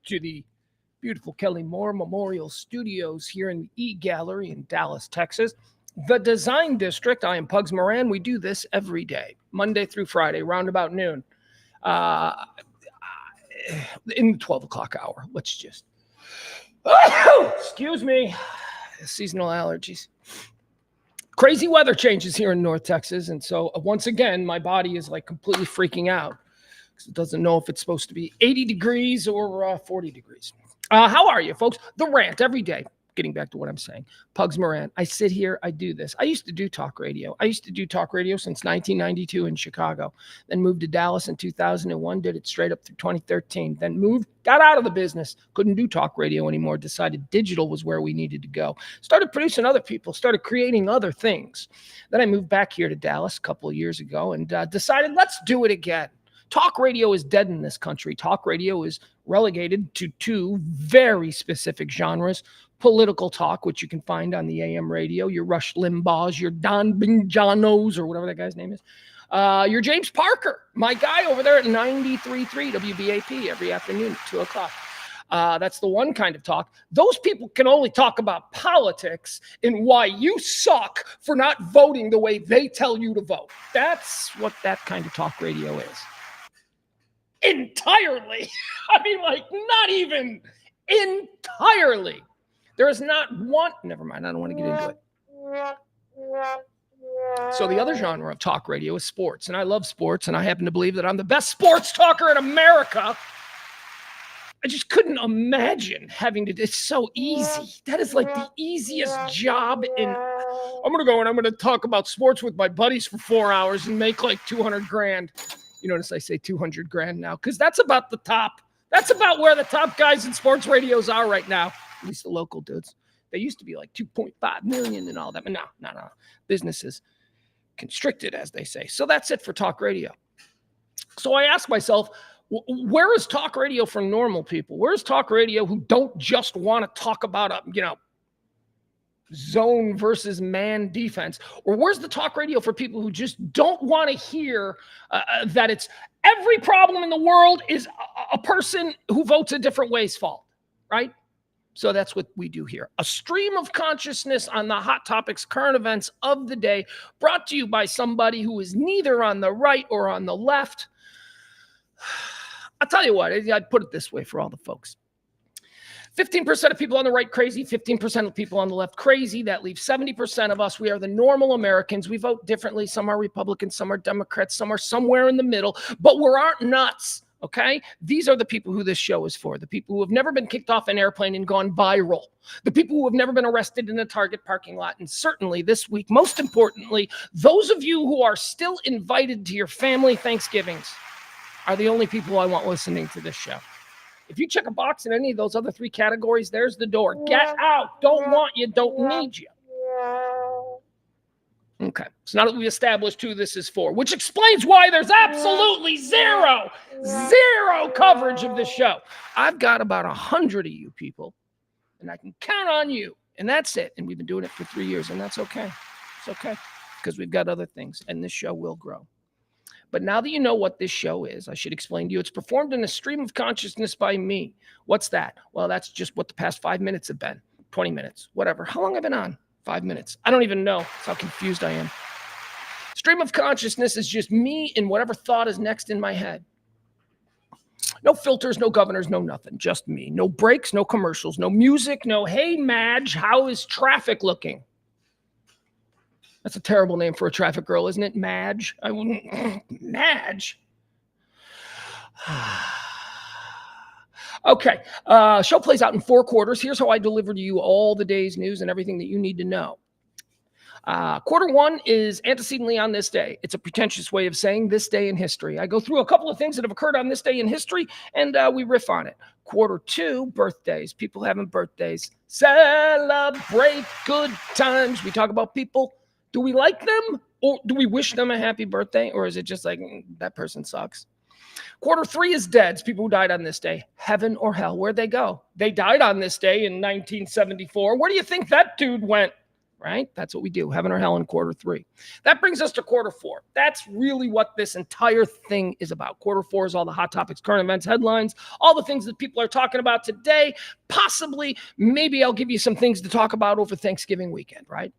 to the beautiful Kelly Moore Memorial Studios here in the E-Gallery in Dallas, Texas. The Design District. I am Pugs Moran. We do this every day, Monday through Friday, round about noon. In the 12 o'clock hour. Let's just... excuse me. Seasonal allergies. Crazy weather changes here in North Texas. And so once again, my body is like completely freaking out because it doesn't know if it's supposed to be 80 degrees or 40 degrees. How are you, folks? The Rant every day. Getting back to what I'm saying. Pugs Moran. I sit here. I do this. I used to do talk radio. I used to do talk radio since 1992 in Chicago. Then moved to Dallas in 2001. Did it straight up through 2013. Then moved, got out of the business. Couldn't do talk radio anymore. Decided digital was where we needed to go. Started producing other people. Started creating other things. Then I moved back here to Dallas a couple of years ago and decided let's do it again. Talk radio is dead in this country. Talk radio is relegated to two very specific genres. Political talk, which you can find on the AM radio, your Rush Limbaughs, your Don Binjanos, or whatever that guy's name is. Your James Parker, my guy over there at 93.3 WBAP every afternoon at 2 o'clock. That's the one kind of talk. Those people can only talk about politics and why you suck for not voting the way they tell you to vote. That's what that kind of talk radio is. Entirely. I mean, like, not even entirely. There is not one, never mind, I don't want to get into it. So the other genre of talk radio is sports, and I love sports, and I happen to believe that I'm the best sports talker in America. I just couldn't imagine having to, it's so easy. That is like the easiest job in, I'm going to go and I'm going to talk about sports with my buddies for 4 hours and make like 200 grand. You notice I say 200 grand now, because that's about the top. That's about where the top guys in sports radios are right now. At least the local dudes. They used to be like 2.5 million and all that. But no. Business is constricted, as they say. So that's it for talk radio. So I ask myself, where is talk radio for normal people? Where's talk radio who don't just want to talk about zone versus man defense? Or where's the talk radio for people who just don't want to hear that it's every problem in the world is a person who votes a different way's fault, right? So that's what we do here. A stream of consciousness on the hot topics, current events of the day, brought to you by somebody who is neither on the right or on the left. I'll tell you what, I'd put it this way for all the folks. 15% of people on the right crazy, 15% of people on the left crazy. That leaves 70% of us. We are the normal Americans. We vote differently. Some are Republicans, some are Democrats, some are somewhere in the middle, but we aren't nuts. Okay? These are the people who this show is for. The people who have never been kicked off an airplane and gone viral. The people who have never been arrested in a Target parking lot. And certainly this week, most importantly, those of you who are still invited to your family Thanksgivings are the only people I want listening to this show. If you check a box in any of those other three categories, there's the door. Get out. Don't want you. Don't need you. Okay. So now that we've established who this is for, which explains why there's absolutely zero coverage of this show. I've got about 100 of you people, and I can count on you. And that's it. And we've been doing it for 3 years, and that's okay. It's okay because we've got other things, and this show will grow. But now that you know what this show is, I should explain to you. It's performed in a stream of consciousness by me. What's that? Well, that's just what the past 5 minutes have been. 20 minutes, whatever. How long have I been on? 5 minutes. I don't even know. That's how confused I am. Stream of consciousness is just me and whatever thought is next in my head. No filters, no governors, no nothing. Just me. No breaks, no commercials, no music, no, hey, Madge, how is traffic looking? That's a terrible name for a traffic girl, isn't it? Madge. I wouldn't. Madge. Okay. Show plays out in 4 quarters. Here's how I deliver to you all the day's news and everything that you need to know. Quarter 1 is antecedently on this day. It's a pretentious way of saying this day in history. I go through a couple of things that have occurred on this day in history, and we riff on it. Quarter 2, birthdays. People having birthdays. Celebrate good times. We talk about people. Do we like them, or do we wish them a happy birthday, or is it just like, that person sucks? Quarter 3 is deads, people who died on this day. Heaven or hell, where'd they go? They died on this day in 1974. Where do you think that dude went? right? That's what we do, heaven or hell in quarter 3. That brings us to quarter 4. That's really what this entire thing is about. Quarter 4 is all the hot topics, current events, headlines, all the things that people are talking about today. Possibly, maybe I'll give you some things to talk about over Thanksgiving weekend, right?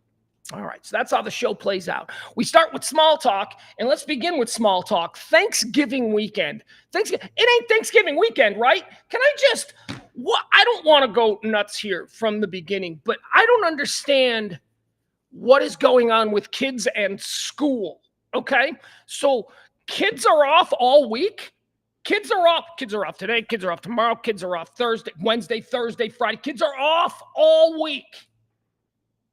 All right, so that's how the show plays out. We start with small talk, and let's begin with small talk. Thanksgiving weekend. It ain't Thanksgiving weekend, right? Can I just, I don't want to go nuts here from the beginning, but I don't understand what is going on with kids and school, okay? So kids are off all week. Kids are off today. Kids are off tomorrow. Kids are off Thursday, Wednesday, Thursday, Friday. Kids are off all week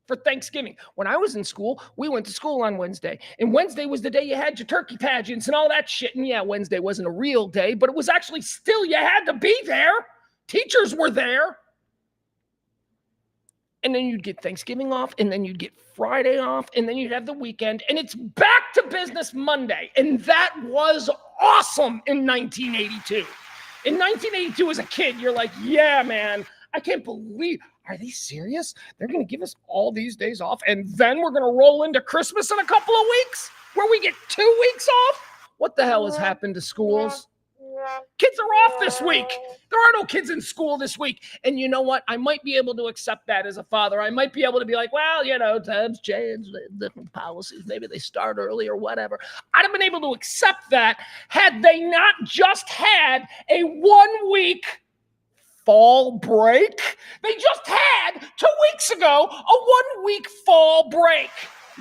for Thanksgiving. When I was in school, we went to school on Wednesday. And Wednesday was the day you had your turkey pageants and all that shit. And yeah, Wednesday wasn't a real day, but it was actually still, you had to be there. Teachers were there. And then you'd get Thanksgiving off, and then you'd get Friday off, and then you'd have the weekend, and it's back to business Monday. And that was awesome in 1982. In 1982, as a kid, you're like, yeah, man, I can't believe, are they serious? They're going to give us all these days off, and then we're going to roll into Christmas in a couple of weeks where we get 2 weeks off? What the hell has happened to schools? Kids are off this week. There are no kids in school this week. And you know what? I might be able to accept that as a father. I might be able to be like, well, you know, times change, different policies. Maybe they start early or whatever. I'd have been able to accept that had they not just had a 1 week fall break. They just had 2 weeks ago a 1 week fall break.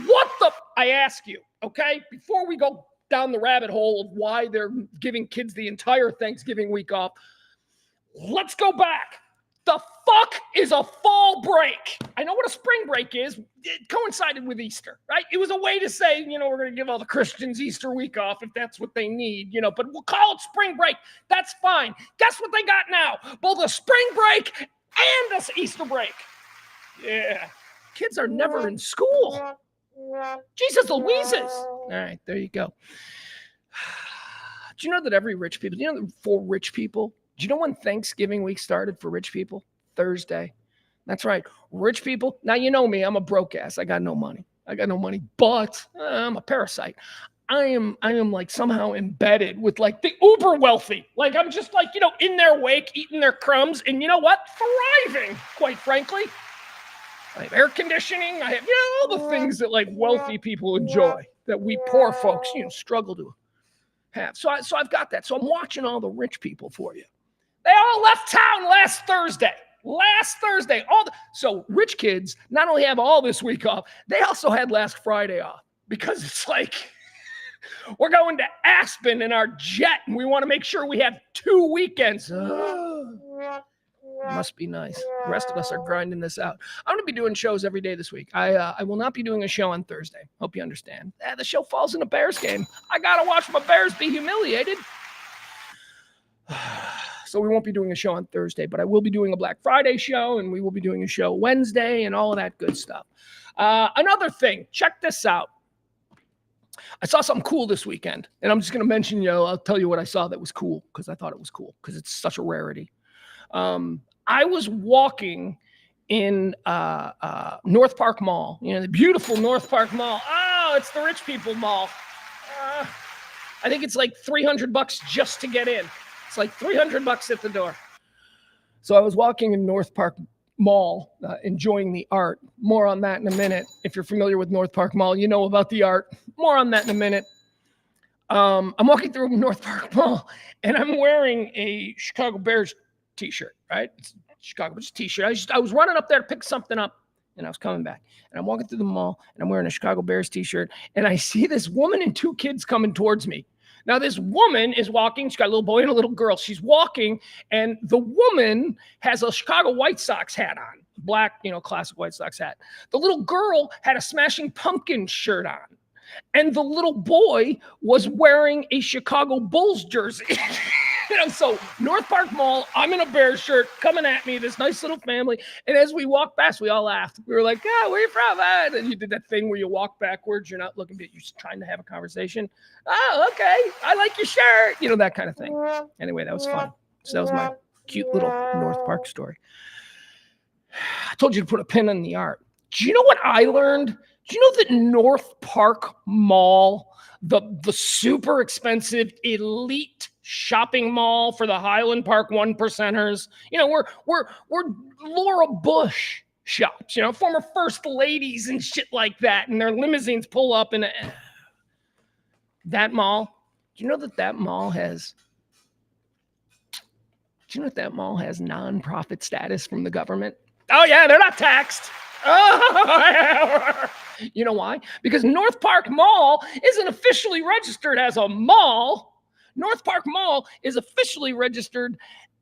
What the? I ask you, okay, before we go down the rabbit hole of why they're giving kids the entire Thanksgiving week off, let's go back. The fuck is a fall break? I know what a spring break is. It coincided with Easter, right? It was a way to say, you know, we're going to give all the Christians Easter week off if that's what they need, you know, but we'll call it spring break. That's fine. Guess what they got now? Both a spring break and a Easter break. Yeah. Kids are never in school. Jesus Louises. All right, there you go. Do you know that for rich people, do you know when Thanksgiving week started for rich people? Thursday. That's right. Rich people. Now, you know me, I'm a broke ass. I got no money, but I'm a parasite. I am like somehow embedded with like the uber wealthy. Like I'm just like, you know, in their wake, eating their crumbs. And you know what? Thriving, quite frankly. I have air conditioning. I have, you know, all the things that like wealthy people enjoy that we poor folks, you know, struggle to have. So I've got that. So I'm watching all the rich people for you. They all left town last Thursday. So rich kids not only have all this week off, they also had last Friday off because it's like we're going to Aspen in our jet and we want to make sure we have 2 weekends. Must be nice. The rest of us are grinding this out. I'm going to be doing shows every day this week. I will not be doing a show on Thursday. Hope you understand. The show falls in a Bears game. I got to watch my Bears be humiliated. So we won't be doing a show on Thursday, but I will be doing a Black Friday show, and we will be doing a show Wednesday and all of that good stuff. Another thing, check this out. I saw something cool this weekend, and I'm just going to mention, you know, I'll tell you what I saw that was cool because I thought it was cool because it's such a rarity. I was walking in North Park Mall, you know, the beautiful North Park Mall. Oh, it's the rich people mall. I think it's like $300 just to get in. It's like $300 at the door. So I was walking in North Park Mall, enjoying the art. More on that in a minute. If you're familiar with North Park Mall, you know about the art. More on that in a minute. I'm walking through North Park Mall, and I'm wearing a Chicago Bears t-shirt, right? It's Chicago Bears t-shirt. I was running up there to pick something up, and I was coming back. And I'm walking through the mall, and I'm wearing a Chicago Bears t-shirt, and I see this woman and 2 kids coming towards me. Now, this woman is walking. She's got a little boy and a little girl. She's walking, and the woman has a Chicago White Sox hat on, black, you know, classic White Sox hat. The little girl had a Smashing Pumpkins shirt on, and the little boy was wearing a Chicago Bulls jersey. You know, so North Park Mall, I'm in a Bears shirt coming at me, this nice little family. And as we walked past, we all laughed. We were like, where are you from? And you did that thing where you walk backwards. You're not looking, but you're trying to have a conversation. Oh, okay. I like your shirt. You know, that kind of thing. Anyway, that was fun. So that was my cute little North Park story. I told you to put a pin in the art. Do you know what I learned? Do you know that North Park Mall, the super expensive elite shopping mall for the Highland Park one percenters, we're Laura Bush shops, former first ladies and shit like that, and their limousines pull up in that mall. Do you know that mall has? Do you know that mall has nonprofit status from the government? Oh yeah, they're not taxed. Oh, you know why? Because North Park Mall isn't officially registered as a mall. North Park Mall is officially registered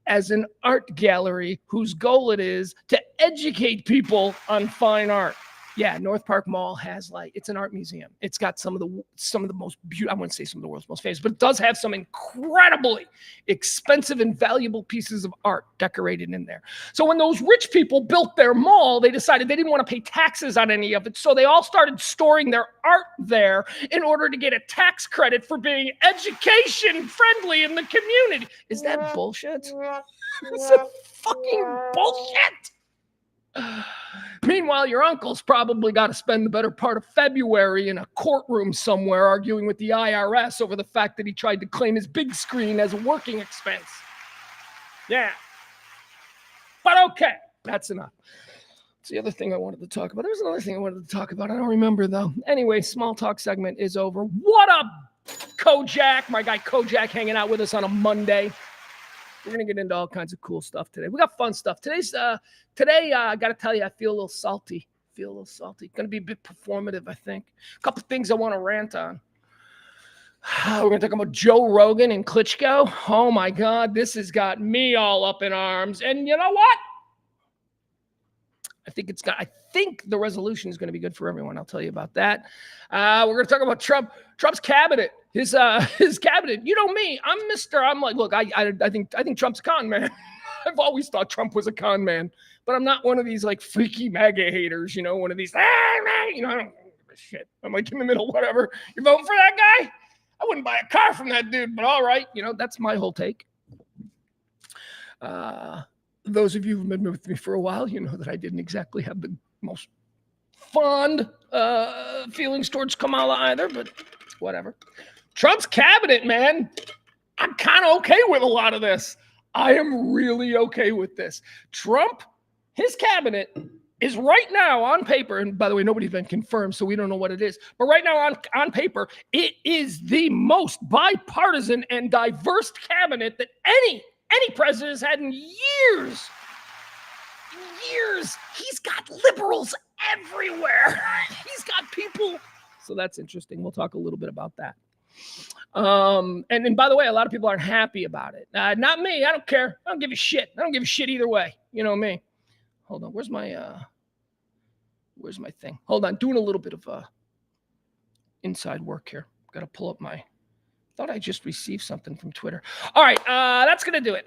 as an art gallery whose goal it is to educate people on fine art. Yeah, North Park Mall has it's an art museum. It's got some of the most beautiful, I wouldn't say some of the world's most famous, but it does have some incredibly expensive and valuable pieces of art decorated in there. So when those rich people built their mall, they decided they didn't want to pay taxes on any of it. So they all started storing their art there in order to get a tax credit for being education friendly in the community. Is that bullshit? It's a fucking bullshit. Meanwhile, your uncle's probably got to spend the better part of February in a courtroom somewhere arguing with the IRS over the fact that he tried to claim his big screen as a working expense. Yeah. But okay, that's enough. It's the other thing I wanted to talk about. There was another thing I wanted to talk about. I don't remember, though. Anyway, small talk segment is over. What up, Kojak? My guy Kojak hanging out with us on a Monday. We're going to get into all kinds of cool stuff today. We got fun stuff. Today, I got to tell you, I feel a little salty. Going to be a bit performative, I think. A couple things I want to rant on. We're going to talk about Joe Rogan and Klitschko. Oh, my God. This has got me all up in arms. And you know what? I think the resolution is going to be good for everyone. I'll tell you about that. We're going to talk about Trump's cabinet. His cabinet. You know me. I'm like, look, I think Trump's a con man. I've always thought Trump was a con man, but I'm not one of these like freaky MAGA haters. One of these. I don't give a shit. I'm like in the middle, whatever. You're voting for that guy? I wouldn't buy a car from that dude, but all right. That's my whole take. Those of you who've been with me for a while, you know that I didn't exactly have the most fond feelings towards Kamala either, but whatever. Trump's cabinet, man. I'm kind of okay with a lot of this. I am really okay with this. Trump, his cabinet is right now on paper, and by the way, nobody's been confirmed, so we don't know what it is, but right now on paper, it is the most bipartisan and diverse cabinet that any president has had in years. He's got liberals everywhere. He's got people. So that's interesting. We'll talk a little bit about that. And by the way, a lot of people aren't happy about it. Not me. I don't care. I don't give a shit. I don't give a shit either way. You know me. Hold on. Where's my thing? Hold on. Doing a little bit of inside work here. Got to pull up my. Thought I just received something from Twitter. All right, that's going to do it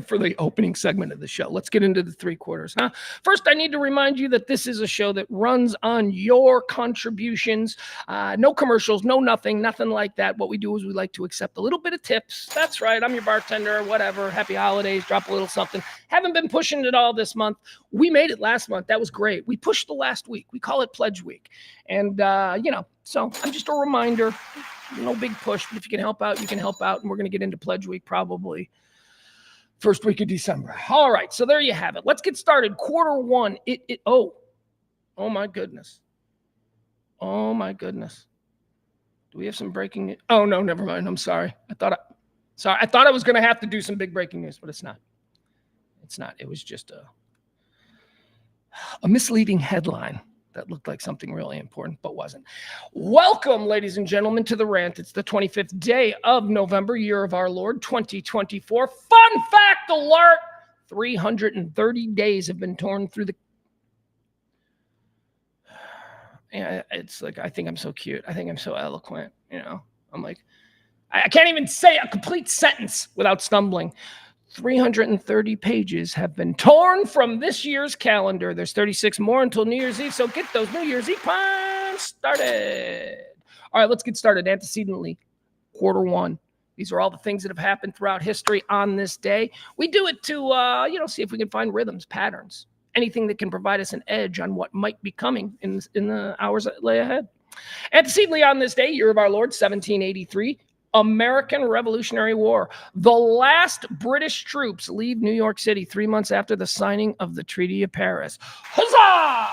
for the opening segment of the show. Let's get into the three quarters, huh? First, I need to remind you that this is a show that runs on your contributions. No commercials, nothing like that. What we do is we like to accept a little bit of tips. That's right. I'm your bartender, whatever. Happy holidays. Drop a little something. Haven't been pushing it all this month. We made it last month. That was great. We pushed the last week. We call it Pledge Week. And, so I'm just a reminder. No big push, but if you can help out, you can help out. And we're going to get into Pledge Week probably first week of December. All right, so there you have it. Let's get started. Quarter one. Oh my goodness. Oh my goodness. Do we have some breaking news? Oh no, never mind. I'm sorry. I thought I was going to have to do some big breaking news, but it's not. It's not. It was just a misleading headline that looked like something really important, but wasn't. Welcome, ladies and gentlemen, to the Rant. It's the 25th day of November, year of our Lord, 2024. Fun fact alert! 330 days have been torn through the... Yeah, it's like, I think I'm so cute. I think I'm so eloquent, I'm like, I can't even say a complete sentence without stumbling. 330 pages have been torn from this year's calendar. There's 36 more until New Year's Eve, so get those New Year's Eve plans started. All right, let's get started. Antecedently, quarter one. These are all the things that have happened throughout history on this day. We do it to, see if we can find rhythms, patterns, anything that can provide us an edge on what might be coming in the hours that lay ahead. Antecedently on this day, year of our Lord, 1783, American Revolutionary War. The last British troops leave New York City 3 months after the signing of the Treaty of Paris. Huzzah!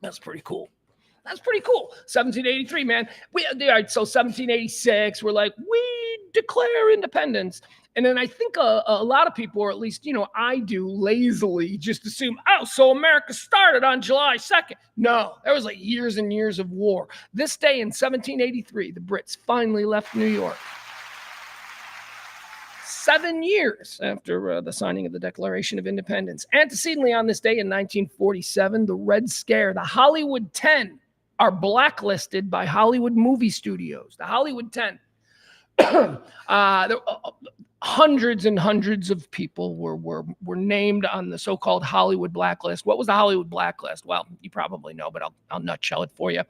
That's pretty cool. That's pretty cool. 1783, man. All right, so 1786, we're like, we declare independence. And then I think a lot of people, or at least, I do lazily just assume, oh, so America started on July 2nd. No, there was like years and years of war. This day in 1783, the Brits finally left New York. 7 years after the signing of the Declaration of Independence. Antecedently on this day in 1947, the Red Scare, the Hollywood 10 are blacklisted by Hollywood movie studios. The Hollywood 10. Hundreds and hundreds of people were named on the so-called Hollywood blacklist. What was the Hollywood blacklist? Well, you probably know, but I'll nutshell it for you.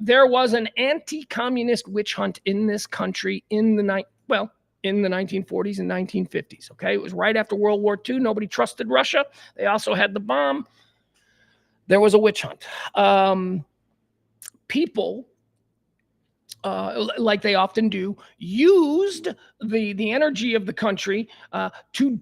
There was an anti-communist witch hunt in this country in the 1940s and 1950s. Okay, it was right after World War II. Nobody trusted Russia. They also had the bomb. There was a witch hunt. People, like they often do, used the energy of the country to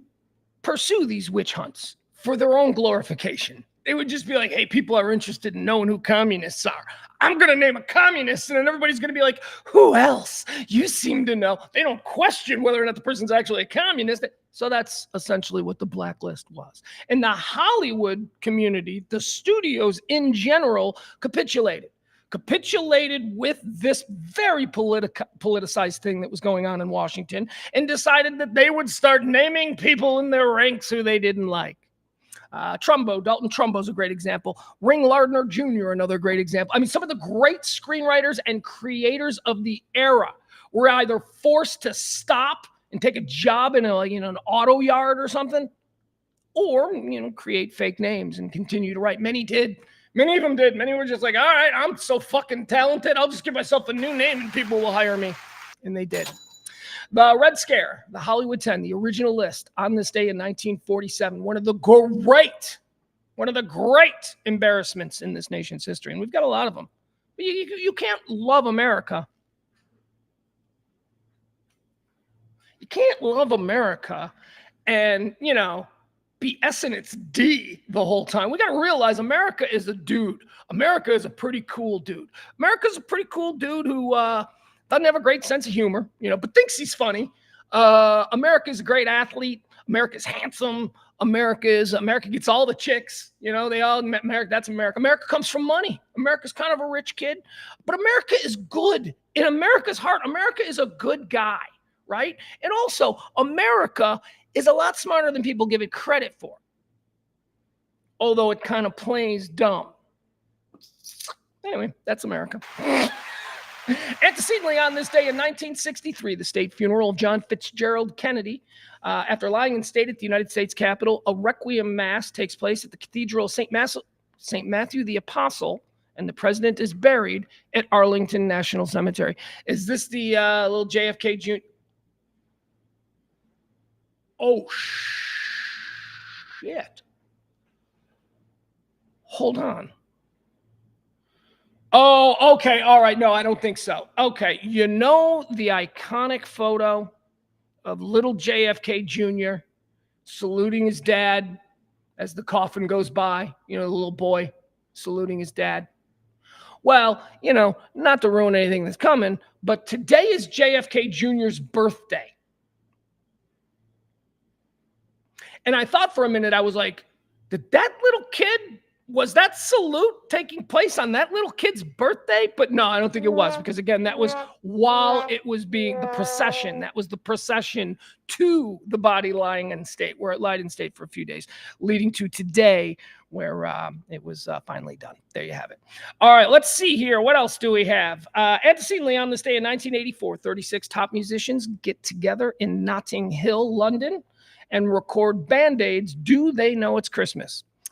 pursue these witch hunts for their own glorification. They would just be like, hey, people are interested in knowing who communists are. I'm going to name a communist, and then everybody's going to be like, who else? You seem to know. They don't question whether or not the person's actually a communist. So that's essentially what the blacklist was. And the Hollywood community, the studios in general, capitulated with this very politicized thing that was going on in Washington, and decided that they would start naming people in their ranks who they didn't like. Dalton Trumbo's a great example. Ring Lardner Jr., another great example. I mean, some of the great screenwriters and creators of the era were either forced to stop and take a job in an auto yard or something, or create fake names and continue to write. Many did. Many of them did. Many were just like, all right, I'm so fucking talented, I'll just give myself a new name and people will hire me. And they did. The Red Scare, the Hollywood 10, the original list on this day in 1947, one of the great embarrassments in this nation's history. And we've got a lot of them. But you can't love America. You can't love America and, be S in its D the whole time. We got to realize America is a dude. America is a pretty cool dude. America's a pretty cool dude who doesn't have a great sense of humor, but thinks he's funny. America's a great athlete. America's handsome. America gets all the chicks. That's America. America comes from money. America's kind of a rich kid, but America is good. In America's heart, America is a good guy, right? And also, America is a lot smarter than people give it credit for, although it kind of plays dumb. Anyway, that's America. Antecedently on this day in 1963, the state funeral of John Fitzgerald Kennedy. After lying in state at the United States Capitol, a requiem mass takes place at the Cathedral of St. Matthew the Apostle, and the president is buried at Arlington National Cemetery. Is this the little JFK Jr.? Oh, shit. Hold on. Oh, okay. All right. No, I don't think so. Okay. The iconic photo of little JFK Jr. saluting his dad as the coffin goes by, the little boy saluting his dad. Well, not to ruin anything that's coming, but today is JFK Jr.'s birthday. And I thought for a minute, I was like, was that salute taking place on that little kid's birthday? But no, I don't think it was, because again, that was while it was being the procession. That was the procession to the body lying in state, where it lied in state for a few days, leading to today, where it was finally done. There you have it. All right, let's see here. What else do we have? Antecedently on this day in 1984, 36 top musicians get together in Notting Hill, London, and record Band-Aid's Do They Know It's Christmas?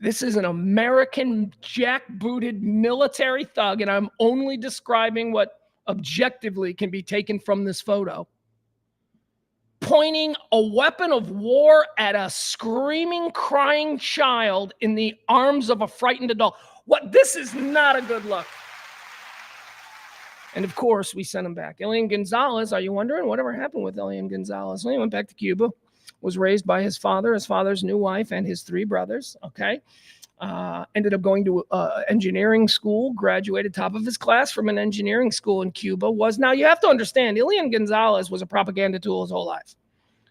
This is an American jackbooted military thug, and I'm only describing what objectively can be taken from this photo, pointing a weapon of war at a screaming, crying child in the arms of a frightened adult. What? This is not a good look. And of course, we sent him back. Elian Gonzalez, are you wondering whatever happened with Elian Gonzalez? Well, he went back to Cuba, was raised by his father's new wife, and his 3 brothers. Okay. Ended up going to engineering school, graduated top of his class from an engineering school in Cuba. Now you have to understand, Elian Gonzalez was a propaganda tool his whole life.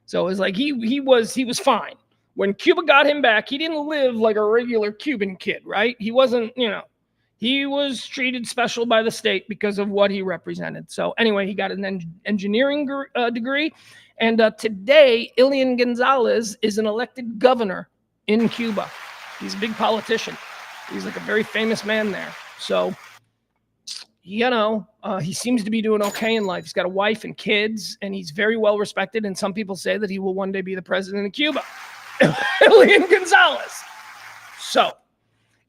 So it was like he was fine. When Cuba got him back, he didn't live like a regular Cuban kid, right? He wasn't, he was treated special by the state because of what he represented. So anyway, he got an engineering degree. And today, Elian Gonzalez is an elected governor in Cuba. He's a big politician. He's like a very famous man there. So, he seems to be doing okay in life. He's got a wife and kids, and he's very well respected. And some people say that he will one day be the president of Cuba. Elian Gonzalez. So,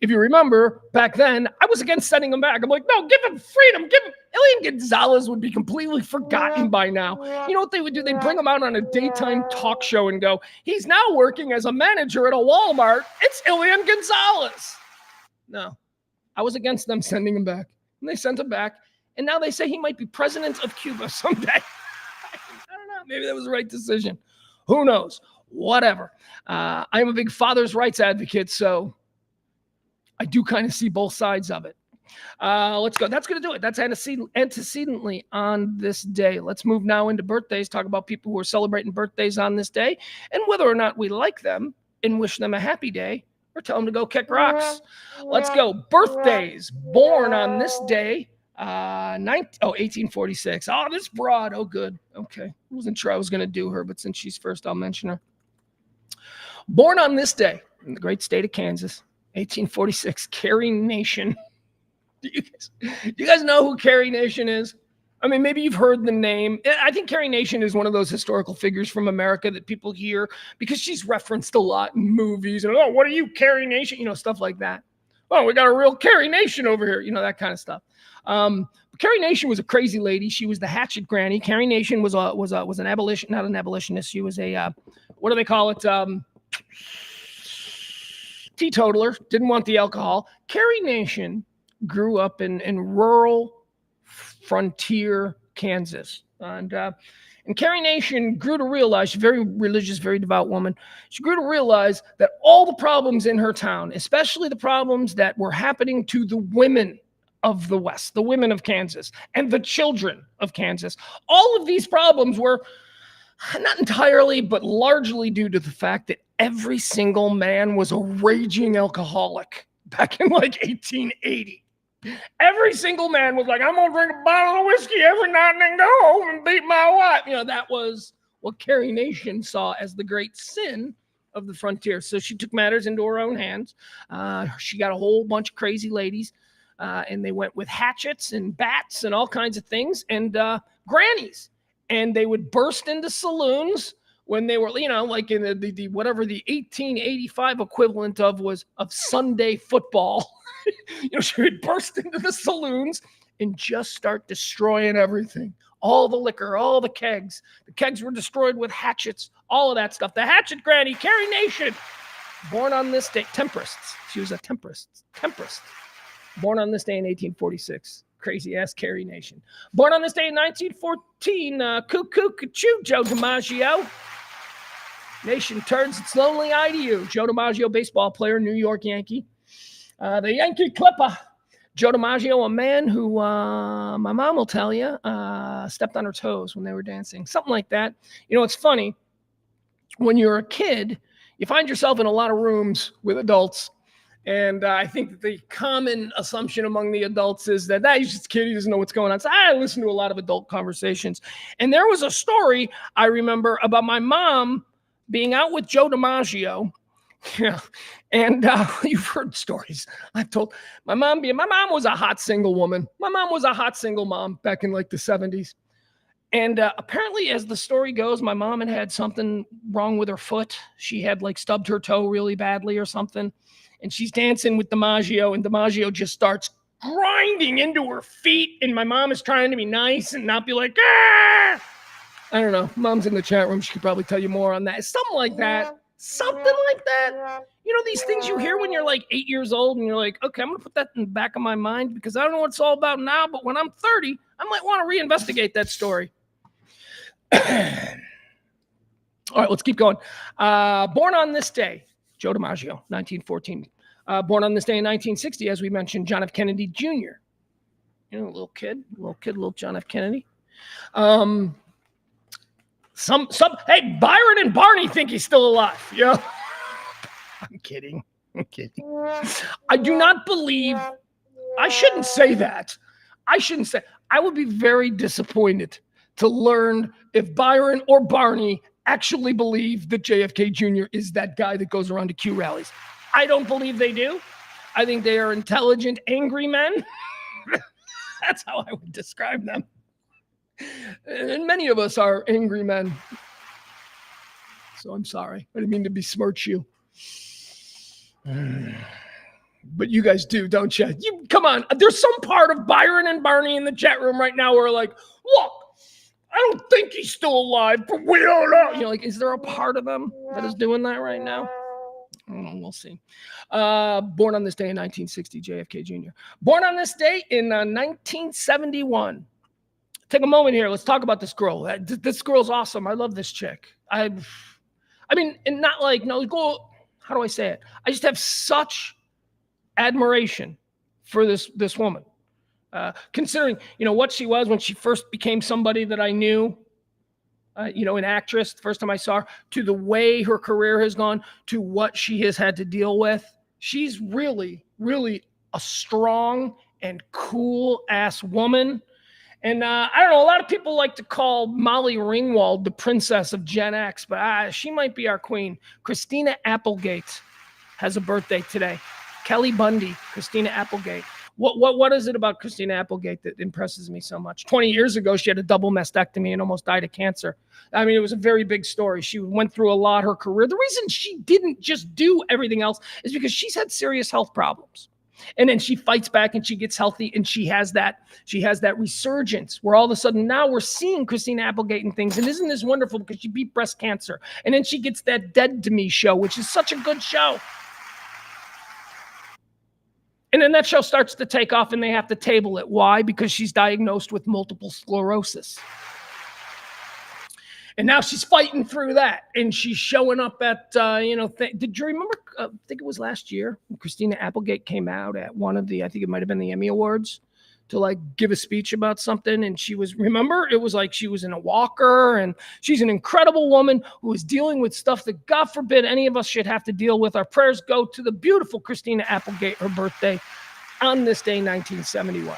if you remember, back then, I was against sending him back. I'm like, no, give him freedom. Elian Gonzalez would be completely forgotten by now. You know what they would do? They'd bring him out on a daytime talk show and go, he's now working as a manager at a Walmart. It's Elian Gonzalez. No, I was against them sending him back. And they sent him back. And now they say he might be president of Cuba someday. I don't know. Maybe that was the right decision. Who knows? Whatever. I'm a big father's rights advocate, so I do kind of see both sides of it. Let's go. That's going to do it. That's antecedently on this day. Let's move now into birthdays, talk about people who are celebrating birthdays on this day and whether or not we like them and wish them a happy day or tell them to go kick rocks. Let's go. Birthdays. Born on this day, 1846. Oh, this broad. Oh, good. Okay. I wasn't sure I was going to do her, but since she's first, I'll mention her. Born on this day in the great state of Kansas, 1846, Carrie Nation. Do you guys know who Carrie Nation is? I mean, maybe you've heard the name. I think Carrie Nation is one of those historical figures from America that people hear because she's referenced a lot in movies. And, what are you, Carrie Nation? Stuff like that. Oh, we got a real Carrie Nation over here. That kind of stuff. Carrie Nation was a crazy lady. She was the hatchet granny. Carrie Nation was an abolition, not an abolitionist. She was a, what do they call it? Teetotaler. Didn't want the alcohol. Carrie Nation grew up in rural frontier Kansas. And Carrie Nation grew to realize, she's a very religious, very devout woman. She grew to realize that all the problems in her town, especially the problems that were happening to the women of the West, the women of Kansas, and the children of Kansas, all of these problems were not entirely, but largely due to the fact that every single man was a raging alcoholic back in like 1880. Every single man was like, I'm going to drink a bottle of whiskey every night and then go home and beat my wife. That was what Carrie Nation saw as the great sin of the frontier. So she took matters into her own hands. She got a whole bunch of crazy ladies, and they went with hatchets and bats and all kinds of things and grannies. And they would burst into saloons when they were, like in the whatever the 1885 equivalent of Sunday football. She would burst into the saloons and just start destroying everything. All the liquor, all the kegs. The kegs were destroyed with hatchets, all of that stuff. The hatchet granny, Carrie Nation, born on this day, temperist. She was a temperist. Born on this day in 1846. Crazy-ass Carrie Nation. Born on this day in 1914, cuckoo, Joe DiMaggio. Nation turns its lonely eye to you. Joe DiMaggio, baseball player, New York Yankee. The Yankee Clipper. Joe DiMaggio, a man who, my mom will tell you, stepped on her toes when they were dancing. Something like that. It's funny. When you're a kid, you find yourself in a lot of rooms with adults. And I think that the common assumption among the adults is that he's just a kid. He doesn't know what's going on. So I listen to a lot of adult conversations. And there was a story I remember about my mom being out with Joe DiMaggio. Yeah. And you've heard stories. I've told my mom was a hot single woman. My mom was a hot single mom back in like the 70s. And apparently, as the story goes, my mom had something wrong with her foot. She had like stubbed her toe really badly or something. And she's dancing with DiMaggio, and DiMaggio just starts grinding into her feet. And my mom is trying to be nice and not be like, ah! I don't know. Mom's in the chat room. She could probably tell you more on that. Something like that. Something like that. You know, these things you hear when you're like 8 years old and you're like, okay, I'm going to put that in the back of my mind because I don't know what it's all about now, but when I'm 30, I might want to reinvestigate that story. All right, let's keep going. Born on this day, Joe DiMaggio, 1914. Born on this day in 1960, as we mentioned, John F. Kennedy Jr. You know, little John F. Kennedy. Hey, Byron and Barney think he's still alive. Yeah. I'm kidding. I do not believe. I shouldn't say that. I would be very disappointed to learn if Byron or Barney actually believe that JFK Jr. is that guy that goes around to Q rallies. I don't believe they do. I think they are intelligent, angry men. That's how I would describe them. And many of us are angry men. So I'm sorry. I didn't mean to besmirch you. But you guys do, don't you? Come on. There's some part of Byron and Barney in the chat room right now where are like, look, I don't think he's still alive, but we don't know. You know, like, is there a part of them that is doing that right now? I don't know, we'll see. Born on this day in 1960, JFK Jr. Born on this day in 1971. Take a moment here. Let's talk about this girl. This girl's awesome. I love this chick. I mean, and not like, no, go, how do I say it? I just have such admiration for this woman. Considering, you know, what she was when she first became somebody that I knew, you know, an actress, the first time I saw her, to the way her career has gone, to what she has had to deal with. She's really, really a strong and cool ass woman. And I don't know, a lot of people like to call Molly Ringwald the princess of Gen X, but she might be our queen. Christina Applegate has a birthday today. Kelly Bundy, Christina Applegate. What is it about Christina Applegate that impresses me so much? 20 years ago, she had a double mastectomy and almost died of cancer. I mean, it was a very big story. She went through a lot her career. The reason she didn't just do everything else is because she's had serious health problems. And then she fights back and she gets healthy and she has that resurgence where all of a sudden now we're seeing Christina Applegate and things. And isn't this wonderful because she beat breast cancer? And then she gets that Dead to Me show, which is such a good show. And then that show starts to take off and they have to table it. Why? Because she's diagnosed with multiple sclerosis. And now she's fighting through that. And she's showing up at, did you remember, I think it was last year, when Christina Applegate came out at one of the, I think it might have been the Emmy Awards, to like give a speech about something. And she was, remember, it was like she was in a walker and she's an incredible woman who is dealing with stuff that God forbid any of us should have to deal with. Our prayers go to the beautiful Christina Applegate, her birthday on this day, 1971.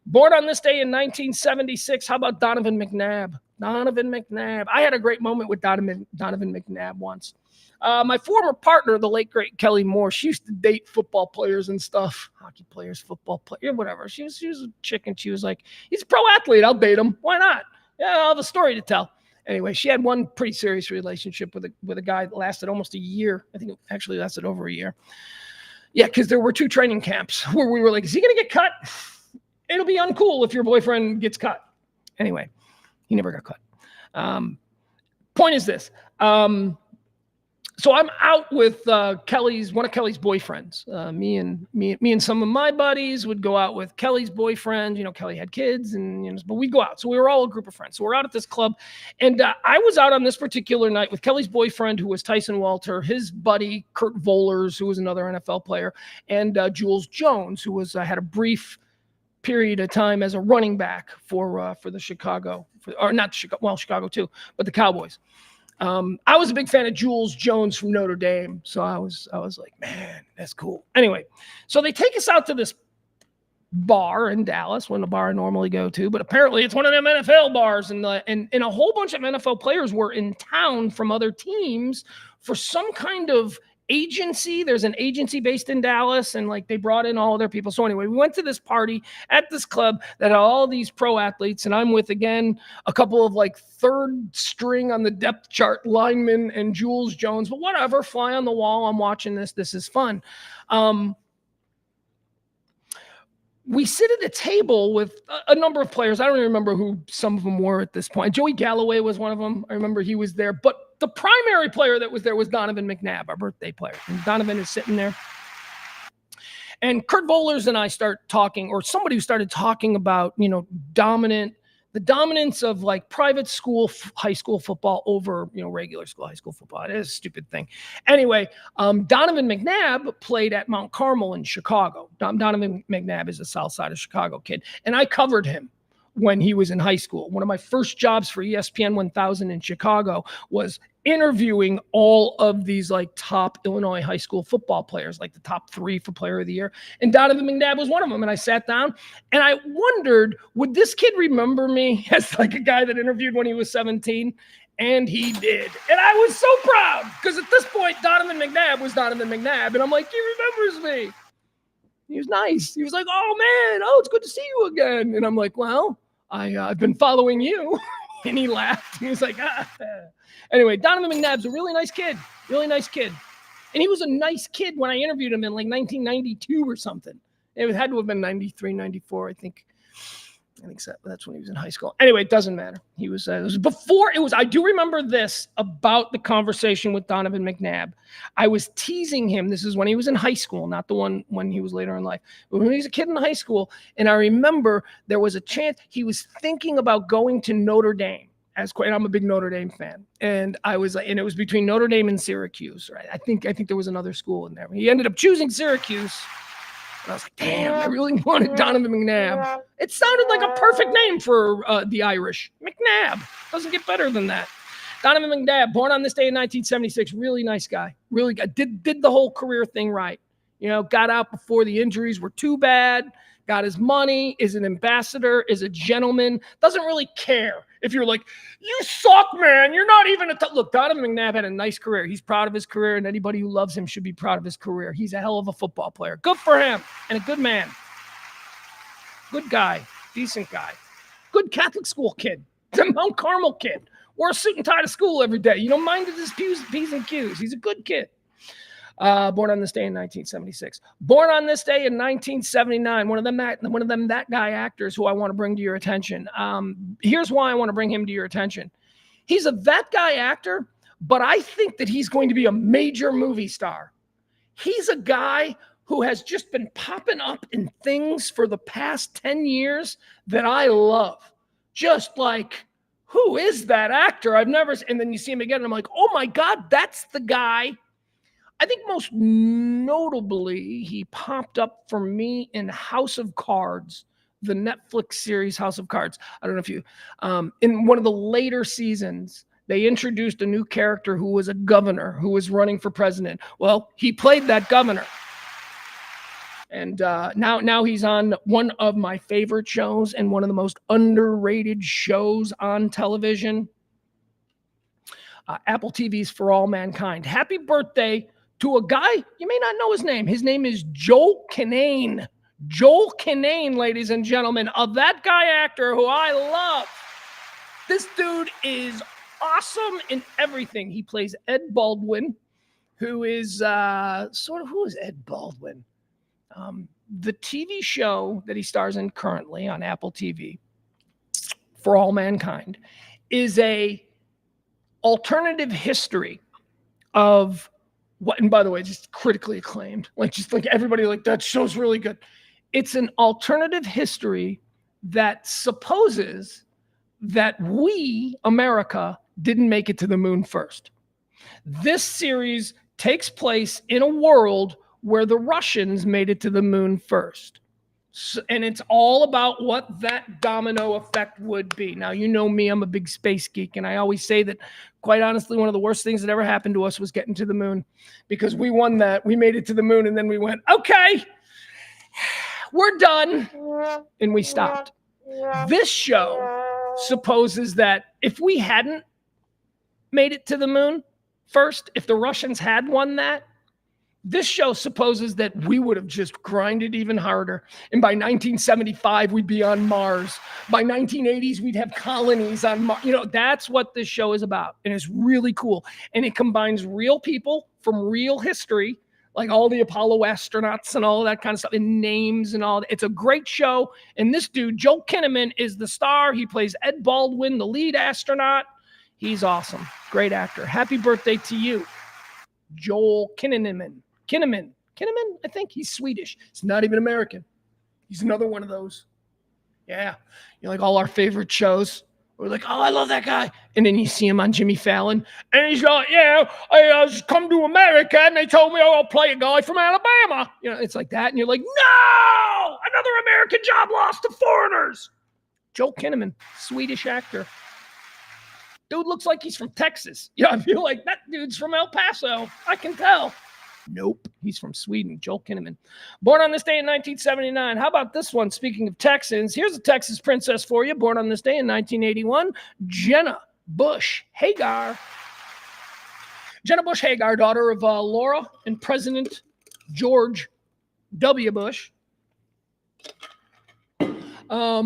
Born on this day in 1976, how about Donovan McNabb? Donovan McNabb. I had a great moment with Donovan McNabb once. My former partner, the late, great Kelly Moore, she used to date football players and stuff. Hockey players, football players, whatever. She was a chick and she was like, he's a pro athlete. I'll date him. Why not? Yeah, I'll have a story to tell. Anyway, she had one pretty serious relationship with a guy that lasted almost a year. I think it actually lasted over a year. Yeah, because there were 2 training camps where we were like, is he going to get cut? It'll be uncool if your boyfriend gets cut. Anyway, he never got cut. Point is this. So I'm out with one of Kelly's boyfriends. Me and some of my buddies would go out with Kelly's boyfriend. You know, Kelly had kids, but we go out. So we were all a group of friends. So we're out at this club, and I was out on this particular night with Kelly's boyfriend, who was Tyson Walter, his buddy Kurt Vollers, who was another NFL player, and Jules Jones, who was had a brief period of time as a running back for the Chicago, Chicago too, but the Cowboys. I was a big fan of Jules Jones from Notre Dame, so I was like, man, that's cool. Anyway, so they take us out to this bar in Dallas, one of the bar I normally go to, but apparently it's one of them NFL bars, and a whole bunch of NFL players were in town from other teams for some kind of agency. There's an agency based in Dallas, and like they brought in all of their people. So anyway, we went to this party at this club that had all these pro athletes, and I'm with, again, a couple of like third string on the depth chart linemen and Jules Jones, but whatever, fly on the wall. I'm watching this. This is fun. We sit at a table with a number of players. I don't even remember who some of them were at this point. Joey Galloway was one of them. I remember he was there. But the primary player that was there was Donovan McNabb, our birthday player. And Donovan is sitting there. And Kurt Vollers and I start talking, or somebody who started talking about, the dominance of like private school, high school football over, regular school, high school football. It is a stupid thing. Anyway, Donovan McNabb played at Mount Carmel in Chicago. Donovan McNabb is a South Side of Chicago kid. And I covered him when he was in high school. One of my first jobs for ESPN 1000 in Chicago was interviewing all of these like top Illinois high school football players, like the top 3 for player of the year. And Donovan McNabb was one of them. And I sat down and I wondered, would this kid remember me as like a guy that interviewed when he was 17? And he did. And I was so proud because at this point, Donovan McNabb was Donovan McNabb. And I'm like, he remembers me. He was nice. He was like, oh man, it's good to see you again. And I'm like, well, I've been following you. And he laughed. He was like, Anyway, Donovan McNabb's a really nice kid. And he was a nice kid when I interviewed him in like 1992 or something. It had to have been 93, 94, I think so. That's when he was in high school. Anyway, it doesn't matter. It was before it was. I do remember this about the conversation with Donovan McNabb. I was teasing him. This is when he was in high school, not the one when he was later in life. But when he was a kid in high school, and I remember there was a chance he was thinking about going to Notre Dame. And I'm a big Notre Dame fan, and I was like, and it was between Notre Dame and Syracuse, right? I think there was another school in there. He ended up choosing Syracuse. And I was like, damn, I really wanted Donovan McNabb. It sounded like a perfect name for the Irish. McNabb. Doesn't get better than that. Donovan McNabb, born on this day in 1976. Really nice guy. Really good. Did the whole career thing right. Got out before the injuries were too bad. Got his money, is an ambassador, is a gentleman, doesn't really care if you're like, you suck, man. You're not even look, Donovan McNabb had a nice career. He's proud of his career, and anybody who loves him should be proud of his career. He's a hell of a football player. Good for him, and a good man. Good guy, decent guy. Good Catholic school kid. The Mount Carmel kid. Wore a suit and tie to school every day. Minded his P's and Q's. He's a good kid. Born on this day in 1976. Born on this day in 1979. One of them that guy actors who I want to bring to your attention. Here's why I want to bring him to your attention. He's a that guy actor, but I think that he's going to be a major movie star. He's a guy who has just been popping up in things for the past 10 years that I love. Just like, who is that actor? I've never seen. And then you see him again, and I'm like, oh my God, that's the guy. I think most notably, he popped up for me in House of Cards, the Netflix series House of Cards. I don't know if you, in one of the later seasons, they introduced a new character who was a governor who was running for president. Well, he played that governor. And now he's on one of my favorite shows and one of the most underrated shows on television, Apple TV's For All Mankind. Happy birthday to a guy, you may not know his name. His name is Joel Kinane. Joel Kinane, ladies and gentlemen, of that guy actor who I love. This dude is awesome in everything. He plays Ed Baldwin, who is who is Ed Baldwin? The TV show that he stars in currently on Apple TV, For All Mankind, is a alternative history of what, and by the way, just critically acclaimed. Just like everybody, like, that show's really good. It's an alternative history that supposes that we, America, didn't make it to the moon first. This series takes place in a world where the Russians made it to the moon first. So, and it's all about what that domino effect would be. Now, you know me, I'm a big space geek, and I always say that, quite honestly, one of the worst things that ever happened to us was getting to the moon, because we won that. We made it to the moon, and then we went, okay, we're done, and we stopped. This show supposes that if we hadn't made it to the moon first, if the Russians had won that, This show supposes that we would have just grinded even harder. And by 1975, we'd be on Mars. By 1980s, we'd have colonies on Mars. That's what this show is about. And it's really cool. And it combines real people from real history, like all the Apollo astronauts and all that kind of stuff, and names and all. It's a great show. And this dude, Joel Kinnaman, is the star. He plays Ed Baldwin, the lead astronaut. He's awesome. Great actor. Happy birthday to you, Joel Kinnaman. Kinnaman, I think he's Swedish. He's not even American. He's another one of those. Yeah. Like all our favorite shows. We're like, oh, I love that guy. And then you see him on Jimmy Fallon. And he's like, yeah, I just come to America and they told me I'll play a guy from Alabama. It's like that. And you're like, no, another American job lost to foreigners. Joel Kinnaman, Swedish actor. Dude looks like he's from Texas. I feel like that dude's from El Paso. I can tell. Nope, he's from Sweden, Joel Kinnaman. Born on this day in 1979. How about this one? Speaking of Texans, here's a Texas princess for you. Born on this day in 1981, Jenna Bush Hagar. Jenna Bush Hagar, daughter of Laura and President George W. Bush. I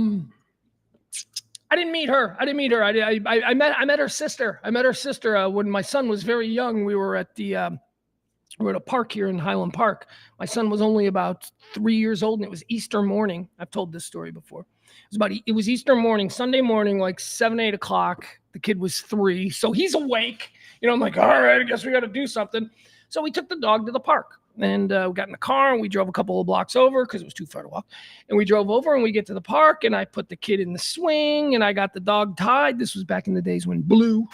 didn't meet her. I met her sister. I met her sister when my son was very young. We were at a park here in Highland Park. My son was only about 3 years old, and it was Easter morning. I've told this story before. It was Easter morning, Sunday morning, like 7, 8 o'clock. The kid was 3, so he's awake. I'm like, all right, I guess we got to do something. So we took the dog to the park, and we got in the car, and we drove a couple of blocks over because it was too far to walk. And we drove over, and we get to the park, and I put the kid in the swing, and I got the dog tied. This was back in the days when Blue,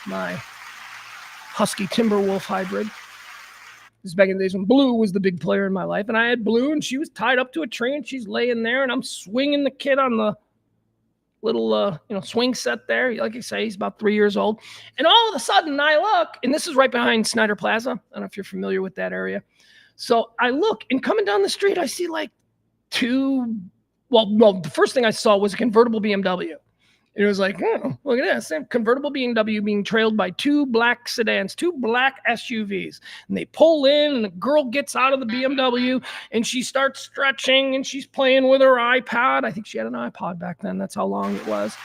my Husky Timberwolf hybrid, this is back in the days when Blue was the big player in my life. And I had Blue, and she was tied up to a tree, and she's laying there, and I'm swinging the kid on the little, swing set there. Like I say, he's about 3 years old. And all of a sudden, I look, and this is right behind Snyder Plaza. I don't know if you're familiar with that area. So I look, and coming down the street, I see like the first thing I saw was a convertible BMW. And it was like, oh, look at this. Convertible BMW being trailed by 2 black sedans, 2 black SUVs. And they pull in, and the girl gets out of the BMW, and she starts stretching, and she's playing with her iPod. I think she had an iPod back then. That's how long it was.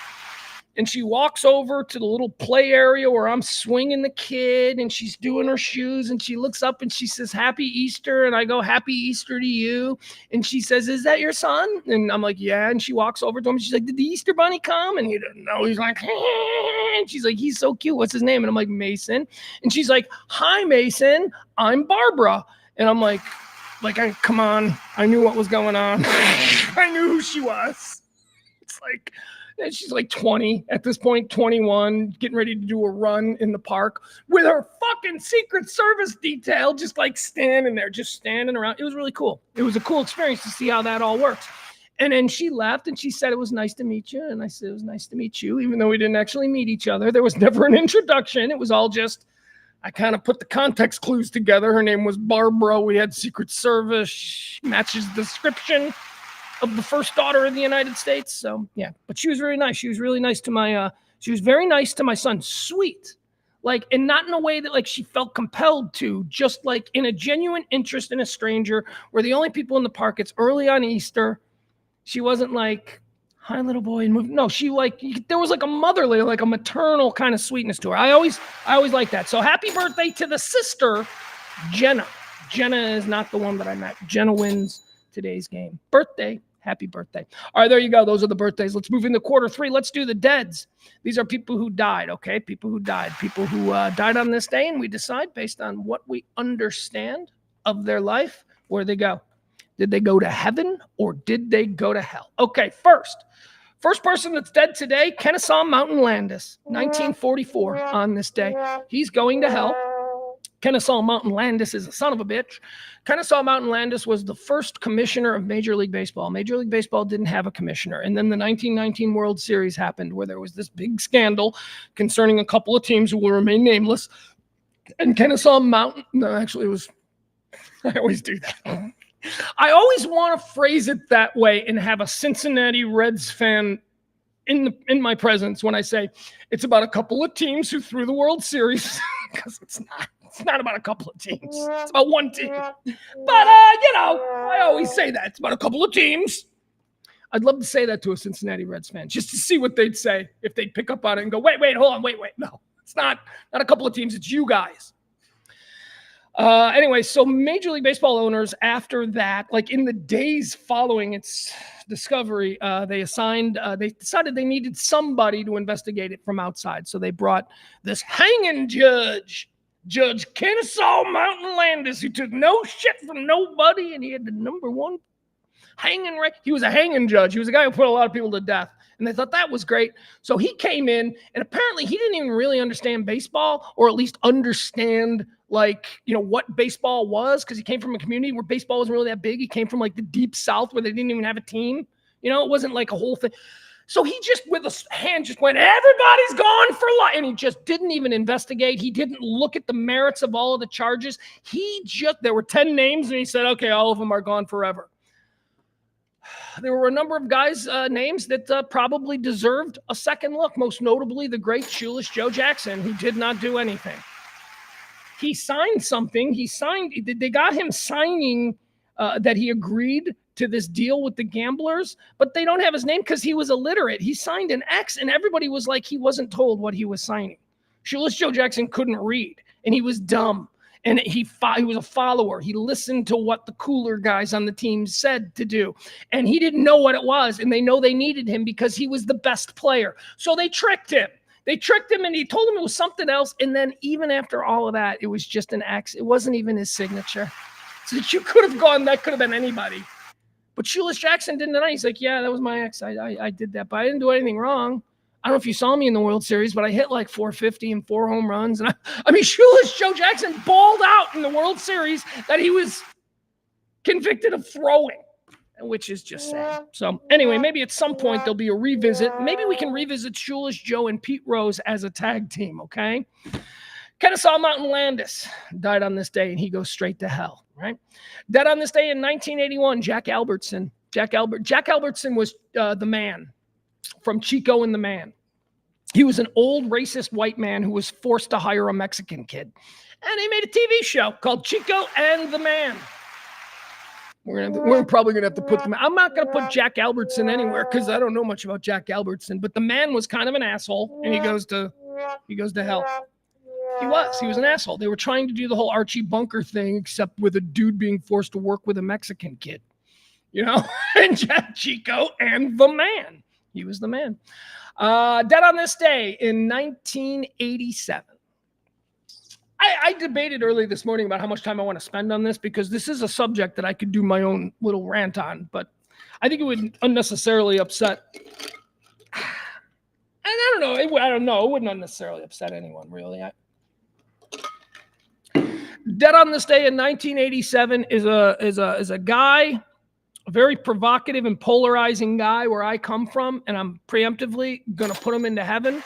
And she walks over to the little play area where I'm swinging the kid, and she's doing her shoes, and she looks up and she says, Happy Easter. And I go, Happy Easter to you. And she says, is that your son? And I'm like, yeah. And she walks over to him. She's like, did the Easter bunny come? And he doesn't know. He's like, and she's like, he's so cute. What's his name? And I'm like, Mason. And she's like, hi, Mason. I'm Barbara. And I'm like, come on. I knew what was going on. I knew who she was. It's like, and she's like 20 at this point, 21, getting ready to do a run in the park with her fucking Secret Service detail, just like standing there, just standing around. It was really cool. It was a cool experience to see how that all works. And then she left, and she said, it was nice to meet you. And I said, it was nice to meet you, even though we didn't actually meet each other. There was never an introduction. It was all just, I kind of put the context clues together. Her name was Barbara. We had Secret Service. She matches the description of the first daughter of the United States. So yeah, but she was very nice. She was really nice to she was very nice to my son. Sweet. And not in a way that she felt compelled to, just like in a genuine interest in a stranger. We're the only people in the park. It's early on Easter. She wasn't like, hi, little boy. And move. No, there was like a motherly, like a maternal kind of sweetness to her. I always like that. So happy birthday to the sister, Jenna. Jenna is not the one that I met. Jenna wins today's game. Birthday. Happy birthday. All right, there you go. Those are the birthdays. Let's move into quarter 3. Let's do the deads. These are people who died, okay? People who died died on this day, and we decide based on what we understand of their life, where they go. Did they go to heaven or did they go to hell? Okay, first person that's dead today, Kennesaw Mountain Landis, 1944 on this day. He's going to hell. Kennesaw Mountain Landis is a son of a bitch. Kennesaw Mountain Landis was the first commissioner of Major League Baseball. Major League Baseball didn't have a commissioner. And then the 1919 World Series happened, where there was this big scandal concerning a couple of teams who will remain nameless. And Kennesaw Mountain, no, actually it was, I always do that. I always want to phrase it that way and have a Cincinnati Reds fan in my presence when I say it's about a couple of teams who threw the World Series, because it's not. It's not about a couple of teams. It's about one team. But, I always say that. It's about a couple of teams. I'd love to say that to a Cincinnati Reds fan, just to see what they'd say if they'd pick up on it and go, wait, hold on, wait. No, it's not a couple of teams. It's you guys. Anyway, so Major League Baseball owners, after that, like in the days following its discovery, they decided they needed somebody to investigate it from outside. So they brought this hanging Judge Kennesaw Mountain Landis, who took no shit from nobody, and he had the #1 hanging right. He was a hanging judge. He was a guy who put a lot of people to death. And they thought that was great. So he came in, and apparently he didn't even really understand baseball, or at least understand what baseball was, because he came from a community where baseball wasn't really that big. He came from like the deep South where they didn't even have a team. It wasn't like a whole thing. So he just, with a hand, just went, everybody's gone for life. And he just didn't even investigate. He didn't look at the merits of all of the charges. There were 10 names, and he said, okay, all of them are gone forever. There were a number of guys' names that probably deserved a second look, most notably the great Shoeless Joe Jackson, who did not do anything. He signed something. They got him signing that he agreed to this deal with the gamblers, but they don't have his name because he was illiterate. He signed an X, and everybody was like, he wasn't told what he was signing. Shoeless Joe Jackson couldn't read, and he was dumb. And he was a follower. He listened to what the cooler guys on the team said to do. And he didn't know what it was. And they know they needed him because he was the best player. So they tricked him. And he told him it was something else. And then even after all of that, it was just an X. It wasn't even his signature. So that you could have gone, that could have been anybody. But Shoeless Jackson didn't deny. He's like, yeah, that was my X. I did that, but I didn't do anything wrong. I don't know if you saw me in the World Series, but I hit like 450 and 4 home runs. And I mean, Shoeless Joe Jackson balled out in the World Series that he was convicted of throwing, which is just sad. So anyway, maybe at some point there'll be a revisit. Maybe we can revisit Shoeless Joe and Pete Rose as a tag team, okay? Kennesaw Mountain Landis died on this day, and he goes straight to hell, right? Dead on this day in 1981, Jack Albertson. Jack Albertson was the Man from Chico and the Man. He was an old racist white man who was forced to hire a Mexican kid. And he made a TV show called Chico and the Man. We're probably going to have to put them. I'm not going to put Jack Albertson anywhere because I don't know much about Jack Albertson. But the Man was kind of an asshole, and he goes to hell. He was an asshole. They were trying to do the whole Archie Bunker thing, except with a dude being forced to work with a Mexican kid. And Jack Chico and the Man. He was the Man. Dead on this day in 1987. I debated early this morning about how much time I want to spend on this, because this is a subject that I could do my own little rant on, but I think it would unnecessarily upset. And I don't know. It wouldn't unnecessarily upset anyone, really. Dead on this day in 1987 is a guy, a very provocative and polarizing guy where I come from, and I'm preemptively going to put him into heaven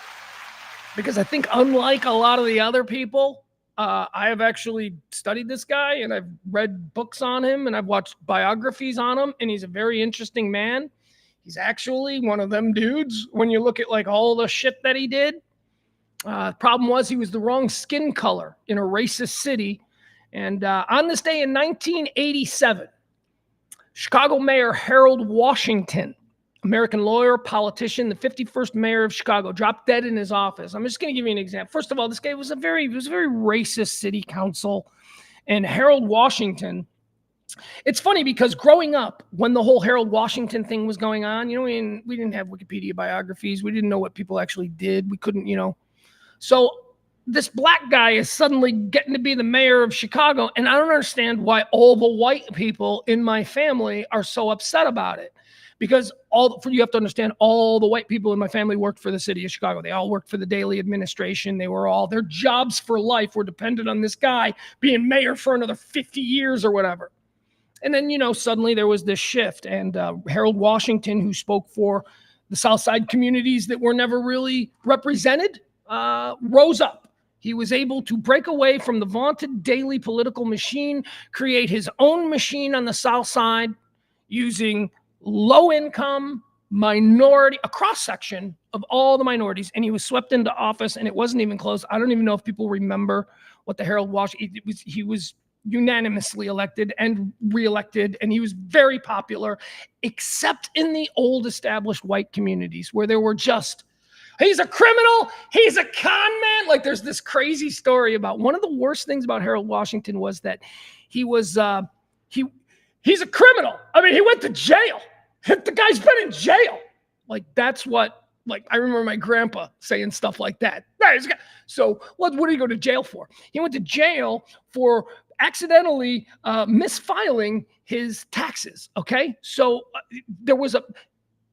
because I think, unlike a lot of the other people, I have actually studied this guy, and I've read books on him, and I've watched biographies on him, and he's a very interesting man. He's actually one of them dudes when you look at like all the shit that he did. Problem was he was the wrong skin color in a racist city. And on this day in 1987, Chicago Mayor Harold Washington, American lawyer, politician, the 51st mayor of Chicago, dropped dead in his office. I'm just going to give you an example. First of all, this guy was a very racist city council. And Harold Washington, it's funny because growing up, when the whole Harold Washington thing was going on, we didn't have Wikipedia biographies. We didn't know what people actually did. We couldn't, So this black guy is suddenly getting to be the mayor of Chicago. And I don't understand why all the white people in my family are so upset about it. Because you have to understand, all the white people in my family worked for the city of Chicago. They all worked for the daily administration. Their jobs for life were dependent on this guy being mayor for another 50 years or whatever. And then, suddenly there was this shift. And Harold Washington, who spoke for the South Side communities that were never really represented, rose up. He was able to break away from the vaunted daily political machine, create his own machine on the South Side using low-income minority, a cross-section of all the minorities, and he was swept into office, and it wasn't even close. I don't even know if people remember what the Harold Washington, he was unanimously elected and reelected, and he was very popular, except in the old established white communities where there were just, he's a criminal, he's a con man. Like there's this crazy story about one of the worst things about Harold Washington was that he was he's a criminal. I mean, he went to jail. The guy's been in jail. Like that's what, like I remember my grandpa saying stuff like that. So what did he go to jail for? He went to jail for accidentally misfiling his taxes. Okay, so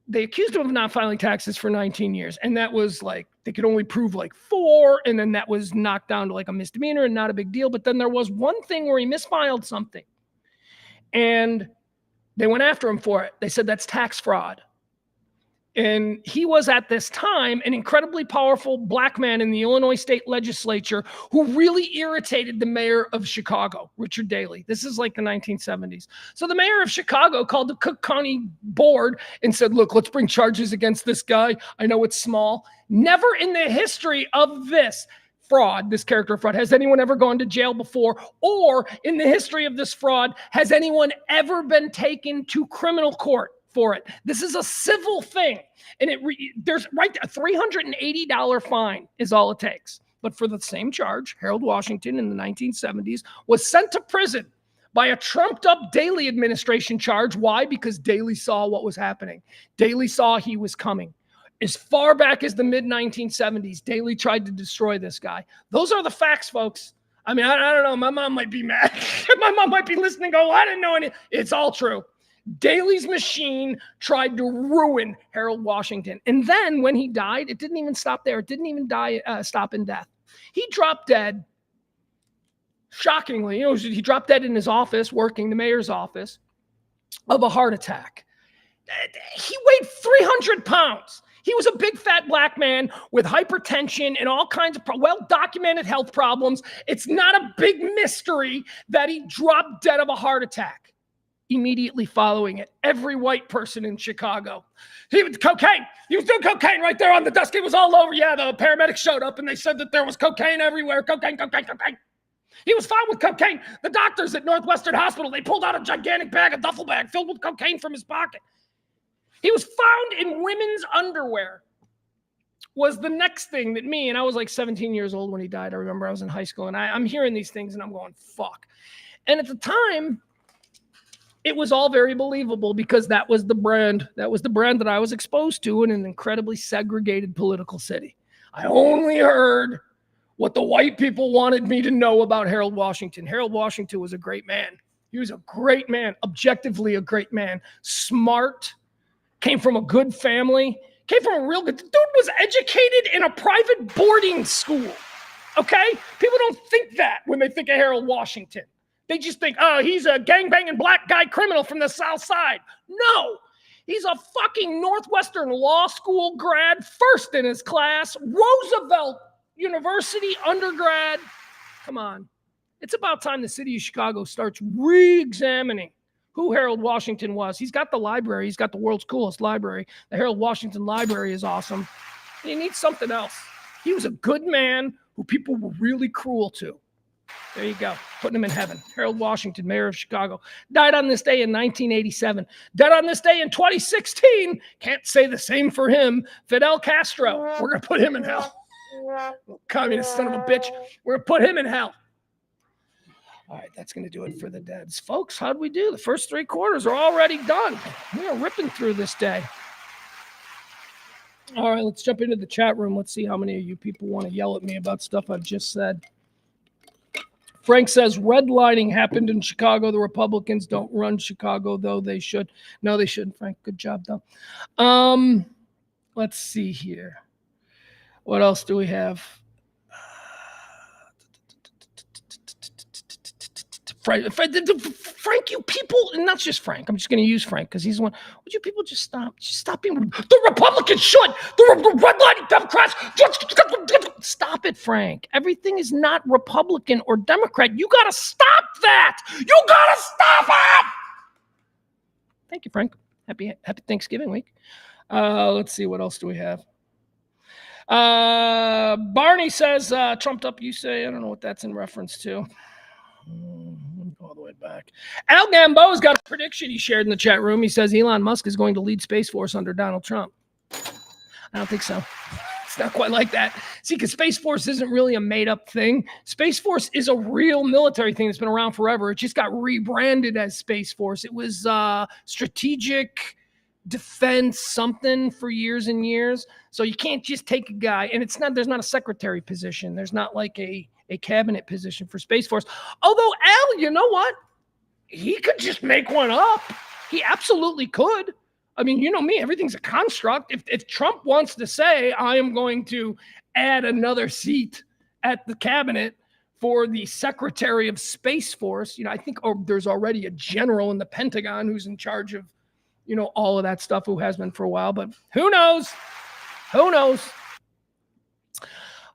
they accused him of not filing taxes for 19 years, and that was like they could only prove like 4, and then that was knocked down to like a misdemeanor and not a big deal. But then there was one thing where he misfiled something, and they went after him for it. They said that's tax fraud. And he was at this time an incredibly powerful black man in the Illinois state legislature who really irritated the mayor of Chicago, Richard Daley. This is like the 1970s. So the mayor of Chicago called the Cook County board and said, look, let's bring charges against this guy. I know it's small. Never in the history of this fraud, this character fraud, has anyone ever gone to jail before? Or in the history of this fraud, has anyone ever been taken to criminal court for it? This is a civil thing, and there's right there, a $380 fine is all it takes. But for the same charge, Harold Washington in the 1970s was sent to prison by a trumped-up Daley administration charge. Why? Because Daley saw what was happening. Daley saw he was coming. As far back as the mid-1970s, Daley tried to destroy this guy. Those are the facts, folks. I mean, I don't know. My mom might be mad. My mom might be listening. Go, I didn't know any. It's all true. Daley's machine tried to ruin Harold Washington. And then when he died, it didn't even stop there. It didn't even stop in death. He dropped dead, shockingly. He dropped dead in his office, working the mayor's office, of a heart attack. He weighed 300 pounds. He was a big fat black man with hypertension and all kinds of well-documented health problems. It's not a big mystery that he dropped dead of a heart attack. Immediately following it, every white person in Chicago, he was cocaine. He was doing cocaine right there on the desk. It was all over. Yeah, the paramedics showed up and they said that there was cocaine everywhere. Cocaine. He was found with cocaine. The doctors at Northwestern Hospital, they pulled out a gigantic bag, a duffel bag filled with cocaine from his pocket. He was found in women's underwear. Was the next thing that and I was like 17 years old when he died. I remember I was in high school, and I'm hearing these things and I'm going, fuck. And at the time, it was all very believable because that was the brand. That was the brand that I was exposed to in an incredibly segregated political city. I only heard what the white people wanted me to know about Harold Washington. Harold Washington was a great man. He was a great man, objectively a great man, smart, came from a good family, came from a real good, dude was educated in a private boarding school, okay? People don't think that when they think of Harold Washington. They just think, oh, he's a gangbanging black guy criminal from the South Side. No, he's a fucking Northwestern law school grad, first in his class, Roosevelt University undergrad. Come on. It's about time the city of Chicago starts re-examining who Harold Washington was. He's got the library. He's got the world's coolest library. The Harold Washington Library is awesome. He needs something else. He was a good man who people were really cruel to. There you go. Putting him in heaven. Harold Washington, mayor of Chicago. Died on this day in 1987. Dead on this day in 2016. Can't say the same for him. Fidel Castro. We're going to put him in hell. Communist son of a bitch. We're going to put him in hell. All right, that's going to do it for the deads. Folks, how'd we do? The first 3 quarters are already done. We are ripping through this day. All right, let's jump into the chat room. Let's see how many of you people want to yell at me about stuff I've just said. Frank says redlining happened in Chicago. The Republicans don't run Chicago, though they should. No, they shouldn't, Frank. Good job, though. Let's see here. What else do we have? Frank, you people, and not just Frank. I'm just going to use Frank because he's the one. Would you people just stop? Just stop being. The Republicans should. The redlining Democrats. Stop it, Frank. Everything is not Republican or Democrat. You got to stop that. You got to stop it. Thank you, Frank. Happy Thanksgiving week. Let's see. What else do we have? Barney says, trumped up, you say, I don't know what that's in reference to. All the way back. Al Gamboa's got a prediction he shared in the chat room. He says Elon Musk is going to lead Space Force under Donald Trump. I don't think so. It's not quite like that. See, because Space Force isn't really a made-up thing. Space Force is a real military thing that's been around forever. It just got rebranded as Space Force. It was strategic defense something for years and years. So you can't just take a guy, and there's not a secretary position. There's not like a cabinet position for Space Force. Although, Al, you know what? He could just make one up. He absolutely could. I mean, you know me, everything's a construct. If Trump wants to say, I am going to add another seat at the cabinet for the Secretary of Space Force, I think there's already a general in the Pentagon who's in charge of, all of that stuff, who has been for a while, but who knows? Who knows?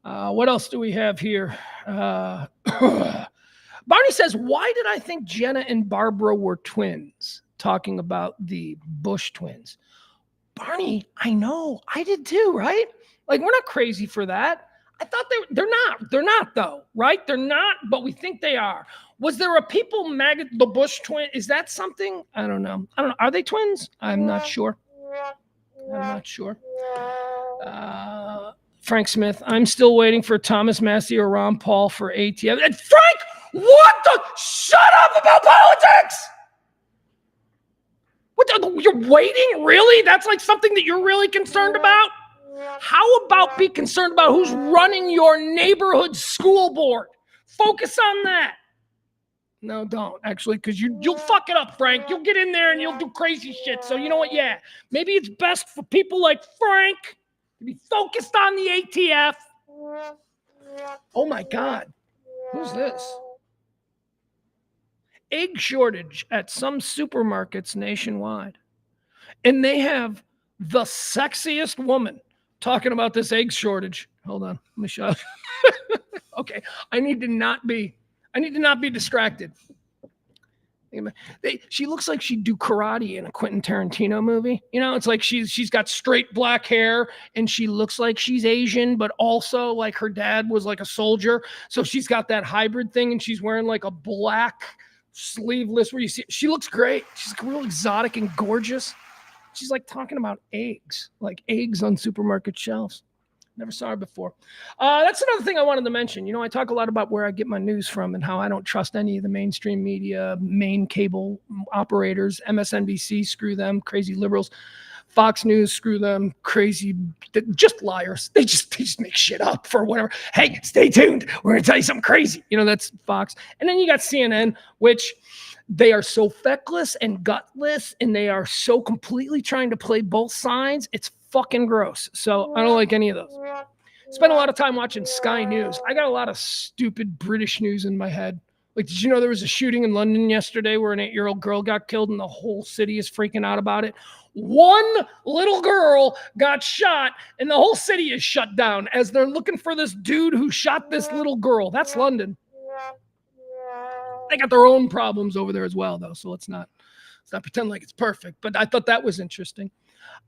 What else do we have here? Barney says, why did I think Jenna and Barbara were twins? Talking about the Bush twins. Barney, I know. I did too, right? Like, we're not crazy for that. I thought they're not. They're not, though, right? They're not, but we think they are. Was there a people maggot, the Bush twin? Is that something? I don't know. Are they twins? I'm not sure. Frank Smith, I'm still waiting for Thomas Massey or Ron Paul for ATF. And Frank, what the? Shut up about politics! You're waiting? Really? That's like something that you're really concerned about? How about be concerned about who's running your neighborhood school board? Focus on that. No, don't, actually, because you'll fuck it up, Frank. You'll get in there and you'll do crazy shit. So you know what? Yeah, maybe it's best for people like Frank to be focused on the ATF. Oh, my God. Who's this? Egg shortage at some supermarkets nationwide. And they have the sexiest woman talking about this egg shortage. Hold on. Let me show you. Okay. I need to not be distracted. She looks like she'd do karate in a Quentin Tarantino movie. It's like she's got straight black hair and she looks like she's Asian, but also like her dad was like a soldier. So she's got that hybrid thing and she's wearing like a black sleeveless where you see she looks great. She's real exotic and gorgeous. She's like talking about eggs, like eggs on supermarket shelves. Never saw her before. That's another thing I wanted to mention. I talk a lot about where I get my news from and how I don't trust any of the mainstream media, main cable operators, MSNBC, screw them, crazy liberals, Fox News, screw them, crazy, just liars. They just make shit up for whatever. Hey, stay tuned. We're going to tell you something crazy. That's Fox. And then you got CNN, which they are so feckless and gutless, and they are so completely trying to play both sides. It's fucking gross. So I don't like any of those. Spent a lot of time watching Sky News. I got a lot of stupid British news in my head. Like, did you know there was a shooting in London yesterday where an 8-year-old girl got killed and the whole city is freaking out about it? One little girl got shot and the whole city is shut down as they're looking for this dude who shot this little girl. That's London. They got their own problems over there as well, though. So let's not pretend like it's perfect. But I thought that was interesting.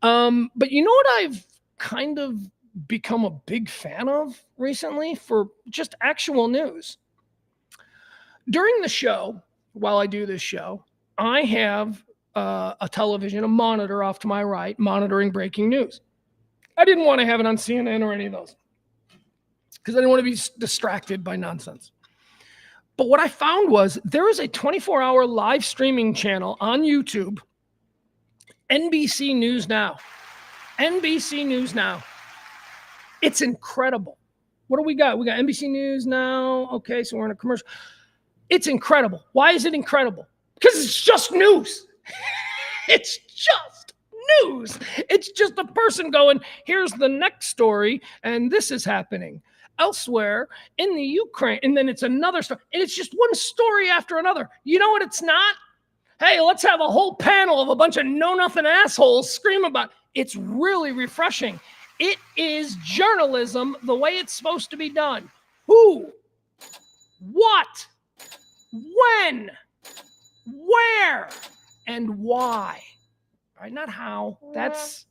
But you know what I've kind of become a big fan of recently for just actual news? During the show, while I do this show, I have a television, a monitor off to my right, monitoring breaking news. I didn't want to have it on CNN or any of those because I didn't want to be distracted by nonsense. But what I found was there is a 24-hour live streaming channel on YouTube, NBC News Now. NBC News Now. It's incredible. What do we got? We got NBC News Now. Okay, so we're in a commercial. It's incredible. Why is it incredible? Because it's just news. It's just news. It's just a person going, here's the next story, and this is happening elsewhere in the Ukraine. And then it's another story. And it's just one story after another. You know what it's not? Hey, let's have a whole panel of a bunch of know-nothing assholes scream about it. It's really refreshing. It is journalism the way it's supposed to be done. Who? What? When? Where? And why? All right, not how. That's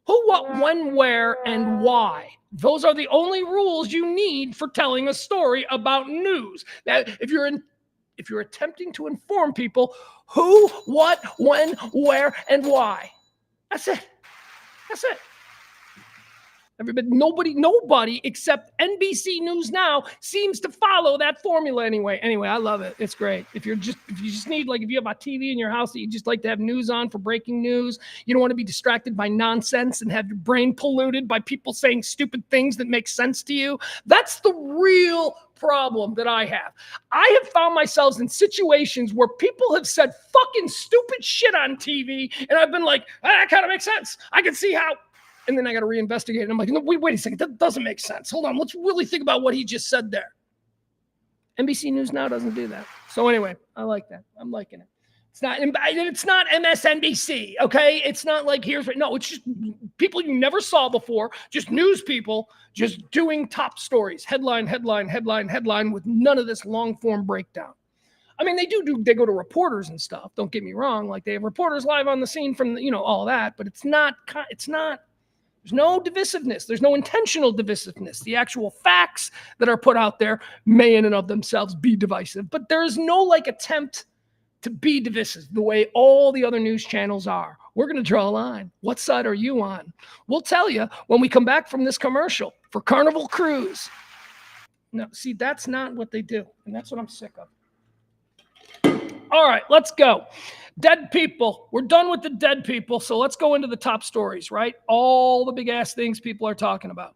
who, what, when, where, and why. Those are the only rules you need for telling a story about news. Now, if you're attempting to inform people who, what, when, where, and why, that's it. That's it. Nobody except NBC News Now seems to follow that formula anyway. Anyway, I love it. It's great. If you just need, like, if you have a TV in your house that you just like to have news on for breaking news, you don't want to be distracted by nonsense and have your brain polluted by people saying stupid things that make sense to you. That's the real problem that I have. I have found myself in situations where people have said fucking stupid shit on TV, and I've been like, that kind of makes sense. I can see how. And then I got to reinvestigate. And I'm like, no, wait a second. That doesn't make sense. Hold on. Let's really think about what he just said there. NBC News Now doesn't do that. So anyway, I like that. I'm liking it. It's not MSNBC, okay? It's not like no, it's just people you never saw before, just news people just doing top stories, headline, with none of this long form breakdown. I mean, they go to reporters and stuff. Don't get me wrong. Like, they have reporters live on the scene from, all that, but it's not. There's no divisiveness. There's no intentional divisiveness. The actual facts that are put out there may in and of themselves be divisive, but there is no attempt to be divisive the way all the other news channels are. We're going to draw a line. What side are you on? We'll tell you when we come back from this commercial for Carnival Cruise. No, see, that's not what they do, and that's what I'm sick of. All right, let's go. Dead people. We're done with the dead people, so let's go into the top stories, right? All the big-ass things people are talking about.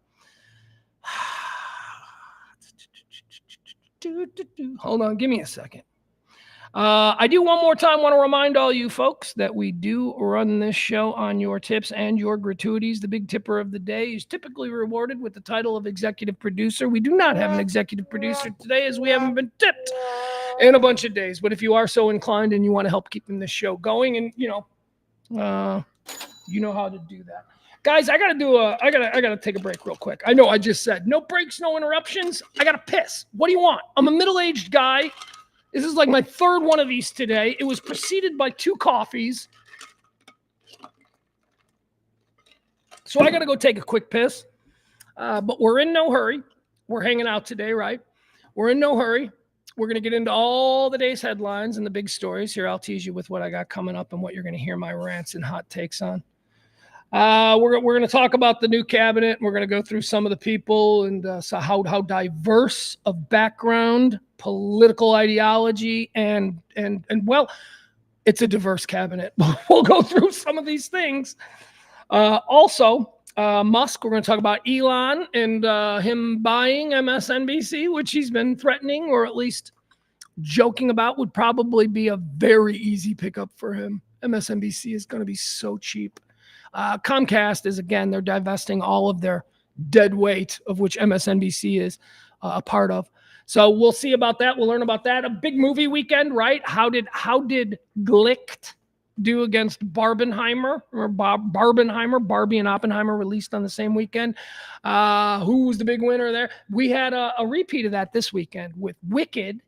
Hold on, give me a second. I do one more time want to remind all you folks that we do run this show on your tips and your gratuities. The big tipper of the day is typically rewarded with the title of executive producer. We do not have an executive producer today, as we haven't been tipped in a bunch of days. But if you are so inclined and you want to help keeping this show going, and you know how to do that. Guys, I gotta take a break real quick. I know I just said no breaks, no interruptions. I gotta piss. What do you want? I'm a middle-aged guy. This is like my third one of these today. It was preceded by 2 coffees. So I got to go take a quick piss. But we're in no hurry. We're hanging out today, right? We're in no hurry. We're going to get into all the day's headlines and the big stories. Here, I'll tease you with what I got coming up and what you're going to hear my rants and hot takes on. We're going to talk about the new cabinet. We're going to go through some of the people and so how diverse of background, political ideology, and well, it's a diverse cabinet. We'll go through some of these things. Also, Musk, we're going to talk about Elon and him buying MSNBC, which he's been threatening or at least joking about would probably be a very easy pickup for him. MSNBC is going to be so cheap. Comcast is, again, they're divesting all of their dead weight, of which MSNBC is a part of. So we'll see about that. We'll learn about that. A big movie weekend, right? How did Glicked do against Barbenheimer? Or Barbenheimer, Barbie and Oppenheimer released on the same weekend. Who was the big winner there? We had a repeat of that this weekend with Wicked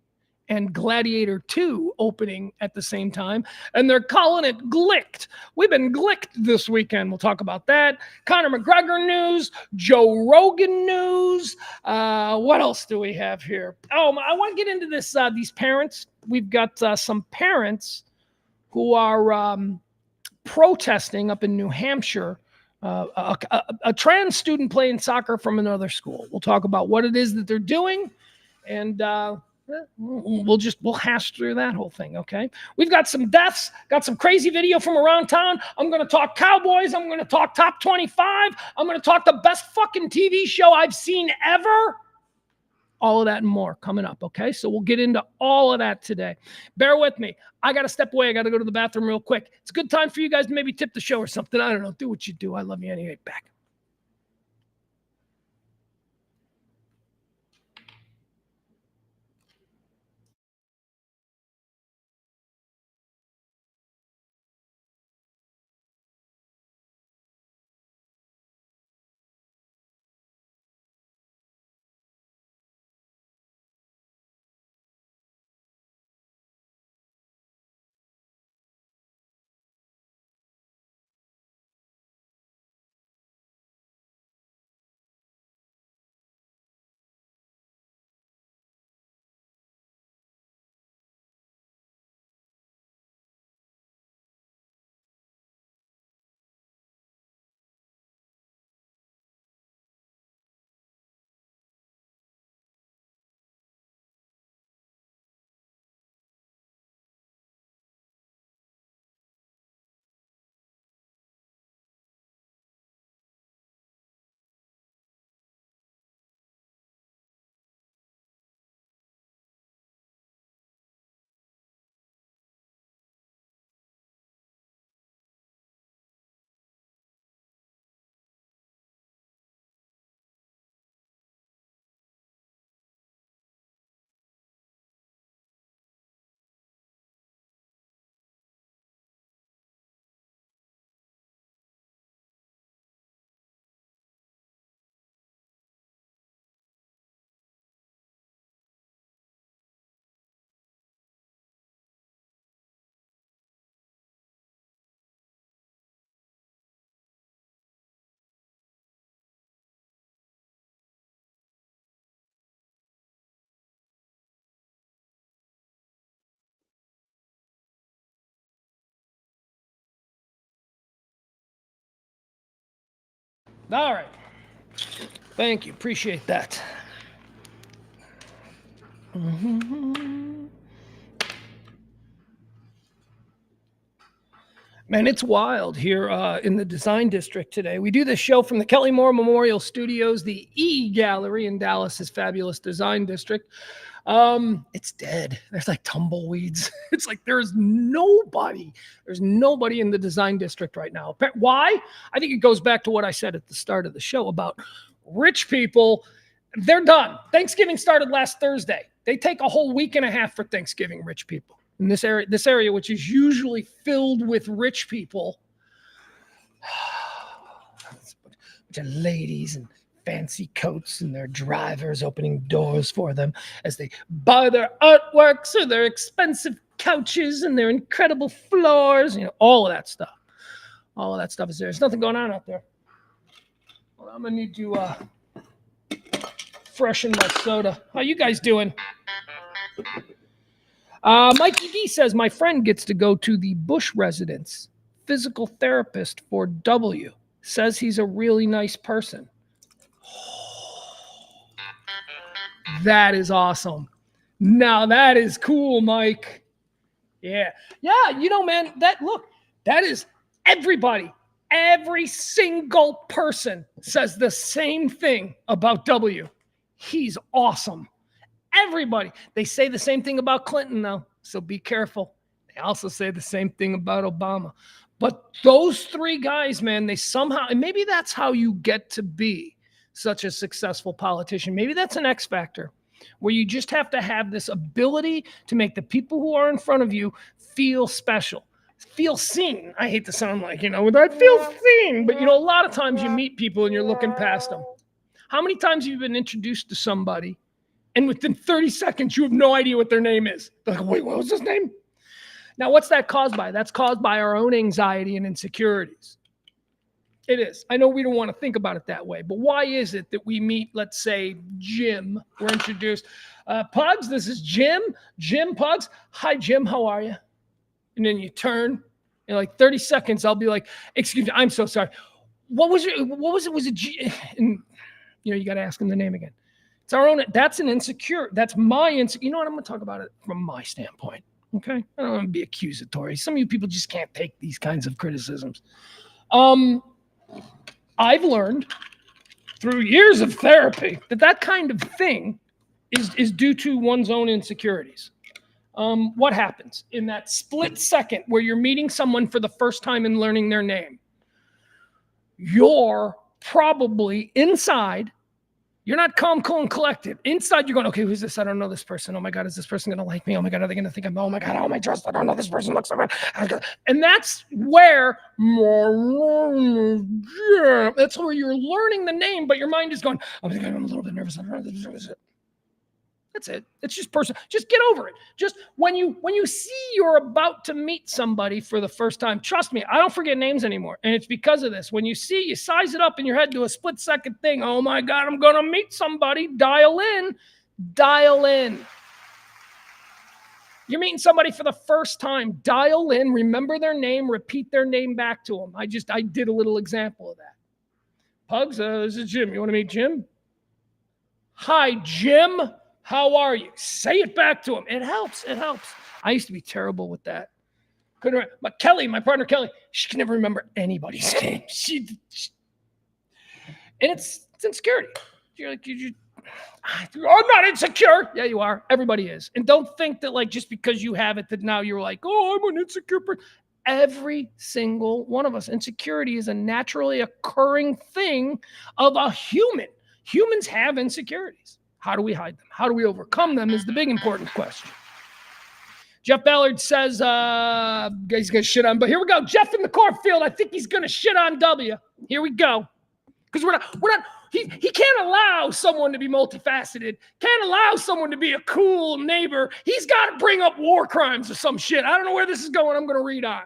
and Gladiator 2 opening at the same time, and they're calling it Glicked. We've been Glicked this weekend. We'll talk about that. Conor McGregor news, Joe Rogan news. What else do we have here? Oh, I want to get into this. These parents. We've got some parents who are protesting up in New Hampshire. A trans student playing soccer from another school. We'll talk about what it is that they're doing, and we'll hash through that whole thing, okay? We've got some deaths, got some crazy video from around town. I'm going to talk Cowboys. I'm going to talk top 25. I'm going to talk the best fucking TV show I've seen ever. All of that and more coming up, okay? So we'll get into all of that today. Bear with me. I got to step away. I got to go to the bathroom real quick. It's a good time for you guys to maybe tip the show or something. I don't know. Do what you do. I love you anyway. Back. All right. Thank you. Appreciate that. Man, it's wild here in the design district today. We do this show from the Kelly Moore Memorial Studios, the E Gallery in Dallas's fabulous design district. It's dead. There's like tumbleweeds. It's like there's nobody. There's nobody in the design district right now. Why? I think it goes back to what I said at the start of the show about rich people. They're done. Thanksgiving started last Thursday. They take a whole week and a half for Thanksgiving, rich people. In this area, which is usually filled with rich people, a bunch of ladies and fancy coats and their drivers opening doors for them as they buy their artworks or their expensive couches and their incredible floors, all of that stuff. All of that stuff is there. There's nothing going on out there. Well, I'm gonna need to freshen my soda. How you guys doing? Mikey D says, my friend gets to go to the Bush residence. Physical therapist for W. Says he's a really nice person. That is awesome. Now that is cool, Mike. Yeah. Yeah, man, that is everybody. Every single person says the same thing about W. He's awesome. Everybody. They say the same thing about Clinton, though, so be careful. They also say the same thing about Obama. But those three guys, man, they somehow, and maybe that's how you get to be such a successful politician. Maybe that's an X factor, where you just have to have this ability to make the people who are in front of you feel special, feel seen. I hate to sound like, I feel seen, but, a lot of times you meet people and you're looking past them. How many times have you been introduced to somebody and within 30 seconds, you have no idea what their name is? They're like, wait, what was his name? Now, what's that caused by? That's caused by our own anxiety and insecurities. It is. I know we don't want to think about it that way, but why is it that we meet, let's say, Jim? We're introduced. Pugs, this is Jim. Jim Pugs. Hi, Jim. How are you? And then you turn. In like 30 seconds, I'll be like, excuse me, I'm so sorry. What was it? Was it G? And, you got to ask him the name again. It's our own. That's an insecure. That's my insecure. You know what? I'm going to talk about it from my standpoint. Okay. I don't want to be accusatory. Some of you people just can't take these kinds of criticisms. I've learned through years of therapy that kind of thing is due to one's own insecurities. What happens in that split second where you're meeting someone for the first time and learning their name? You're probably inside. You're not calm, cool, and collected. Inside, you're going, okay, who's this? I don't know this person. Oh my God, is this person going to like me? Oh my God, are they going to think oh my God, how am I dressed? I don't know this person looks so bad. And that's where you're learning the name, but your mind is going, oh my God, I'm a little bit nervous. I don't know this. That's it. It's just personal. Just get over it. Just when you see you're about to meet somebody for the first time, trust me, I don't forget names anymore. And it's because of this. When you size it up in your head to a split second thing. Oh my God, I'm going to meet somebody. Dial in. You're meeting somebody for the first time. Dial in, remember their name, repeat their name back to them. I did a little example of that. Pugs, this is Jim. You want to meet Jim? Hi, Jim. How are you? Say it back to him. It helps. I used to be terrible with that. But Kelly, my partner Kelly, she can never remember anybody's name. And it's insecurity. You're like, I'm not insecure. Yeah, you are. Everybody is. And don't think that just because you have it that now you're like, oh, I'm an insecure person. Every single one of us. Insecurity is a naturally occurring thing of a human. Humans have insecurities. How do we hide them? How do we overcome them is the big important question. Jeff Ballard says he's going to shit on, but here we go. Jeff in the cornfield. I think he's going to shit on W. Here we go. Because we're not, he can't allow someone to be multifaceted, can't allow someone to be a cool neighbor. He's got to bring up war crimes or some shit. I don't know where this is going. I'm going to read on.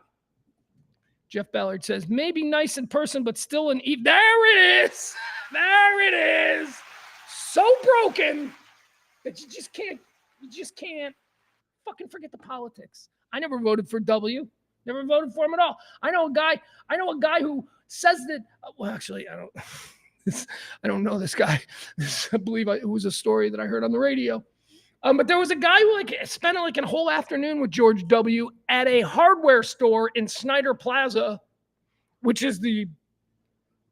Jeff Ballard says, maybe nice in person, but still an evil. There it is. So broken that you just can't fucking forget the politics. I never voted for W. Never voted for him at all. I know a guy who says that, well, actually, I don't. I don't know this guy. I believe it was a story that I heard on the radio. But there was a guy who spent a whole afternoon with George W. at a hardware store in Snyder Plaza, which is the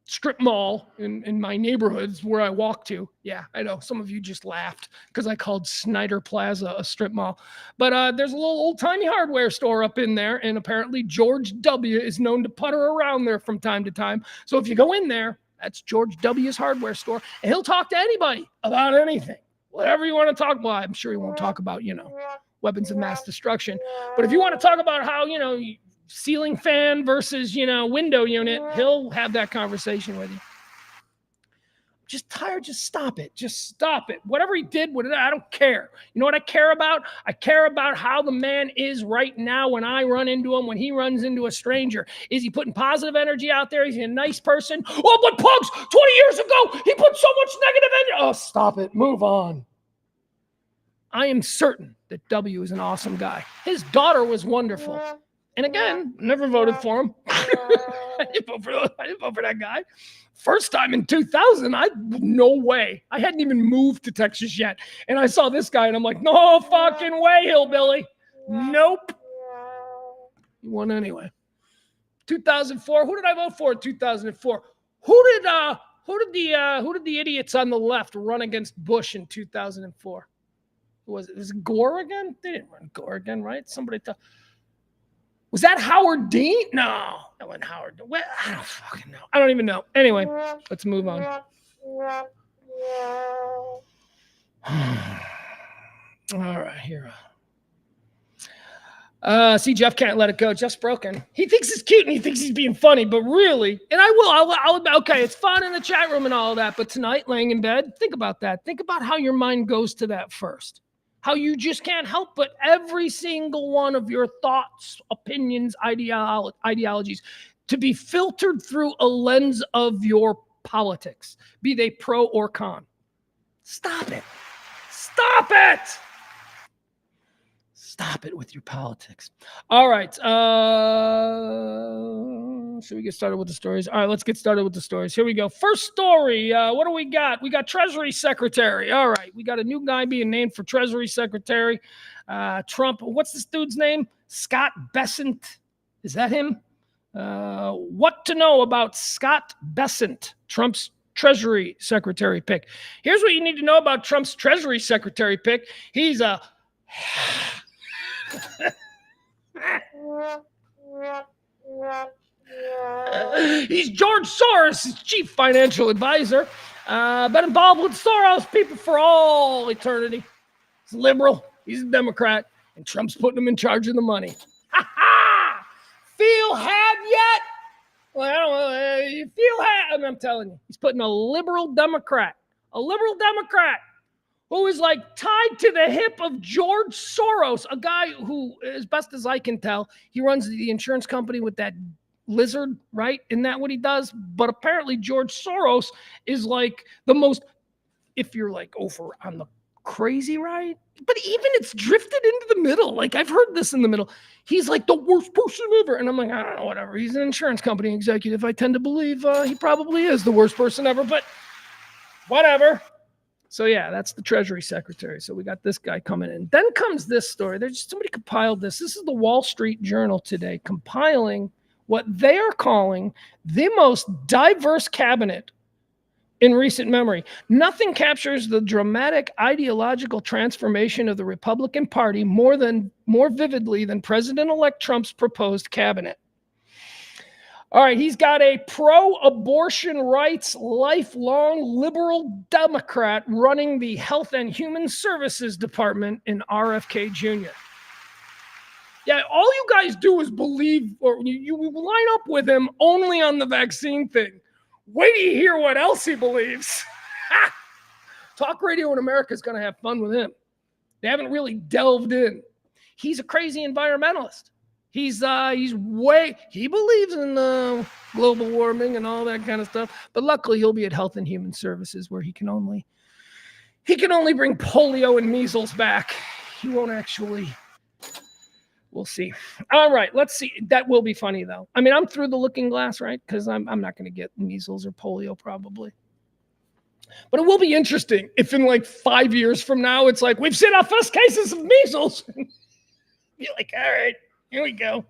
strip mall in my neighborhoods where I walk to. Yeah, I know some of you just laughed because I called Snyder Plaza a strip mall. But there's a little old-timey hardware store up in there, and apparently George W. is known to putter around there from time to time. So if you go in there, that's George W.'s hardware store, and he'll talk to anybody about anything. Whatever you want to talk about. I'm sure he won't talk about, weapons of mass destruction. But if you want to talk about how, ceiling fan versus, window unit, he'll have that conversation with you. I'm just tired. Just stop it. Just stop it. Whatever he did with it, I don't care. You know what I care about? I care about how the man is right now when I run into him, when he runs into a stranger. Is he putting positive energy out there? Is he a nice person? Oh, but Pugs, 20 years ago, he put so much negative energy. Oh, stop it. Move on. I am certain that W is an awesome guy. His daughter was wonderful. And again, never voted for him. I didn't vote for that guy. First time in 2000, no way. I hadn't even moved to Texas yet. And I saw this guy and I'm like, no fucking way, hillbilly. Nope. He won anyway. 2004, who did I vote for in 2004? Who did the idiots on the left run against Bush in 2004? Was it Gore again? They didn't run Gore again, right? Was that Howard Dean? No, that wasn't Howard. Well, I don't fucking know. I don't even know. Anyway, let's move on. All right, here. See, Jeff can't let it go. Jeff's broken. He thinks it's cute and he thinks he's being funny, but really, and I'll okay, it's fun in the chat room and all that, but tonight, laying in bed, think about that. Think about how your mind goes to that first. How you just can't help but every single one of your thoughts, opinions, ideologies to be filtered through a lens of your politics, be they pro or con. Stop it. Stop it. Stop it with your politics. All right. Should we get started with the stories? All right, let's get started with the stories. Here we go. First story. What do we got? We got Treasury Secretary. All right. We got a new guy being named for Treasury Secretary. Trump. What's this dude's name? Scott Bessent. Is that him? What to know about Scott Bessent, Trump's Treasury Secretary pick. Here's what you need to know about Trump's Treasury Secretary pick. He's a... He's George Soros' chief financial advisor. Been involved with Soros people for all eternity. He's a liberal. He's a Democrat. And Trump's putting him in charge of the money. Ha ha! Feel had yet? Well, I don't know. You feel had? I'm telling you. He's putting a liberal Democrat who is like tied to the hip of George Soros, a guy who, as best as I can tell, he runs the insurance company with that lizard, right? Isn't that what he does? But apparently George Soros is like the most, if you're like over on the crazy right, but even it's drifted into the middle. Like I've heard this in the middle. He's like the worst person ever. And I'm like, I don't know, whatever. He's an insurance company executive. I tend to believe he probably is the worst person ever, but whatever. So yeah, that's the Treasury Secretary. So we got this guy coming in. Then comes this story. Somebody compiled this. This is the Wall Street Journal today, compiling what they are calling the most diverse cabinet in recent memory. Nothing captures the dramatic ideological transformation of the Republican Party more vividly than President-elect Trump's proposed cabinet. All right, he's got a pro-abortion rights, lifelong liberal Democrat running the Health and Human Services Department in RFK Jr. Yeah, all you guys do is believe, or you line up with him only on the vaccine thing. Wait till you hear what else he believes. Talk radio in America is going to have fun with him. They haven't really delved in. He's a crazy environmentalist. He believes in global warming and all that kind of stuff. But luckily, he'll be at Health and Human Services where he can only bring polio and measles back. He won't actually. We'll see. All right, let's see. That will be funny though. I mean, I'm through the looking glass, right? Because I'm not going to get measles or polio probably. But it will be interesting if in like 5 years from now, it's like, we've seen our first cases of measles. Be like, all right, here we go.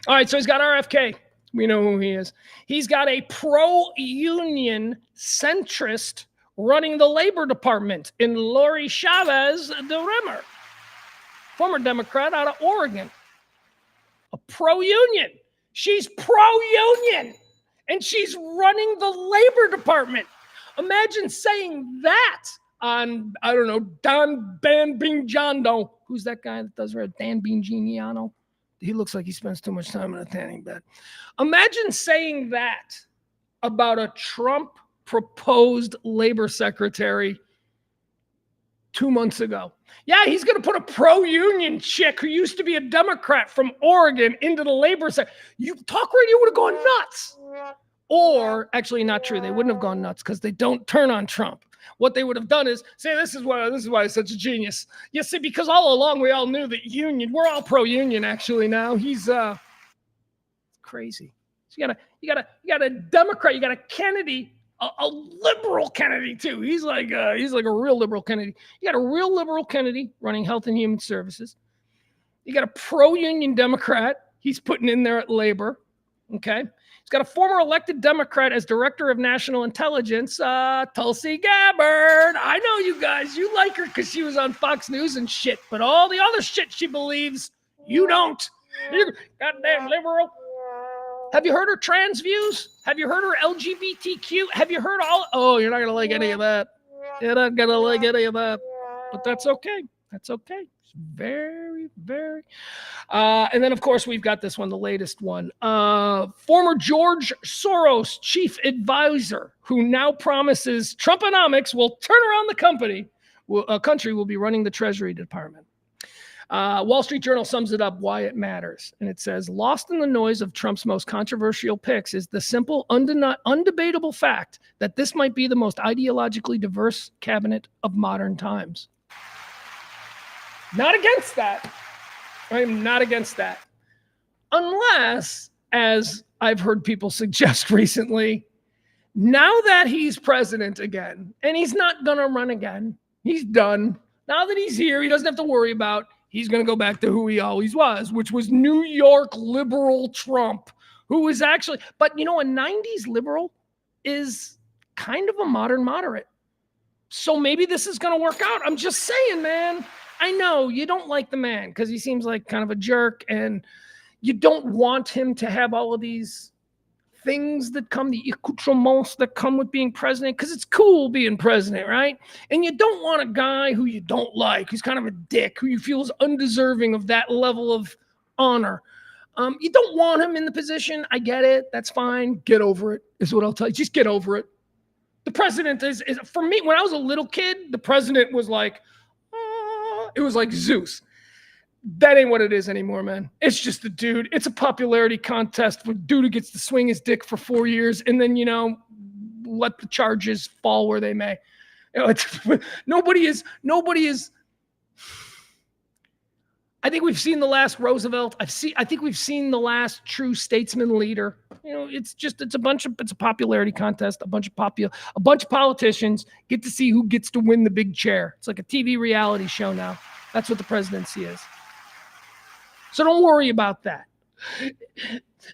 All right, so he's got RFK. We know who he is. He's got a pro-union centrist running the Labor Department in Lori Chavez de Rimmer, former Democrat out of Oregon. A pro-union. She's pro-union, and she's running the Labor Department. Imagine saying that on, I don't know, Don Bambinggiano. Who's that guy that does red? Dan Bingigniano. He looks like he spends too much time in a tanning bed. Imagine saying that about a Trump proposed labor secretary 2 months ago. Yeah, he's going to put a pro-union chick who used to be a Democrat from Oregon into the labor sector. You talk radio would have gone nuts. Or actually not true. They wouldn't have gone nuts because they don't turn on Trump. What they would have done is say, this is why he's such a genius. You see, because all along we all knew that union, we're all pro-union actually now. He's crazy. So you got a Democrat, you got a Kennedy, a liberal Kennedy too. He's like a real liberal Kennedy. You got a real liberal Kennedy running Health and Human Services. You got a pro-union Democrat he's putting in there at labor. Okay. He's got a former elected Democrat as Director of National Intelligence, Tulsi Gabbard. I know you guys, you like her because she was on Fox News and shit, but all the other shit she believes, you don't. You goddamn liberal. Have you heard her trans views? Have you heard her LGBTQ? Have you heard all? Oh, you're not going to like any of that. You're not going to like any of that. But that's okay. That's okay. It's very, very. And then, of course, we've got this one, the latest one. Former George Soros chief advisor, who now promises Trumponomics will turn around the country will be running the Treasury Department. Wall Street Journal sums it up why it matters. And it says, lost in the noise of Trump's most controversial picks is the simple, undebatable fact that this might be the most ideologically diverse cabinet of modern times. Not against that. I am not against that. Unless, as I've heard people suggest recently, now that he's president again, and he's not going to run again, he's done. Now that he's here, he doesn't have to worry about, he's going to go back to who he always was, which was New York liberal Trump, who was actually, but you know, a 90s liberal is kind of a modern moderate. So maybe this is going to work out. I'm just saying, man. I know you don't like the man because he seems like kind of a jerk, and you don't want him to have all of these things that come, the accoutrements that come with being president, because it's cool being president, right? And you don't want a guy who you don't like, who's kind of a dick, who you feel is undeserving of that level of honor. You don't want him in the position. I get it. That's fine. Get over it, is what I'll tell you. Just get over it. The president is for me, when I was a little kid, the president was like, it was like Zeus. That ain't what it is anymore, man. It's just a dude. It's a popularity contest with dude who gets to swing his dick for 4 years and then, let the charges fall where they may. Nobody is. I think we've seen the last Roosevelt. I think we've seen the last true statesman leader. It's a popularity contest. A bunch of politicians get to see who gets to win the big chair. It's like a TV reality show now. That's what the presidency is. So don't worry about that.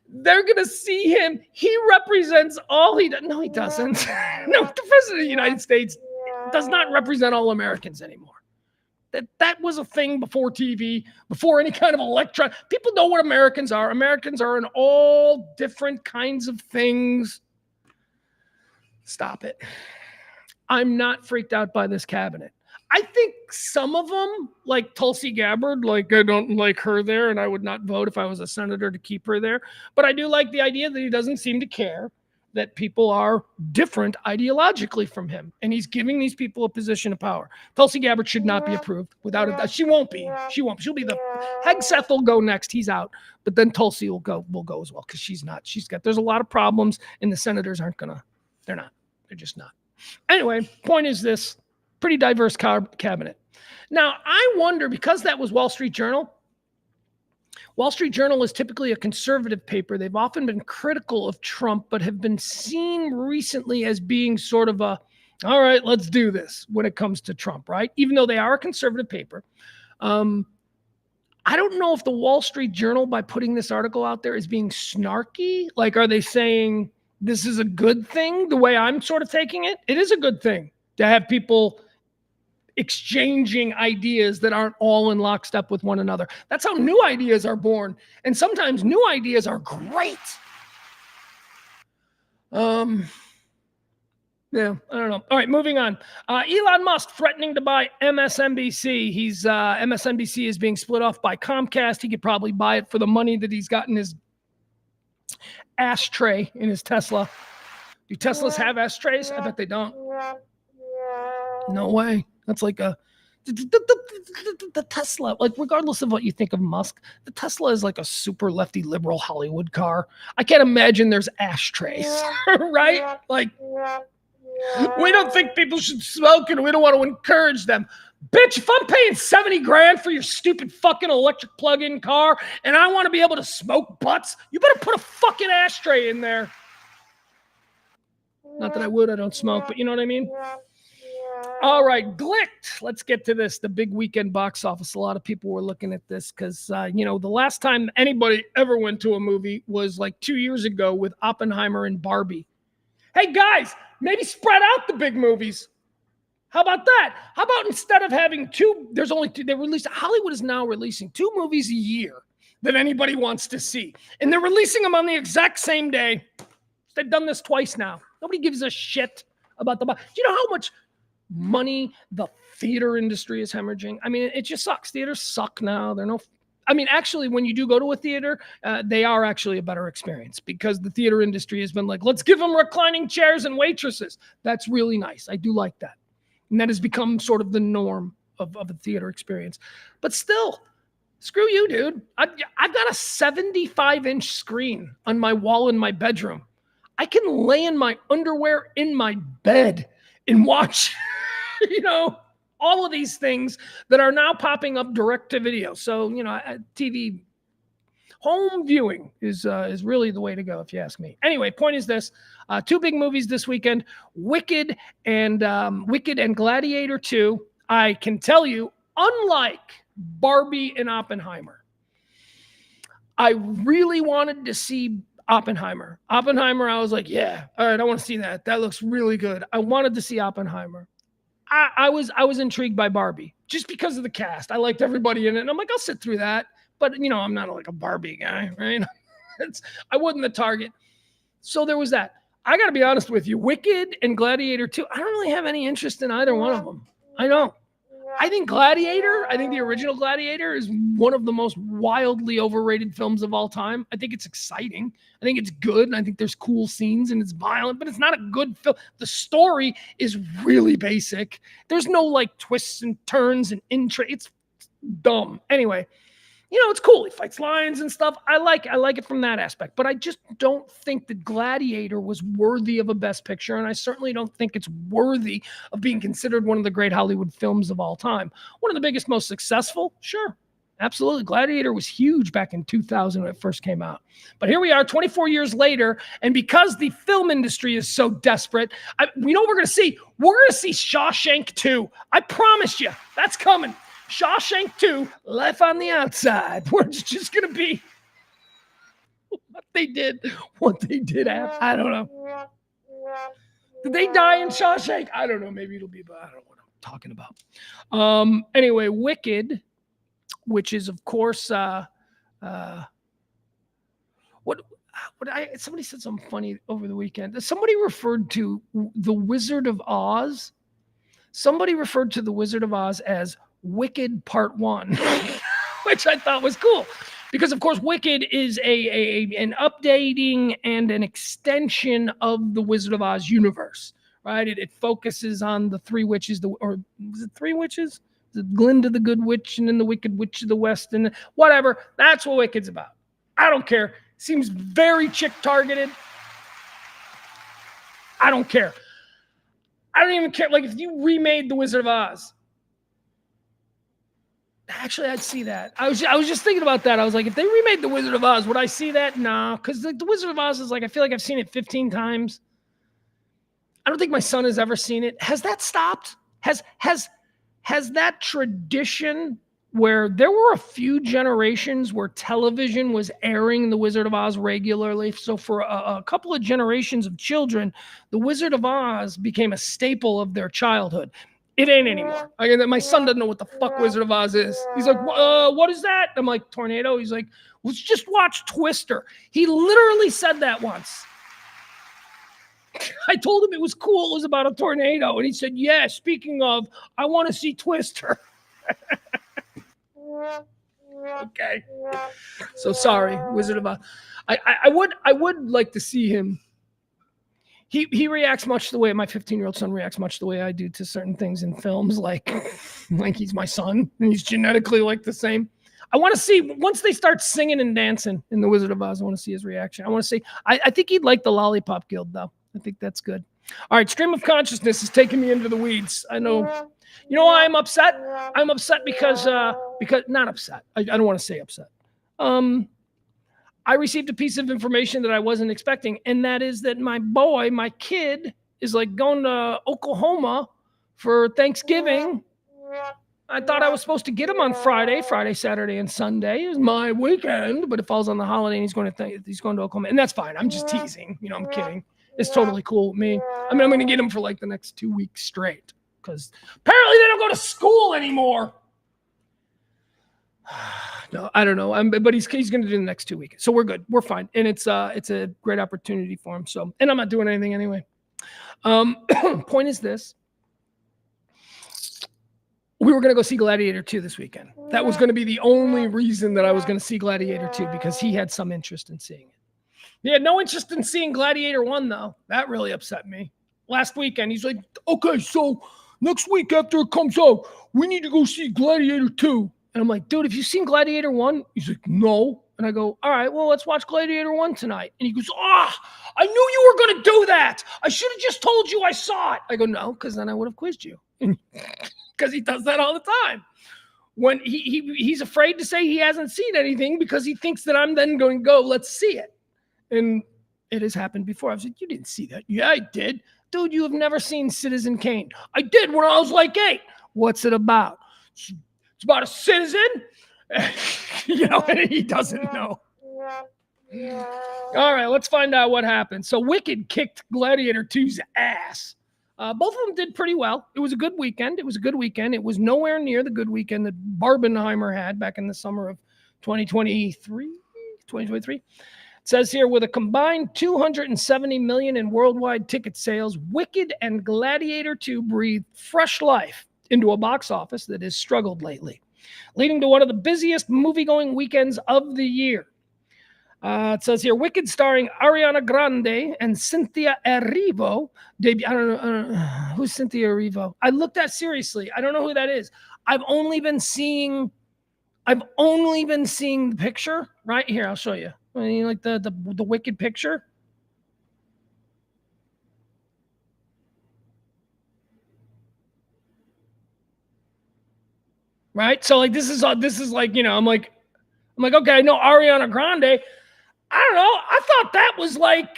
They're going to see him. He represents all he does. No, he doesn't. No, the president of the United States does not represent all Americans anymore. That was a thing before TV, before any kind of electron. People know what Americans are. Americans are in all different kinds of things. Stop it. I'm not freaked out by this cabinet. I think some of them, like Tulsi Gabbard, like I don't like her there, and I would not vote if I was a senator to keep her there. But I do like the idea that he doesn't seem to care that people are different ideologically from him, and he's giving these people a position of power. Tulsi Gabbard should not be approved without a doubt. She won't be. She'll be the Hegseth will go next. He's out, but then Tulsi will go as well because she's not. There's a lot of problems, and the senators aren't gonna. They're not. They're just not. Anyway, point is this: pretty diverse cabinet. Now I wonder, because that was Wall Street Journal. Wall Street Journal is typically a conservative paper. They've often been critical of Trump, but have been seen recently as being sort of a All right, let's do this when it comes to Trump, right? Even though they are a conservative paper. I don't know if the Wall Street Journal, by putting this article out there, is being snarky. Like, are they saying this is a good thing the way I'm sort of taking it? It is a good thing to have people exchanging ideas that aren't all in lockstep with one another. That's how new ideas are born. And sometimes new ideas are great. Yeah, I don't know. All right, moving on. Elon Musk threatening to buy MSNBC. MSNBC is being split off by Comcast. He could probably buy it for the money that he's got in his ashtray in his Tesla. Do Teslas have ashtrays? I bet they don't. No way. That's like the Tesla, like regardless of what you think of Musk, the Tesla is like a super lefty liberal Hollywood car. I can't imagine there's ashtrays, right? Like, we don't think people should smoke and we don't want to encourage them. Bitch, if I'm paying 70 grand for your stupid fucking electric plug-in car and I want to be able to smoke butts, you better put a fucking ashtray in there. Not that I would, I don't smoke, but you know what I mean? All right, Glicked. Let's get to this. The big weekend box office. A lot of people were looking at this because, the last time anybody ever went to a movie was like 2 years ago with Oppenheimer and Barbie. Hey, guys, maybe spread out the big movies. How about that? How about instead of having two, there's only two, Hollywood is now releasing 2 movies a year that anybody wants to see. And they're releasing them on the exact same day. They've done this twice now. Nobody gives a shit about do you know how much money the theater industry is hemorrhaging? I mean, it just sucks. Theaters suck now. Actually, when you do go to a theater, they are actually a better experience because the theater industry has been like, let's give them reclining chairs and waitresses. That's really nice. I do like that. And that has become sort of the norm of a theater experience. But still, screw you, dude. I've got a 75-inch screen on my wall in my bedroom. I can lay in my underwear in my bed and watch, all of these things that are now popping up direct to video. So, TV home viewing is really the way to go, if you ask me. Anyway, point is this: 2 big movies this weekend: Wicked and Gladiator 2. I can tell you, unlike Barbie and Oppenheimer, I really wanted to see Oppenheimer. I was like, yeah, all right, I want to see that. That looks really good. I wanted to see Oppenheimer. I was intrigued by Barbie just because of the cast. I liked everybody in it. And I'm like, I'll sit through that. But, I'm not like a Barbie guy, right? I wasn't the target. So there was that. I got to be honest with you. Wicked and Gladiator 2, I don't really have any interest in either one of them. I don't. I think the original Gladiator is one of the most wildly overrated films of all time. I think it's exciting. I think it's good. And I think there's cool scenes and it's violent, but it's not a good film. The story is really basic. There's no like twists and turns and intrigue. It's dumb. Anyway, it's cool. He fights lions and stuff. I like it from that aspect, but I just don't think that Gladiator was worthy of a Best Picture. And I certainly don't think it's worthy of being considered one of the great Hollywood films of all time. One of the biggest, most successful. Sure. Absolutely. Gladiator was huge back in 2000 when it first came out. But here we are 24 years later. And because the film industry is so desperate, we know what we're going to see. We're going to see Shawshank 2. I promise you, that's coming. Shawshank 2, Life on the Outside. We're just going to be what they did after. I don't know. Did they die in Shawshank? I don't know. Maybe it'll be, but I don't know what I'm talking about. Anyway, Wicked, which is, of course, somebody said something funny over the weekend. Somebody referred to The Wizard of Oz. Somebody referred to The Wizard of Oz as Wicked Part 1, which I thought was cool because, of course, Wicked is an updating and an extension of the Wizard of Oz universe, right? It focuses on the 3 witches, or was it 3 witches? Is it Glinda the Good Witch and then the Wicked Witch of the West and whatever? That's what Wicked's about. I don't care. Seems very chick targeted. I don't care. I don't even care. Like if you remade the Wizard of Oz. Actually, I'd see that. I was just thinking about that. I was like, if they remade The Wizard of Oz, would I see that? No, because the Wizard of Oz is like, I feel like I've seen it 15 times. I don't think my son has ever seen it. Has that stopped? Has that tradition where there were a few generations where television was airing The Wizard of Oz regularly? So for a couple of generations of children, The Wizard of Oz became a staple of their childhood. It ain't anymore. My son doesn't know what the fuck Wizard of Oz is. He's like, what is that? I'm like, tornado. He's like, let's just watch Twister. He literally said that once. I told him it was cool. It was about a tornado. And he said, yeah, speaking of, I want to see Twister. Okay. So sorry, Wizard of Oz. I would like to see him. He reacts much the way my 15-year-old son reacts much the way I do to certain things in films, like he's my son and he's genetically like the same. I want to see once they start singing and dancing in The Wizard of Oz. I want to see his reaction. I want to see. I think he'd like the Lollipop Guild though. I think that's good. All right, stream of consciousness is taking me into the weeds. I know. You know why I'm upset? I'm upset because not upset. I don't want to say upset. I received a piece of information that I wasn't expecting, and that is that my kid, is like going to Oklahoma for Thanksgiving. I thought I was supposed to get him on Friday, Saturday, and Sunday is my weekend, but it falls on the holiday, and he's going to Oklahoma, and that's fine. I'm just teasing. I'm kidding. It's totally cool with me. I mean, I'm going to get him for like the next 2 weeks straight because apparently they don't go to school anymore. No, I don't know. But he's going to do the next 2 weeks, so we're good. We're fine, and it's a great opportunity for him. So, and I'm not doing anything anyway. Point is this: we were going to go see Gladiator 2 this weekend. That was going to be the only reason that I was going to see Gladiator 2 because he had some interest in seeing it. He had no interest in seeing Gladiator 1, though. That really upset me. Last weekend, he's like, okay, so next week after it comes out, we need to go see Gladiator 2. And I'm like, dude, have you seen Gladiator 1? He's like, no. And I go, all right, well, let's watch Gladiator 1 tonight. And he goes, I knew you were going to do that. I should have just told you I saw it. I go, no, because then I would have quizzed you. Because he does that all the time. When he's afraid to say he hasn't seen anything because he thinks that I'm then going to go, let's see it. And it has happened before. I was like, you didn't see that. Yeah, I did. Dude, you have never seen Citizen Kane. I did when I was like 8. What's it about? It's about a citizen. And he doesn't know. All right, let's find out what happened. So Wicked kicked Gladiator 2's ass. Both of them did pretty well. It was a good weekend. It was nowhere near the good weekend that Barbenheimer had back in the summer of 2023. It says here, with a combined 270 million in worldwide ticket sales, Wicked and Gladiator 2 breathed fresh life into a box office that has struggled lately, leading to one of the busiest movie-going weekends of the year. It says here, Wicked starring Ariana Grande and Cynthia Erivo. I don't know who's Cynthia Erivo. I looked at seriously. I don't know who that is. I've only been seeing the picture right here. I'll show you. I mean, like the Wicked picture. Right? So like this is like, I'm like, okay, I know Ariana Grande. I don't know. I thought that was like,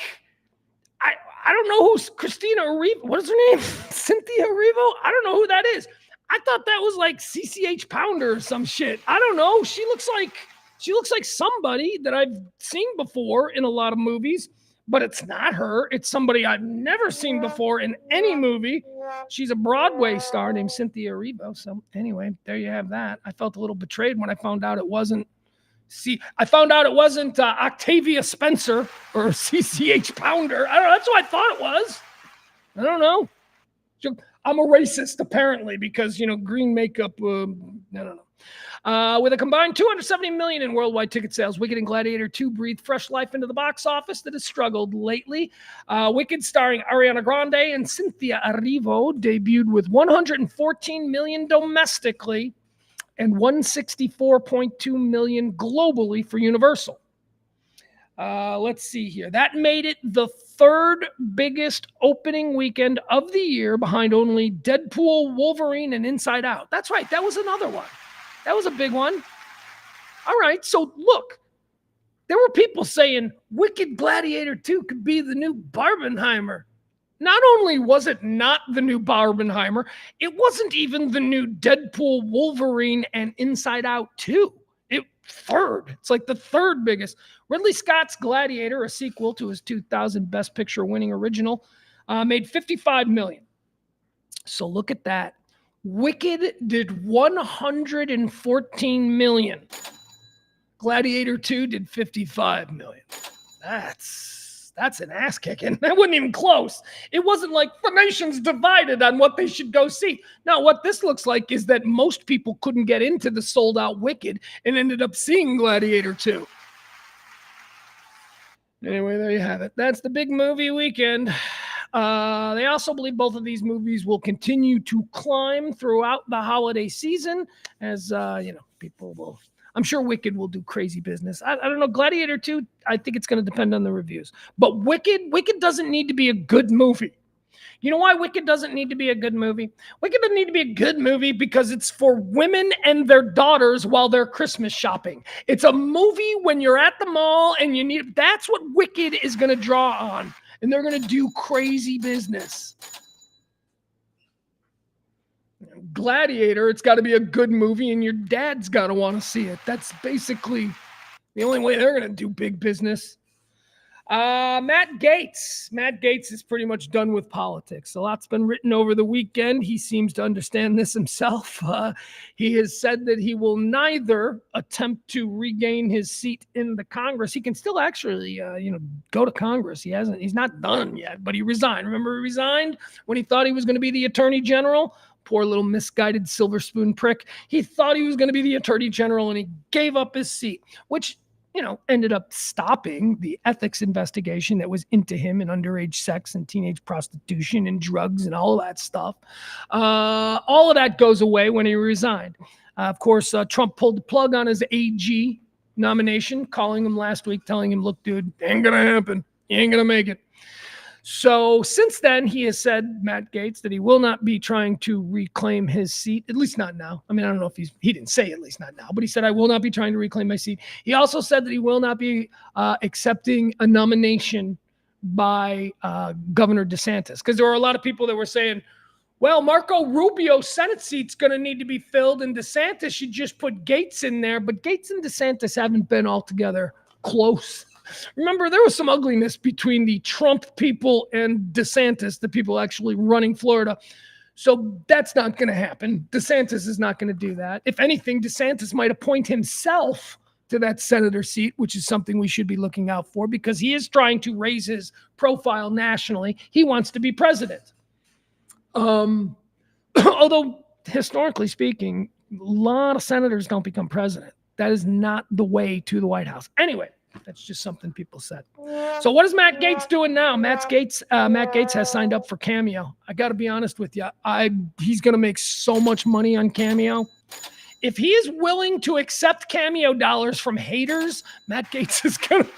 I don't know who's Christina Erivo. What is her name? Cynthia Erivo? I don't know who that is. I thought that was like CCH Pounder or some shit. I don't know. She looks like somebody that I've seen before in a lot of movies, but it's not her. It's somebody I've never seen before in any movie. She's a Broadway star named Cynthia Erivo. So anyway, there you have that. I felt a little betrayed when I found out it wasn't. Octavia Spencer or CCH Pounder. I don't know. That's what I thought it was. I don't know. I'm a racist, apparently, because, green makeup. I don't know. With a combined 270 million in worldwide ticket sales, Wicked and Gladiator 2 breathed fresh life into the box office that has struggled lately. Wicked, starring Ariana Grande and Cynthia Erivo, debuted with 114 million domestically and 164.2 million globally for Universal. Let's see here. That made it the third biggest opening weekend of the year, behind only Deadpool, Wolverine, and Inside Out. That's right. That was another one. That was a big one. All right. So look, there were people saying Wicked Gladiator 2 could be the new Barbenheimer. Not only was it not the new Barbenheimer, it wasn't even the new Deadpool, Wolverine, and Inside Out 2. Third. It's like the third biggest. Ridley Scott's Gladiator, a sequel to his 2000 Best Picture winning original, made $55 million. So look at that. Wicked did $114 million. Gladiator 2 did $55 million. That's an ass kicking. That wasn't even close. It wasn't like the nation's divided on what they should go see. No, what this looks like is that most people couldn't get into the sold out Wicked and ended up seeing Gladiator 2. Anyway, there you have it. That's the big movie weekend. They also believe both of these movies will continue to climb throughout the holiday season as, people will... I'm sure Wicked will do crazy business. I don't know. Gladiator 2, I think it's going to depend on the reviews. But Wicked doesn't need to be a good movie. You know why Wicked doesn't need to be a good movie? Wicked doesn't need to be a good movie because it's for women and their daughters while they're Christmas shopping. It's a movie when you're at the mall and you need... That's what Wicked is going to draw on. And they're going to do crazy business. Gladiator, it's got to be a good movie and your dad's got to want to see it. That's basically the only way they're going to do big business. Matt Gaetz is pretty much done with politics. A lot's been written over the weekend. He seems to understand this himself. He has said that he will neither attempt to regain his seat in the Congress. He can still actually, go to Congress. He's not done yet, but he resigned. Remember he resigned when he thought he was going to be the Attorney General? Poor little misguided silver spoon prick. He thought he was going to be the Attorney General and he gave up his seat, which, ended up stopping the ethics investigation that was into him and underage sex and teenage prostitution and drugs and all of that stuff. All of that goes away when he resigned. Of course, Trump pulled the plug on his AG nomination, calling him last week, telling him, look, dude, ain't going to happen. You ain't going to make it. So since then, he has said, Matt Gaetz, that he will not be trying to reclaim his seat, at least not now. I mean, I don't know if he didn't say at least not now, but he said, I will not be trying to reclaim my seat. He also said that he will not be accepting a nomination by Governor DeSantis, because there were a lot of people that were saying, well, Marco Rubio's Senate seat's going to need to be filled and DeSantis should just put Gaetz in there. But Gaetz and DeSantis haven't been altogether close. Remember, there was some ugliness between the Trump people and DeSantis, the people actually running Florida. So that's not going to happen. DeSantis is not going to do that. If anything, DeSantis might appoint himself to that senator seat, which is something we should be looking out for because he is trying to raise his profile nationally. He wants to be president. Although, historically speaking, a lot of senators don't become president. That is not the way to the White House. Anyway. That's just something people said. So what is Matt Gaetz doing now? Matt Gaetz has signed up for Cameo. I got to be honest with you. He's going to make so much money on Cameo. If he is willing to accept Cameo dollars from haters, Matt Gaetz is going to.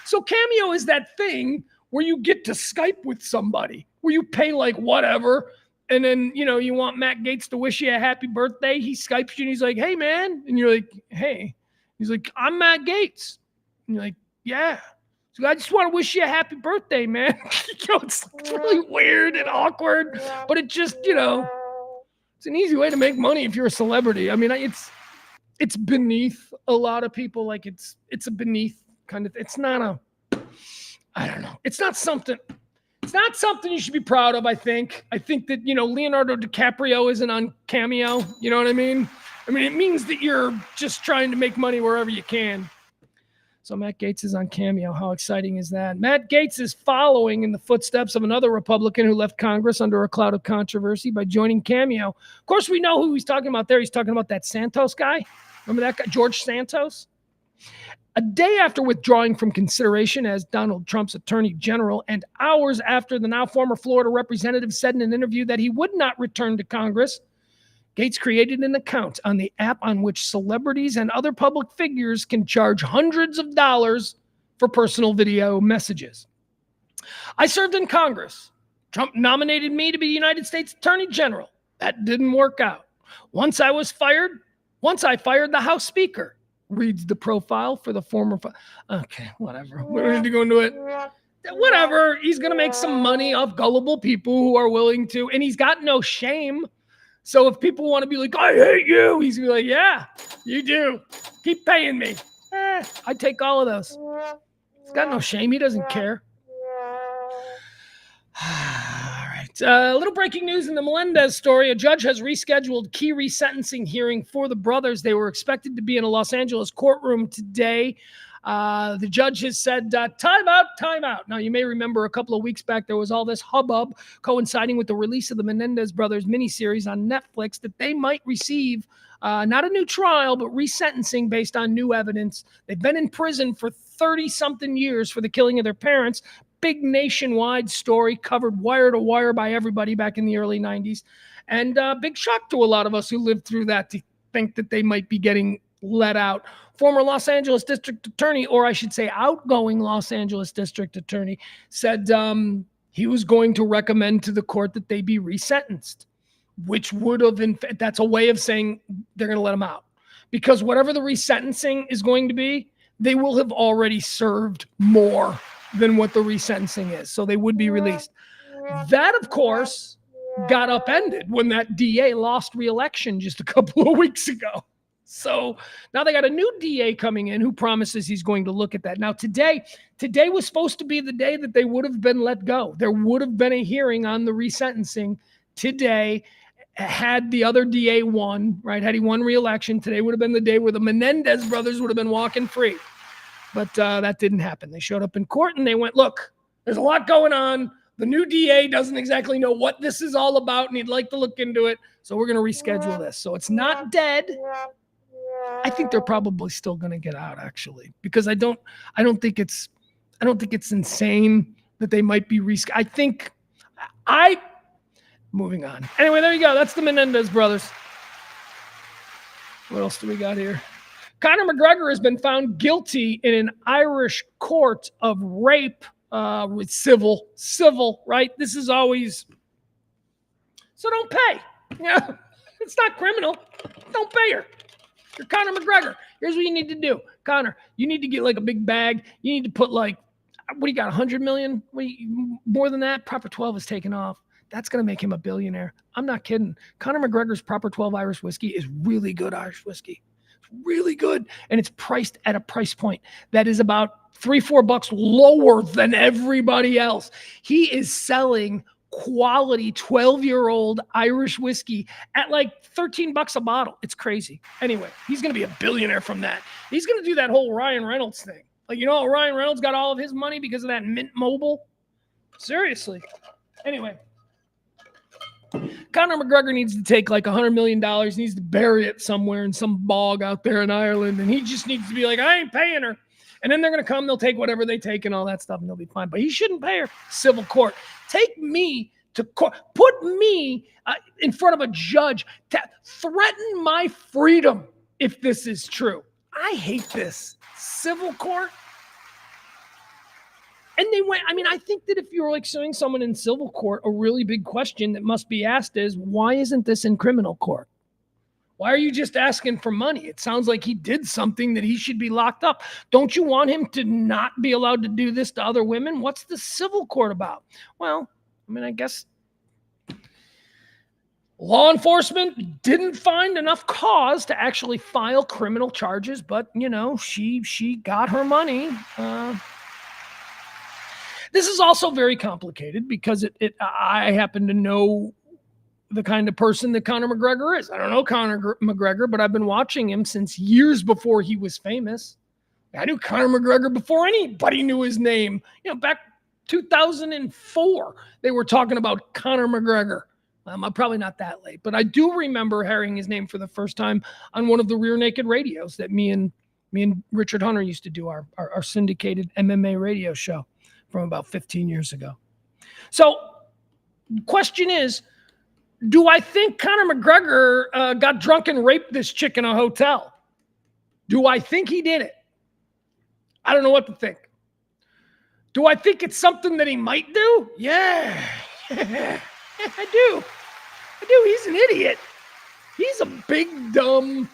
So Cameo is that thing where you get to Skype with somebody, where you pay like whatever. And then, you want Matt Gaetz to wish you a happy birthday. He Skypes you and he's like, hey, man. And you're like, hey. He's like, I'm Matt Gaetz. And you're like, yeah. So I just want to wish you a happy birthday, man. It's really weird and awkward, but it just, it's an easy way to make money if you're a celebrity. I mean, it's beneath a lot of people. Like it's a beneath kind of, it's not I don't know. It's not something you should be proud of, I think. I think that, Leonardo DiCaprio isn't on Cameo. You know what I mean? I mean, it means that you're just trying to make money wherever you can. So Matt Gaetz is on Cameo. How exciting is that? Matt Gaetz is following in the footsteps of another Republican who left Congress under a cloud of controversy by joining Cameo. Of course, we know who he's talking about there. He's talking about that Santos guy. Remember that guy, George Santos? A day after withdrawing from consideration as Donald Trump's attorney general and hours after the now former Florida representative said in an interview that he would not return to Congress, Gaetz created an account on the app on which celebrities and other public figures can charge hundreds of dollars for personal video messages. I served in Congress. Trump nominated me to be United States Attorney General. That didn't work out. Once I fired the House Speaker, reads the profile for the former. Okay, whatever. We don't need to go into it. whatever. He's going to make some money off gullible people who are willing to, and he's got no shame. So if people want to be like, I hate you, he's going to be like, yeah, you do. Keep paying me. I take all of those. He's got no shame. He doesn't care. All right. A little breaking news in the Melendez story. A judge has rescheduled key resentencing hearing for the brothers. They were expected to be in a Los Angeles courtroom today. The judge has said, time out. Now, you may remember a couple of weeks back, there was all this hubbub coinciding with the release of the Menendez brothers miniseries on Netflix that they might receive not a new trial, but resentencing based on new evidence. They've been in prison for 30-something years for the killing of their parents. Big nationwide story, covered wire to wire by everybody back in the early 90s. And big shock to a lot of us who lived through that to think that they might be getting let out. Former Los Angeles District Attorney, or I should say outgoing Los Angeles District Attorney, said he was going to recommend to the court that they be resentenced, which would have been, that's a way of saying they're going to let them out. Because whatever the resentencing is going to be, they will have already served more than what the resentencing is. So they would be released. That, of course, got upended when that DA lost re-election just a couple of weeks ago. So now they got a new DA coming in who promises he's going to look at that. Now, today was supposed to be the day that they would have been let go. There would have been a hearing on the resentencing today. Had the other DA won, right? Had he won re-election, today would have been the day where the Menendez brothers would have been walking free. But that didn't happen. They showed up in court and they went, look, there's a lot going on. The new DA doesn't exactly know what this is all about and he'd like to look into it. So we're going to reschedule this. So it's not dead. I think they're probably still going to get out, actually, because I don't think it's insane that they might be moving on. Anyway, there you go. That's the Menendez brothers. What else do we got here? Conor McGregor has been found guilty in an Irish court of rape with civil, right? This is always, so don't pay. Yeah, it's not criminal. Don't pay her. You're Conor McGregor. Here's what you need to do. Conor, you need to get like a big bag. You need to put like, what do you got, 100 million? More than that? Proper 12 is taken off. That's going to make him a billionaire. I'm not kidding. Conor McGregor's Proper 12 Irish whiskey is really good Irish whiskey. It's really good. And it's priced at a price point that is about $3-4 lower than everybody else. He is selling quality 12-year-old Irish whiskey at like $13 a bottle. It's crazy. Anyway, he's going to be a billionaire from that. He's going to do that whole Ryan Reynolds thing. Like, you know how Ryan Reynolds got all of his money because of that Mint Mobile? Seriously. Anyway, Conor McGregor needs to take like $100 million, needs to bury it somewhere in some bog out there in Ireland, and he just needs to be like, I ain't paying her. And then they're going to come, they'll take whatever they take and all that stuff, and they'll be fine. But he shouldn't pay her. Civil court. Take me to court. Put me in front of a judge to threaten my freedom if this is true. I hate this. Civil court. And they went, I mean, I think that if you're like suing someone in civil court, a really big question that must be asked is, why isn't this in criminal court? Why are you just asking for money? It sounds like he did something that he should be locked up. Don't you want him to not be allowed to do this to other women? What's the civil court about? Well, I mean, I guess law enforcement didn't find enough cause to actually file criminal charges, but, you know, she got her money. This is also very complicated because I happen to know the kind of person that Conor McGregor is. I don't know Conor McGregor, but I've been watching him since years before he was famous. I knew Conor McGregor before anybody knew his name. You know, back 2004, they were talking about Conor McGregor. I'm probably not that late, but I do remember hearing his name for the first time on one of the Rear Naked radios that me and Richard Hunter used to do, our syndicated MMA radio show from about 15 years ago. So the question is, do I think Conor McGregor got drunk and raped this chick in a hotel? Do I think he did it? I don't know what to think. Do I think it's something that he might do? Yeah, I do. He's an idiot. He's a big, dumb,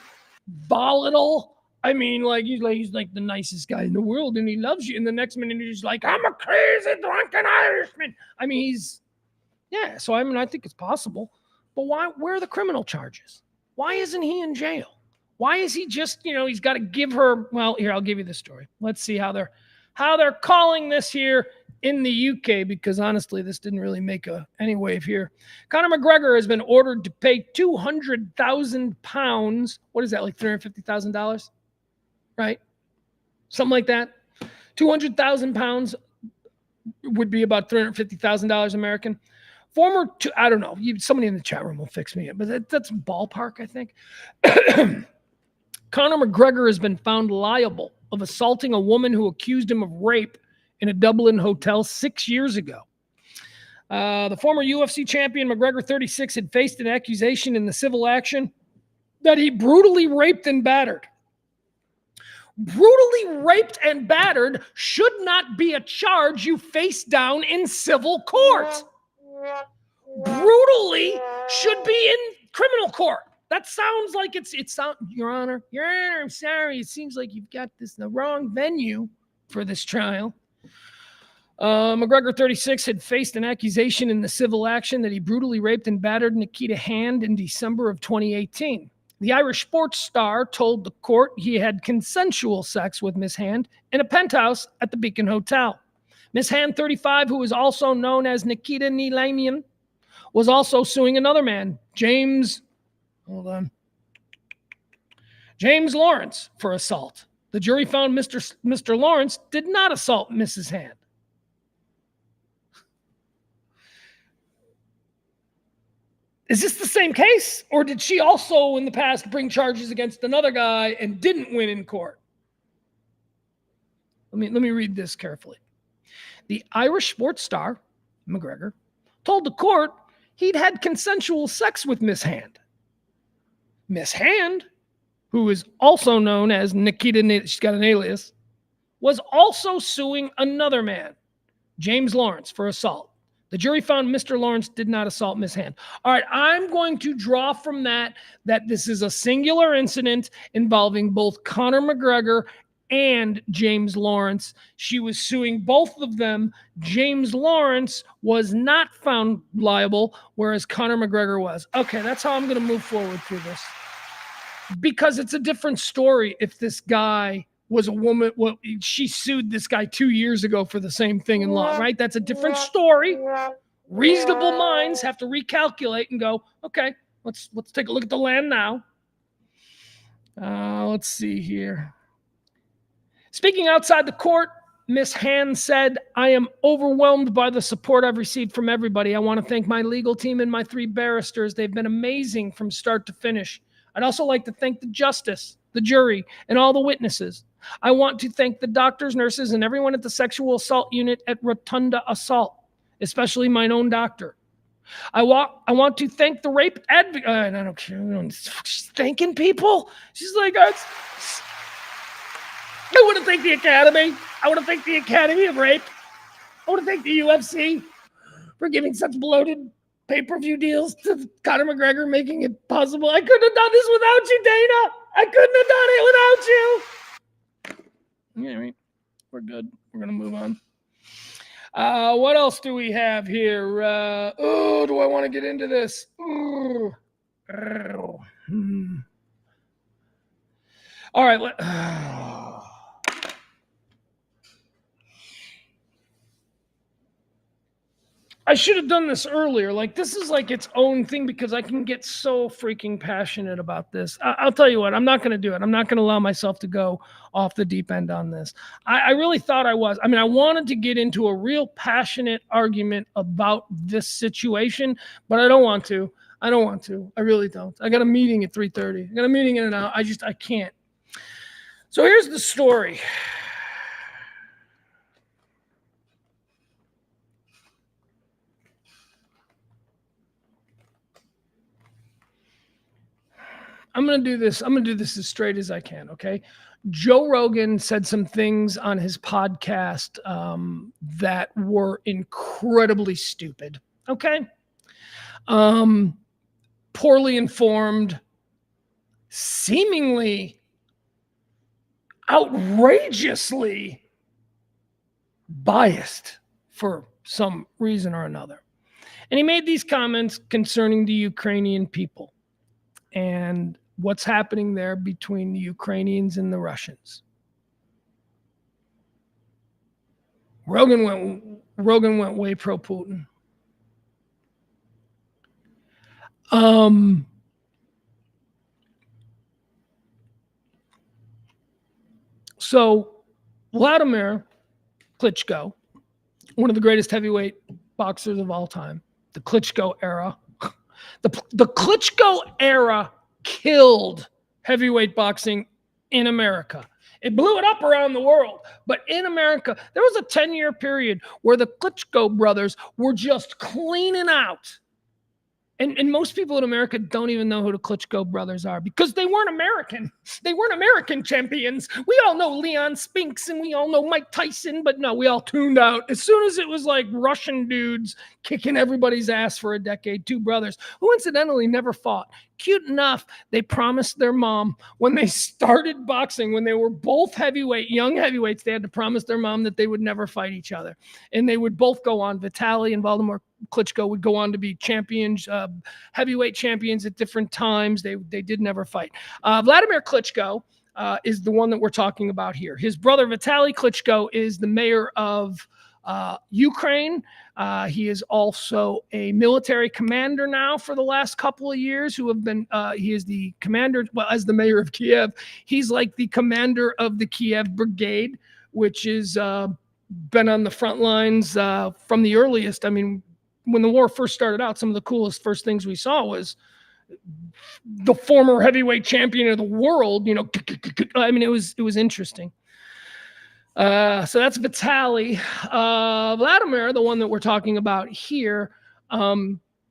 volatile, I mean, like he's like the nicest guy in the world, and he loves you. And the next minute he's like, I'm a crazy drunken Irishman. I mean, so I mean, I think it's possible. But why? Where are the criminal charges? Why isn't he in jail? Why is he just, he's got to give her? Well, here, I'll give you the story. Let's see how they're calling this here in the UK, because honestly, this didn't really make any wave here. Conor McGregor has been ordered to pay £200,000. What is that, like $350,000? Right? Something like that. £200,000 would be about $350,000 American. I don't know. Somebody in the chat room will fix me, but that's ballpark, I think. Conor McGregor has been found liable of assaulting a woman who accused him of rape in a Dublin hotel 6 years ago. The former UFC champion, McGregor, 36, had faced an accusation in the civil action that he brutally raped and battered. Brutally raped and battered should not be a charge you face down in civil court. Brutally should be in criminal court. That sounds like it's Your Honor, I'm sorry. It seems like you've got the wrong venue for this trial. McGregor, 36, had faced an accusation in the civil action that he brutally raped and battered Nikita Hand in December of 2018. The Irish sports star told the court he had consensual sex with Miss Hand in a penthouse at the Beacon Hotel. Miss Hand, 35, who is also known as Nikita Nilamian, was also suing another man, James Lawrence, for assault. The jury found Mr. Lawrence did not assault Mrs. Hand. Is this the same case? Or did she also in the past bring charges against another guy and didn't win in court? Let me read this carefully. The Irish sports star, McGregor, told the court he'd had consensual sex with Miss Hand. Miss Hand, who is also known as Nikita, she's got an alias, was also suing another man, James Lawrence, for assault. The jury found Mr. Lawrence did not assault Miss Hand. All right, I'm going to draw from that this is a singular incident involving both Conor McGregor and James Lawrence. She was suing both of them. James Lawrence was not found liable, whereas Conor McGregor was. Okay, that's how I'm going to move forward through this. Because it's a different story if this guy was a woman. Well, she sued this guy 2 years ago for the same thing in law, right? That's a different story. Reasonable minds have to recalculate and go, okay, let's take a look at the land now. Let's see here. Speaking outside the court, Miss Hand said, I am overwhelmed by the support I've received from everybody. I want to thank my legal team and my 3 barristers. They've been amazing from start to finish. I'd also like to thank the justice, the jury, and all the witnesses. I want to thank the doctors, nurses, and everyone at the sexual assault unit at Rotunda Assault, especially my own doctor. I want to thank the rape advocate. I don't care. She's thanking people. She's like, I want to thank the Academy. I want to thank the Academy of Rape. I want to thank the UFC for giving such bloated pay-per-view deals to Conor McGregor, making it possible. I couldn't have done this without you, Dana. I couldn't have done it without you. Yeah, we're good. We're going to move on. What else do we have here? Do I want to get into this? All right. I should have done this earlier. Like, this is like its own thing because I can get so freaking passionate about this. I'll tell you what, I'm not going to do it. I'm not going to allow myself to go off the deep end on this. I really thought I was. I mean, I wanted to get into a real passionate argument about this situation, but I don't want to. I really don't. I got a meeting at 3:30. I got a meeting in an hour. I can't. So here's the story. I'm going to do this. I'm going to do this as straight as I can. Okay. Joe Rogan said some things on his podcast that were incredibly stupid. Okay. Poorly informed, seemingly outrageously biased for some reason or another. And he made these comments concerning the Ukrainian people and what's happening there between the Ukrainians and the Russians. Rogan went way pro Putin. So Vladimir Klitschko, one of the greatest heavyweight boxers of all time, the Klitschko era. The Klitschko era killed heavyweight boxing in America. It blew it up around the world. But in America, there was a 10-year period where the Klitschko brothers were just cleaning out. And most people in America don't even know who the Klitschko brothers are because they weren't American. They weren't American champions. We all know Leon Spinks and we all know Mike Tyson, but no, we all tuned out. As soon as it was like Russian dudes kicking everybody's ass for a decade, two brothers who incidentally never fought. Cute enough, they promised their mom when they started boxing, when they were both young heavyweights, they had to promise their mom that they would never fight each other. And they would both go on. Vitaly and Vladimir Klitschko would go on to be champions, heavyweight champions at different times. They did never fight. Vladimir Klitschko is the one that we're talking about here. His brother Vitaly Klitschko is the mayor of Ukraine. He is also a military commander now for the last couple of years he is the commander, well, as the mayor of Kiev, he's like the commander of the Kiev Brigade, which is been on the front lines from the earliest. I mean, when the war first started out, some of the coolest first things we saw was the former heavyweight champion of the world, I mean, it was interesting. So that's Vitaly. Vladimir, the one that we're talking about here,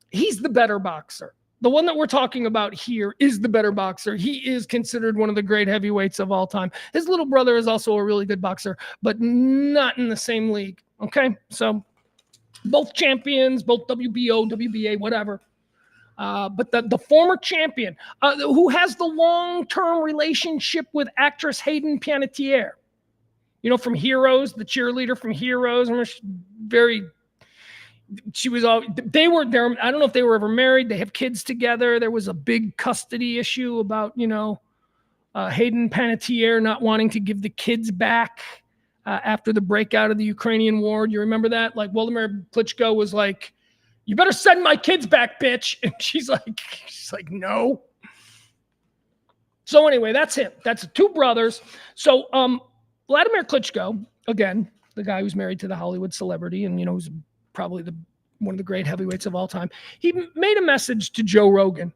he's the better boxer. The one that we're talking about here is the better boxer. He is considered one of the great heavyweights of all time. His little brother is also a really good boxer, but not in the same league. Okay, so both champions, both WBO, WBA, whatever. But the former champion, who has the long-term relationship with actress Hayden Panettiere, from Heroes, the cheerleader from Heroes. She was all, they were there. I don't know if they were ever married. They have kids together. There was a big custody issue about, Hayden Panettiere not wanting to give the kids back after the breakout of the Ukrainian war. Do you remember that? Like Vladimir Klitschko was like, "You better send my kids back, bitch." And she's like, "No." So anyway, that's him. That's two brothers. So Vladimir Klitschko, again, the guy who's married to the Hollywood celebrity and, who's probably one of the great heavyweights of all time. He made a message to Joe Rogan.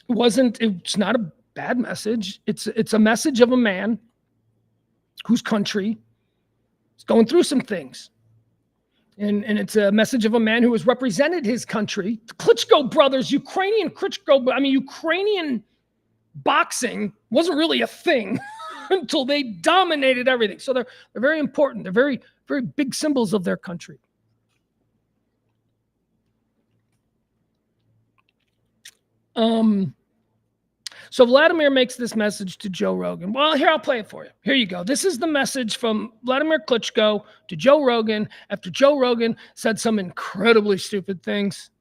It's not a bad message. It's a message of a man whose country is going through some things. And it's a message of a man who has represented his country. The Klitschko brothers, Ukrainian boxing wasn't really a thing until they dominated everything. So they're very important. They're very, very big symbols of their country. So Vladimir makes this message to Joe Rogan. Well, here, I'll play it for you. Here you go. This is the message from Vladimir Klitschko to Joe Rogan after Joe Rogan said some incredibly stupid things.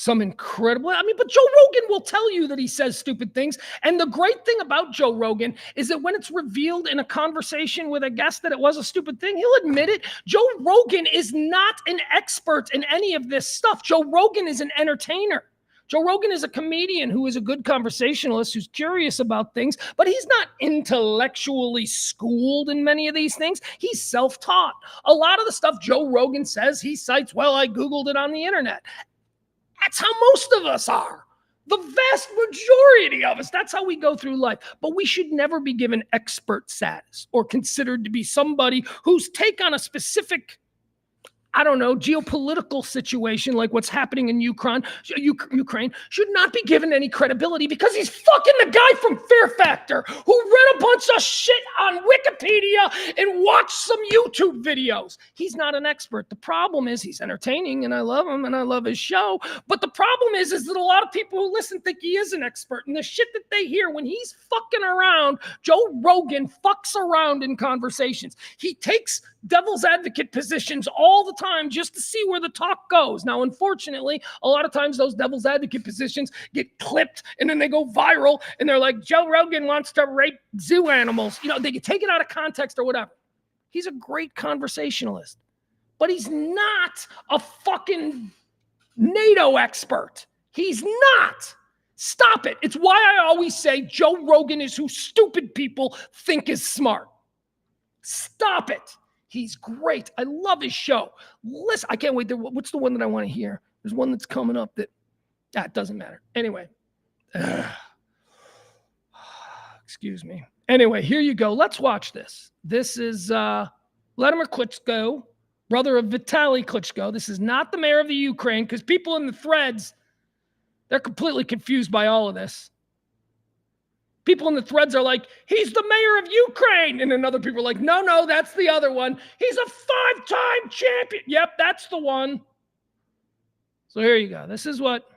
But Joe Rogan will tell you that he says stupid things. And the great thing about Joe Rogan is that when it's revealed in a conversation with a guest that it was a stupid thing, he'll admit it. Joe Rogan is not an expert in any of this stuff. Joe Rogan is an entertainer. Joe Rogan is a comedian who is a good conversationalist, who's curious about things, but he's not intellectually schooled in many of these things. He's self-taught. A lot of the stuff Joe Rogan says, he cites, well, I Googled it on the internet. That's how most of us are. The vast majority of us, that's how we go through life. But we should never be given expert status or considered to be somebody whose take on a specific I don't know, geopolitical situation like what's happening in Ukraine should not be given any credibility because he's fucking the guy from Fear Factor who read a bunch of shit on Wikipedia and watched some YouTube videos. He's not an expert. The problem is he's entertaining and I love him and I love his show. But the problem is that a lot of people who listen think he is an expert. And the shit that they hear when he's fucking around, Joe Rogan fucks around in conversations. He takes devil's advocate positions all the time just to see where the talk goes. Now, unfortunately, a lot of times those devil's advocate positions get clipped and then they go viral and they're like, Joe Rogan wants to rape zoo animals. You know, they get taken out of context or whatever. He's a great conversationalist, but he's not a fucking NATO expert. He's not. Stop it. It's why I always say Joe Rogan is who stupid people think is smart. Stop it. He's great. I love his show. Listen, I can't wait. What's the one that I want to hear? There's one that's coming up that it doesn't matter. Anyway. Excuse me. Anyway, here you go. Let's watch this. This is Vladimir Klitschko, brother of Vitaly Klitschko. This is not the mayor of the Ukraine because people in the threads, they're completely confused by all of this. People in the threads are like, he's the mayor of Ukraine. And then other people are like, no, that's the other one. He's a 5-time champion. Yep, that's the one. So here you go. This is what.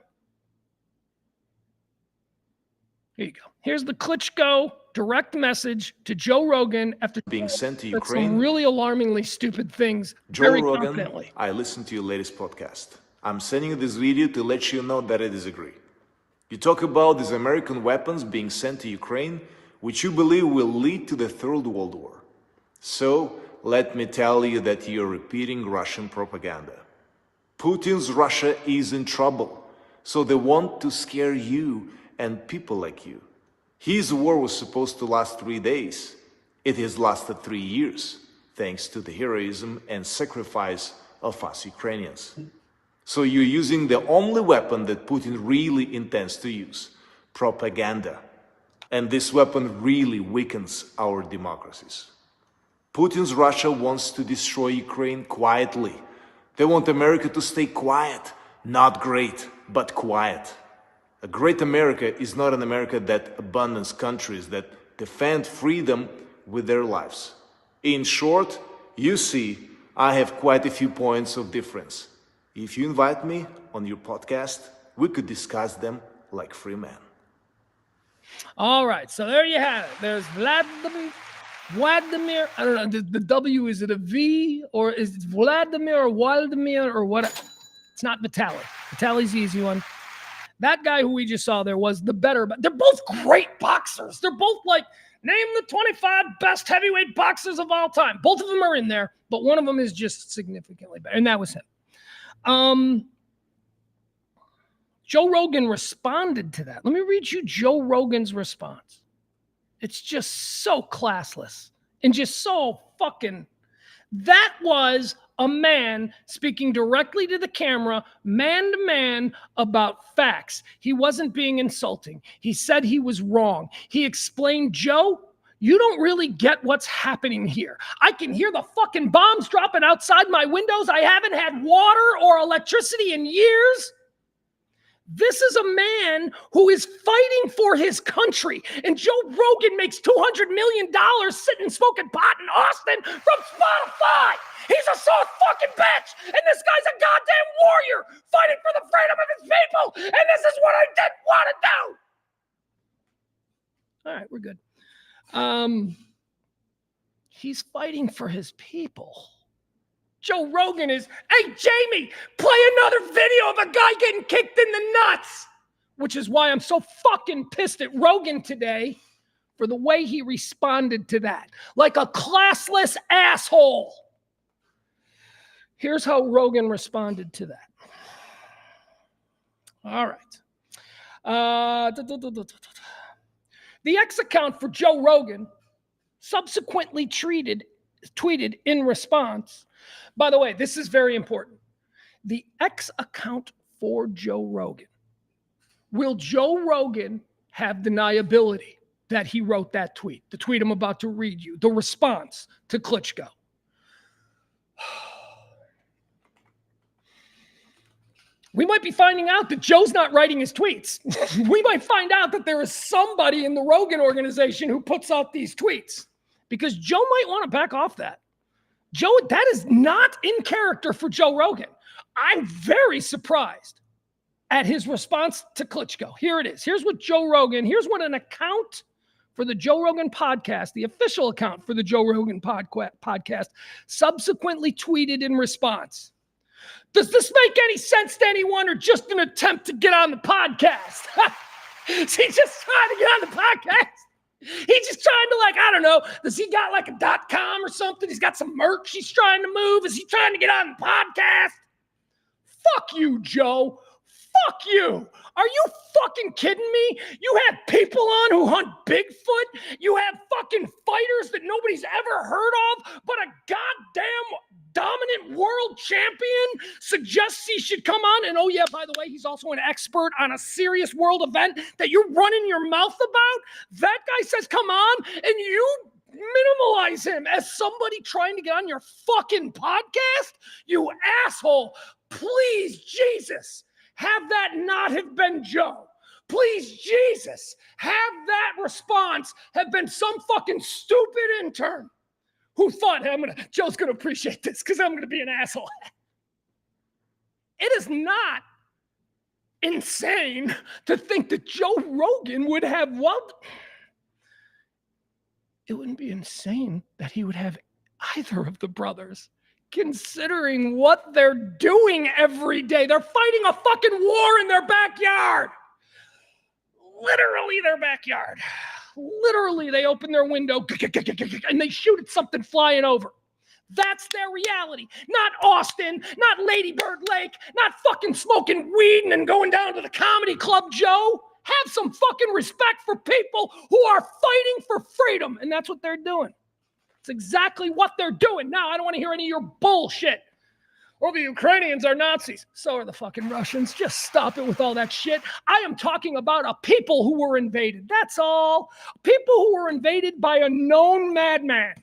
Here you go. Here's the Klitschko direct message to Joe Rogan after being sent to Ukraine. Some really alarmingly stupid things. Joe Rogan, I listened to your latest podcast. I'm sending you this video to let you know that I disagree. You talk about these American weapons being sent to Ukraine, which you believe will lead to the Third World War. So, let me tell you that you're repeating Russian propaganda. Putin's Russia is in trouble, so they want to scare you and people like you. His war was supposed to last 3 days. It has lasted 3 years, thanks to the heroism and sacrifice of us Ukrainians. So you're using the only weapon that Putin really intends to use, propaganda. And this weapon really weakens our democracies. Putin's Russia wants to destroy Ukraine quietly. They want America to stay quiet, not great, but quiet. A great America is not an America that abandons countries that defend freedom with their lives. In short, you see, I have quite a few points of difference. If you invite me on your podcast, we could discuss them like free men. All right, so there you have it. There's Vladimir. I don't know, the W, is it a V or is it Vladimir or Waldemir or what? It's not Vitaly. Vitaly's the easy one. That guy who we just saw there was the better, but they're both great boxers. They're both like, name the 25 best heavyweight boxers of all time. Both of them are in there, but one of them is just significantly better, and that was him. Joe Rogan responded to that. Let me read you Joe Rogan's response. It's just so classless and just so fucking. That was a man speaking directly to the camera, man to man, about facts. He wasn't being insulting. He said he was wrong. He explained, Joe, you don't really get what's happening here. I can hear the fucking bombs dropping outside my windows. I haven't had water or electricity in years. This is a man who is fighting for his country. And Joe Rogan makes $200 million sitting smoking pot in Austin from Spotify. He's a soft fucking bitch. And this guy's a goddamn warrior fighting for the freedom of his people. And this is what I didn't want to do. All right, we're good. He's fighting for his people. Joe Rogan is, hey, Jamie, play another video of a guy getting kicked in the nuts, which is why I'm so fucking pissed at Rogan today for the way he responded to that. Like a classless asshole. Here's how Rogan responded to that. All right. The X account for Joe Rogan subsequently tweeted in response. By the way, this is very important. The X account for Joe Rogan. Will Joe Rogan have deniability that he wrote that tweet? The tweet I'm about to read you. The response to Klitschko. We might be finding out that Joe's not writing his tweets. We might find out that there is somebody in the Rogan organization who puts out these tweets, because Joe might want to back off that. Joe, that is not in character for Joe Rogan. I'm very surprised at his response to Klitschko. Here it is. Here's what an account for the Joe Rogan podcast, the official account for the Joe Rogan podcast, subsequently tweeted in response. Does this make any sense to anyone, or just an attempt to get on the podcast? Is he just trying to get on the podcast? He's just trying to, like, I don't know, does he got like a .com or something? He's got some merch he's trying to move. Is he trying to get on the podcast? Fuck you, Joe. Fuck you. Are you fucking kidding me? You have people on who hunt Bigfoot. You have fucking fighters that nobody's ever heard of, but a goddamn dominant world champion suggests he should come on. And oh yeah, by the way, he's also an expert on a serious world event that you're running your mouth about. That guy says come on, and you minimalize him as somebody trying to get on your fucking podcast? You asshole. Please, Jesus, have that not have been Joe. Please, Jesus, have that response have been some fucking stupid intern who thought, hey, Joe's going to appreciate this because I'm going to be an asshole. It is not insane to think that Joe Rogan would have, it wouldn't be insane that he would have either of the brothers, considering what they're doing every day. They're fighting a fucking war in their backyard. Literally their backyard. Literally, they open their window and they shoot at something flying over. That's their reality. Not Austin, not Lady Bird Lake, not fucking smoking weed and going down to the comedy club, Joe. Have some fucking respect for people who are fighting for freedom. And that's what they're doing. It's exactly what they're doing. Now, I don't want to hear any of your bullshit. Well, the Ukrainians are Nazis. So are the fucking Russians. Just stop it with all that shit. I am talking about a people who were invaded. That's all. People who were invaded by a known madman.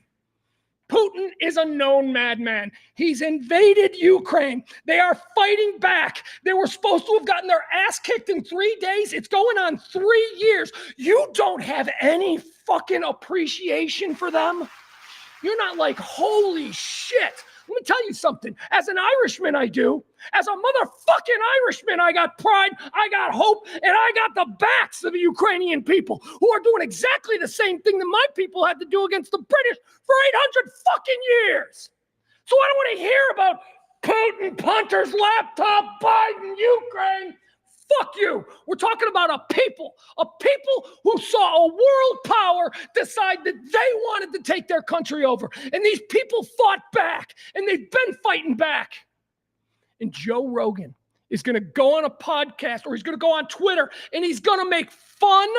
Putin is a known madman. He's invaded Ukraine. They are fighting back. They were supposed to have gotten their ass kicked in 3 days. It's going on 3 years. You don't have any fucking appreciation for them. You're not like, holy shit. Let me tell you something. As an Irishman, I do. As a motherfucking Irishman, I got pride, I got hope, and I got the backs of the Ukrainian people who are doing exactly the same thing that my people had to do against the British for 800 fucking years. So I don't want to hear about Putin, punters, laptop, Biden, Ukraine. Fuck you. We're talking about a people who saw a world power decide that they wanted to take their country over. And these people fought back, and they've been fighting back. And Joe Rogan is going to go on a podcast, or he's going to go on Twitter, and he's going to make fun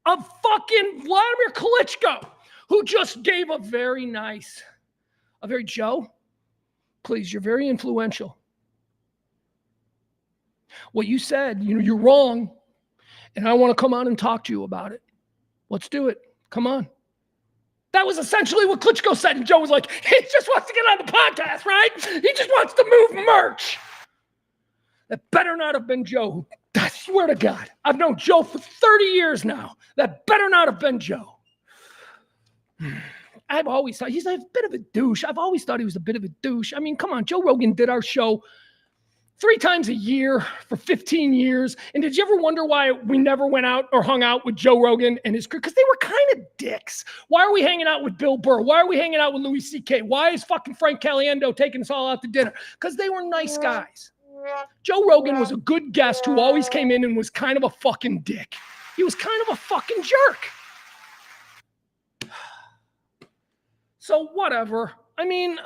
of fucking Vladimir Klitschko, who just gave a very Joe, please, you're very influential. What you said, you're wrong, and I want to come on and talk to you about it. Let's do it. Come on. That was essentially what Klitschko said, and Joe was like, he just wants to get on the podcast, right? He just wants to move merch. That better not have been Joe. I swear to God, I've known Joe for 30 years now. That better not have been Joe. I've always thought he's a bit of a douche. I've always thought he was a bit of a douche. I mean, come on, Joe Rogan did our show 3 times a year for 15 years. And did you ever wonder why we never went out or hung out with Joe Rogan and his crew? Because they were kind of dicks. Why are we hanging out with Bill Burr? Why are we hanging out with Louis C.K.? Why is fucking Frank Caliendo taking us all out to dinner? Because they were nice guys. Joe Rogan was a good guest who always came in and was kind of a fucking dick. He was kind of a fucking jerk. So whatever. I mean,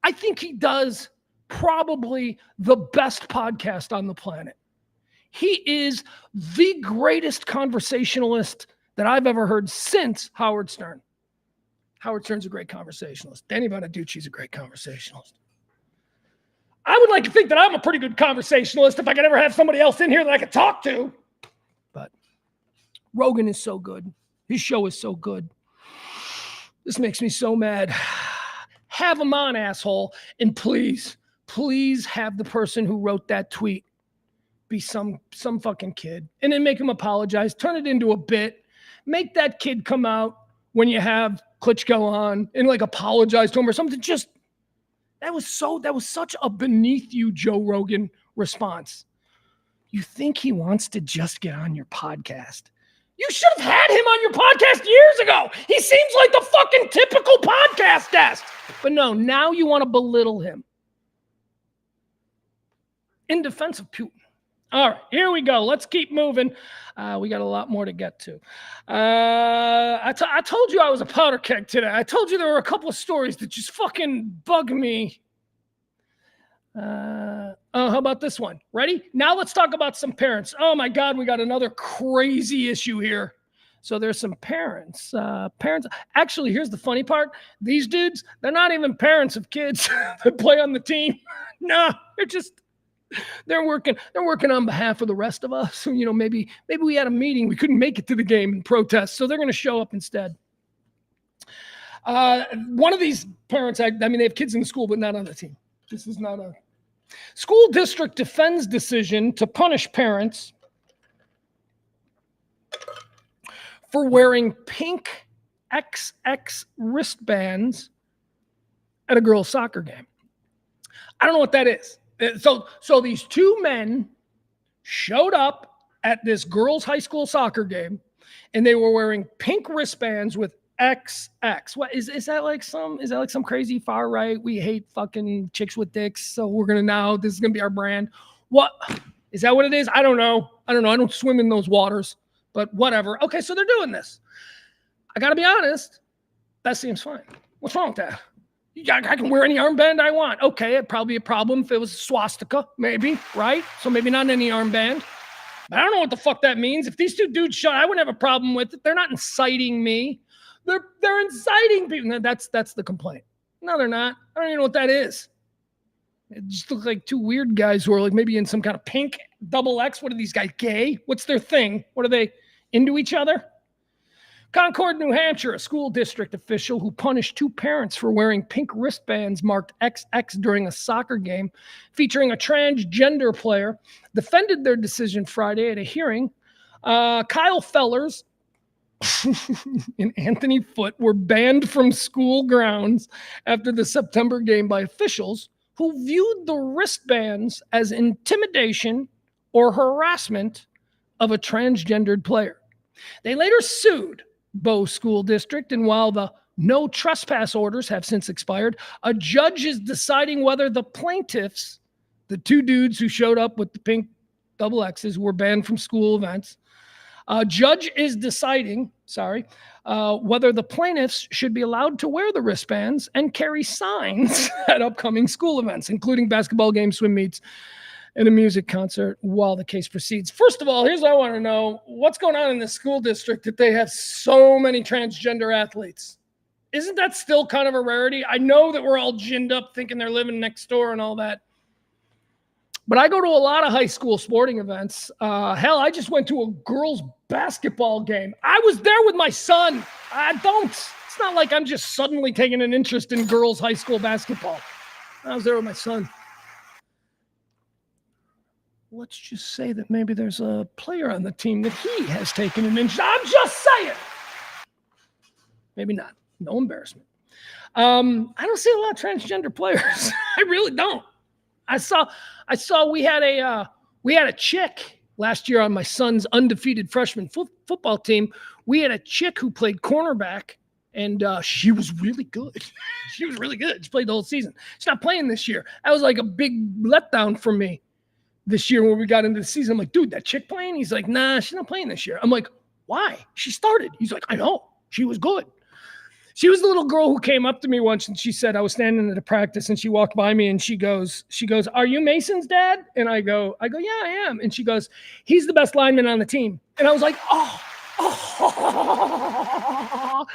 I think he does probably the best podcast on the planet. He is the greatest conversationalist that I've ever heard since Howard Stern. Howard Stern's a great conversationalist. Danny Bonaducci's a great conversationalist. I would like to think that I'm a pretty good conversationalist if I could ever have somebody else in here that I could talk to. But Rogan is so good. His show is so good. This makes me so mad. Have him on, asshole. And please, please have the person who wrote that tweet be some fucking kid, and then make him apologize, turn it into a bit, make that kid come out when you have Klitschko on and like apologize to him or something. Just that was such a beneath you Joe Rogan response. You think he wants to just get on your podcast? You should have had him on your podcast years ago. He seems like the fucking typical podcast guest. But no, now you want to belittle him. In defense of Putin. All right, here we go. Let's keep moving. We got a lot more to get to. I told you I was a powder keg today. I told you there were a couple of stories that just fucking bug me. How about this one? Ready? Now let's talk about some parents. Oh my God, we got another crazy issue here. So there's some parents. Actually, here's the funny part. These dudes, they're not even parents of kids that play on the team. No, they're working on behalf of the rest of us. So, maybe we had a meeting. We couldn't make it to the game and protest. So they're going to show up instead. One of these parents, I mean, they have kids in the school, but not on the team. This is not a school district defends decision to punish parents for wearing pink XX wristbands at a girls' soccer game. I don't know what that is. So these two men showed up at this girls' high school soccer game, and they were wearing pink wristbands with XX. What is that like some crazy far right? We hate fucking chicks with dicks, so this is gonna be our brand. What is that? What it is? I don't know. I don't swim in those waters, but whatever. Okay, so they're doing this. I gotta be honest. That seems fine. What's wrong with that? I can wear any armband I want. Okay, it'd probably be a problem if it was a swastika, maybe, right? So maybe not any armband. But I don't know what the fuck that means. If these two dudes shot, I wouldn't have a problem with it. They're not inciting me. They're inciting people. That's the complaint. No, they're not. I don't even know what that is. It just looks like two weird guys who are like maybe in some kind of pink XX. What are these guys, gay? What's their thing? What are they, into each other? Concord, New Hampshire, a school district official who punished two parents for wearing pink wristbands marked XX during a soccer game featuring a transgender player defended their decision Friday at a hearing. Kyle Fellers and Anthony Foote were banned from school grounds after the September game by officials who viewed the wristbands as intimidation or harassment of a transgendered player. They later sued Bow School District, and while the no trespass orders have since expired, a judge is deciding whether the plaintiffs, the two dudes who showed up with the pink double X's, were banned from school events. A judge is deciding, whether the plaintiffs should be allowed to wear the wristbands and carry signs at upcoming school events, including basketball games, swim meets, and a music concert while the case proceeds. First of all, here's what I want to know. What's going on in the school district that they have so many transgender athletes? Isn't that still kind of a rarity? I know that we're all ginned up thinking they're living next door and all that. But I go to a lot of high school sporting events. Hell, I just went to a girls' basketball game. I was there with my son. It's not like I'm just suddenly taking an interest in girls' high school basketball. I was there with my son. Let's just say that maybe there's a player on the team that he has taken an interest. I'm just saying. Maybe not. No embarrassment. I don't see a lot of transgender players. I really don't. I saw we had a chick last year on my son's undefeated freshman football team. We had a chick who played cornerback, and she was really good. She was really good. She played the whole season. She's not playing this year. That was like a big letdown for me this year when we got into the season. I'm like, dude, that chick playing? He's like, nah, she's not playing this year. I'm like, why? She started. He's like, I know. She was good. She was the little girl who came up to me once and she said, I was standing at a practice and she walked by me and she goes, are you Mason's dad? And I go, yeah, I am. And she goes, he's the best lineman on the team. And I was like, oh,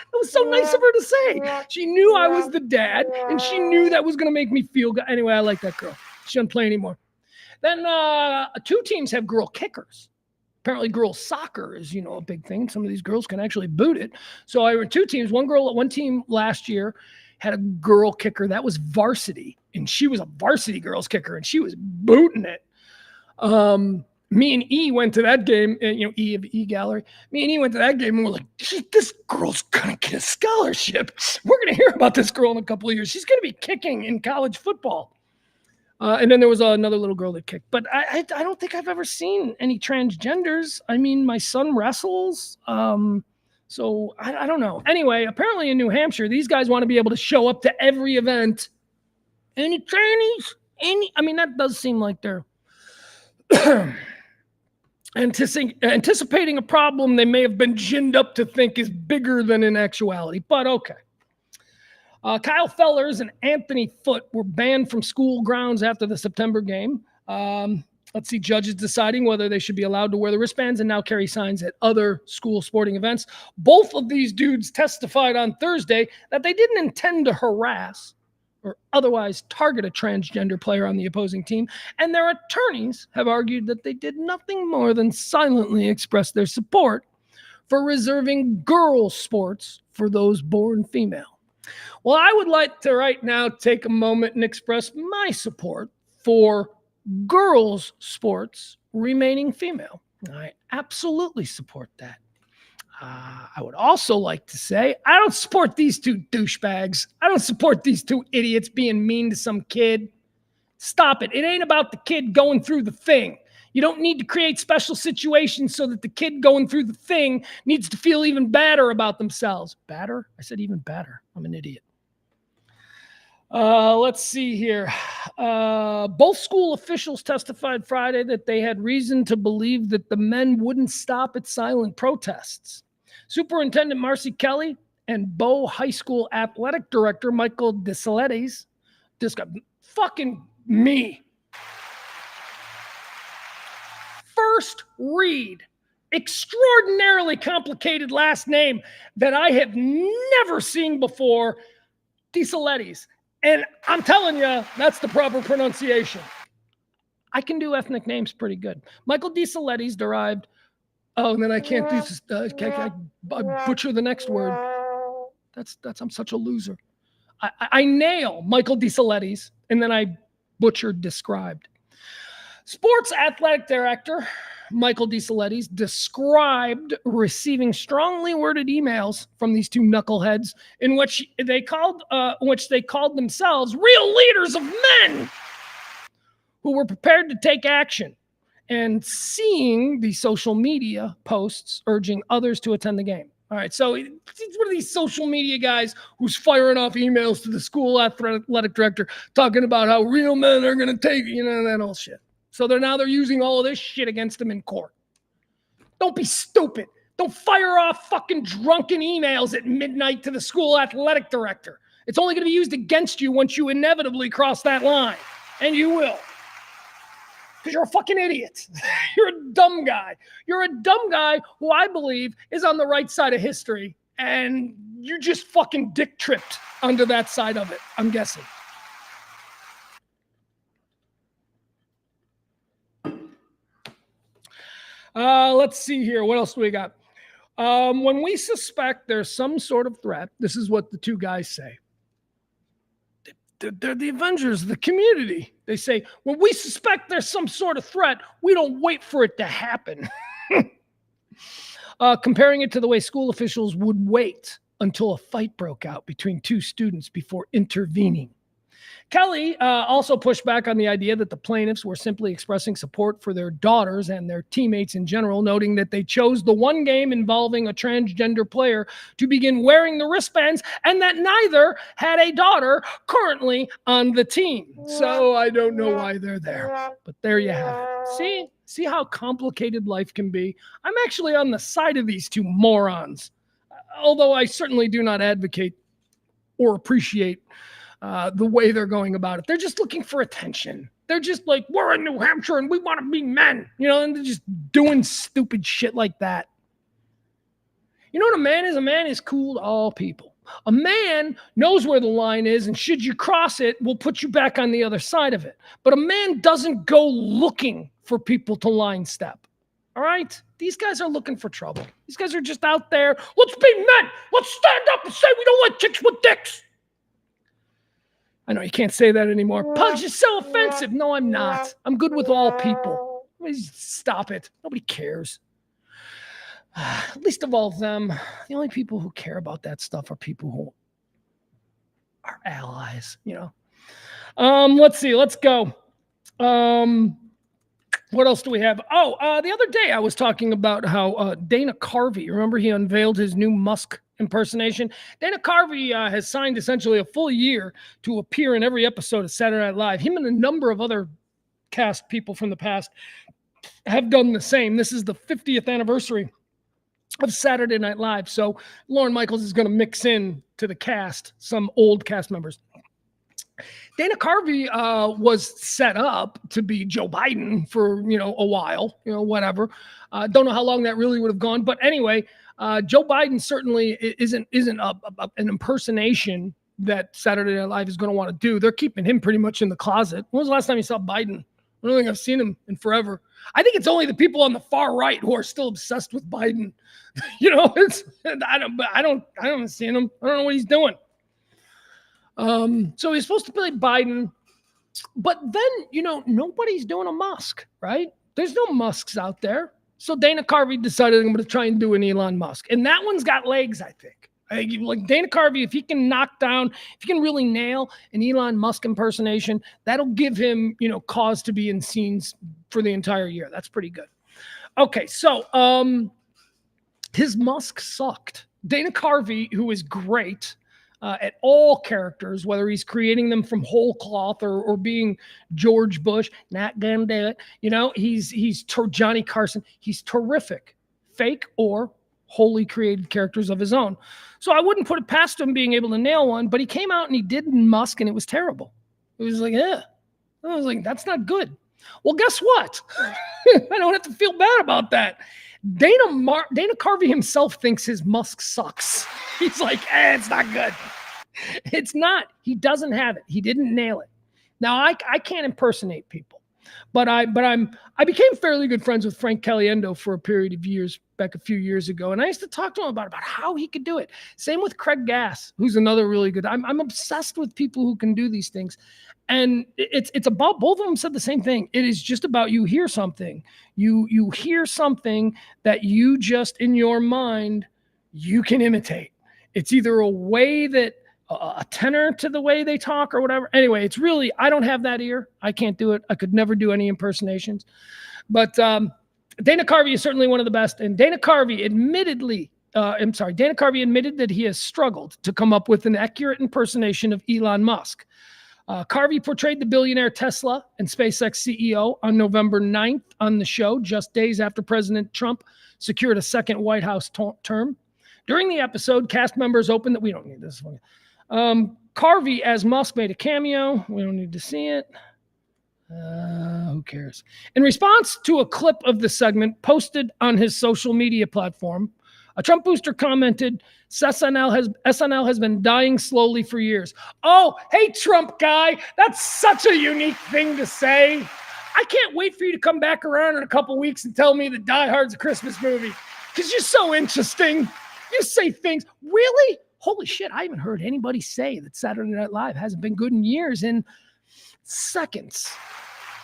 it was so nice of her to say. She knew I was the dad and she knew that was going to make me feel good. Anyway, I like that girl. She doesn't play anymore. Then two teams have girl kickers. Apparently girls soccer is, a big thing. Some of these girls can actually boot it. So I were two teams, one team last year had a girl kicker that was varsity, and she was a varsity girls kicker, and she was booting it. Me and E went to that game, and E of E Gallery. Me and E went to that game, and we're like, this girl's gonna get a scholarship. We're gonna hear about this girl in a couple of years. She's gonna be kicking in college football. And then there was another little girl that kicked. But I don't think I've ever seen any transgenders. I mean, my son wrestles. So I don't know. Anyway, apparently in New Hampshire, these guys want to be able to show up to every event. Any trannies? I mean, that does seem like they're anticipating a problem they may have been ginned up to think is bigger than in actuality. But okay. Kyle Fellers and Anthony Foote were banned from school grounds after the September game. Let's see, judges deciding whether they should be allowed to wear the wristbands and now carry signs at other school sporting events. Both of these dudes testified on Thursday that they didn't intend to harass or otherwise target a transgender player on the opposing team, and their attorneys have argued that they did nothing more than silently express their support for reserving girls' sports for those born female. Well, I would like to right now take a moment and express my support for girls' sports remaining female. I absolutely support that. I would also like to say I don't support these two douchebags. I don't support these two idiots being mean to some kid. Stop it. It ain't about the kid going through the thing. You don't need to create special situations so that the kid going through the thing needs to feel even badder about themselves. Badder? I said even badder. I'm an idiot. Let's see here. Both school officials testified Friday that they had reason to believe that the men wouldn't stop at silent protests. Superintendent Marcy Kelly and Bow High School Athletic Director Michael DeSaletis, fucking me. First read, extraordinarily complicated last name that I have never seen before, DeSaletis. And I'm telling you, that's the proper pronunciation. I can do ethnic names pretty good. Michael DeSaletis derived. Oh, and then I can't do. I butcher the next word. That's. I'm such a loser. I nail Michael DeSaletis, and then I butchered described. Sports athletic director Michael DeSaletis described receiving strongly worded emails from these two knuckleheads in which they called themselves real leaders of men who were prepared to take action, and seeing the social media posts urging others to attend the game. All right, so it's one of these social media guys who's firing off emails to the school athletic director talking about how real men are going to take, that whole shit. So they're using all of this shit against them in court. Don't be stupid. Don't fire off fucking drunken emails at midnight to the school athletic director. It's only going to be used against you once you inevitably cross that line. And you will. Because you're a fucking idiot. You're a dumb guy. You're a dumb guy who I believe is on the right side of history. And you just fucking dick tripped onto that side of it, I'm guessing. Let's see here. What else do we got? When we suspect there's some sort of threat, this is what the two guys say. They're the Avengers of the community. They say, when we suspect there's some sort of threat, we don't wait for it to happen. Comparing it to the way school officials would wait until a fight broke out between two students before intervening. Kelly also pushed back on the idea that the plaintiffs were simply expressing support for their daughters and their teammates in general, noting that they chose the one game involving a transgender player to begin wearing the wristbands and that neither had a daughter currently on the team. So I don't know why they're there, but there you have it. See how complicated life can be? I'm actually on the side of these two morons, although I certainly do not advocate or appreciate the way they're going about it. They're just looking for attention. They're just like, we're in New Hampshire and we want to be men, and they're just doing stupid shit like that. You know what a man is? A man is cool to all people. A man knows where the line is, and should you cross it, will put you back on the other side of it. But a man doesn't go looking for people to line step. All right? These guys are looking for trouble. These guys are just out there. Let's be men. Let's stand up and say we don't like chicks with dicks. I know you can't say that anymore. Pugs, you're so offensive. No, I'm not. I'm good with all people. Please stop it. Nobody cares. Least of all of them, the only people who care about that stuff are people who are allies, you know. Let's see. Let's go. What else do we have? The other day I was talking about how Dana Carvey, remember he unveiled his new Musk impersonation? Dana Carvey has signed essentially a full year to appear in every episode of Saturday Night Live. Him and a number of other cast people from the past have done the same. This is the 50th anniversary of Saturday Night Live. So Lorne Michaels is going to mix in to the cast some old cast members. Dana Carvey was set up to be Joe Biden for, a while, whatever. Don't know how long that really would have gone. But anyway, Joe Biden certainly isn't an impersonation that Saturday Night Live is going to want to do. They're keeping him pretty much in the closet. When was the last time you saw Biden? I don't think I've seen him in forever. I think it's only the people on the far right who are still obsessed with Biden. I haven't seen him. I don't know what he's doing. So he's supposed to play Biden, but then, nobody's doing a Musk, right? There's no Musks out there. So Dana Carvey decided I'm going to try and do an Elon Musk. And that one's got legs, I think. Like Dana Carvey, if he can really nail an Elon Musk impersonation, that'll give him, cause to be in scenes for the entire year. That's pretty good. Okay, so his Musk sucked. Dana Carvey, who is great at all characters, whether he's creating them from whole cloth or being George Bush, not gonna do it. He's Johnny Carson. He's terrific, fake or wholly created characters of his own. So I wouldn't put it past him being able to nail one, but he came out and he did Musk and it was terrible. It was like, I was like, that's not good. Well, guess what? I don't have to feel bad about that. Dana Carvey himself thinks his Musk sucks. He's like, it's not good. It's not. He doesn't have it. He didn't nail it. Now I can't impersonate people, but I became fairly good friends with Frank Caliendo for a period of years back a few years ago, and I used to talk to him about how he could do it. Same with Craig Gass, who's another really good. I'm obsessed with people who can do these things. And it's about, both of them said the same thing. It is just about, you hear something, you hear something that you just in your mind, you can imitate. It's either a way that a tenor to the way they talk or whatever. Anyway, it's really, I don't have that ear. I can't do it. I could never do any impersonations, but Dana Carvey is certainly one of the best. And Dana Carvey admitted that he has struggled to come up with an accurate impersonation of Elon Musk. Carvey portrayed the billionaire Tesla and SpaceX CEO on November 9th on the show, just days after President Trump secured a second White House term. During the episode, cast members opened that we don't need this one. Carvey as Musk made a cameo. We don't need to see it. Who cares? In response to a clip of the segment posted on his social media platform, a Trump booster commented, SNL has been dying slowly for years. Oh, hey, Trump guy, that's such a unique thing to say. I can't wait for you to come back around in a couple weeks and tell me that Die Hard's a Christmas movie, because you're so interesting. You say things, really? Holy shit, I haven't heard anybody say that Saturday Night Live hasn't been good in years in seconds.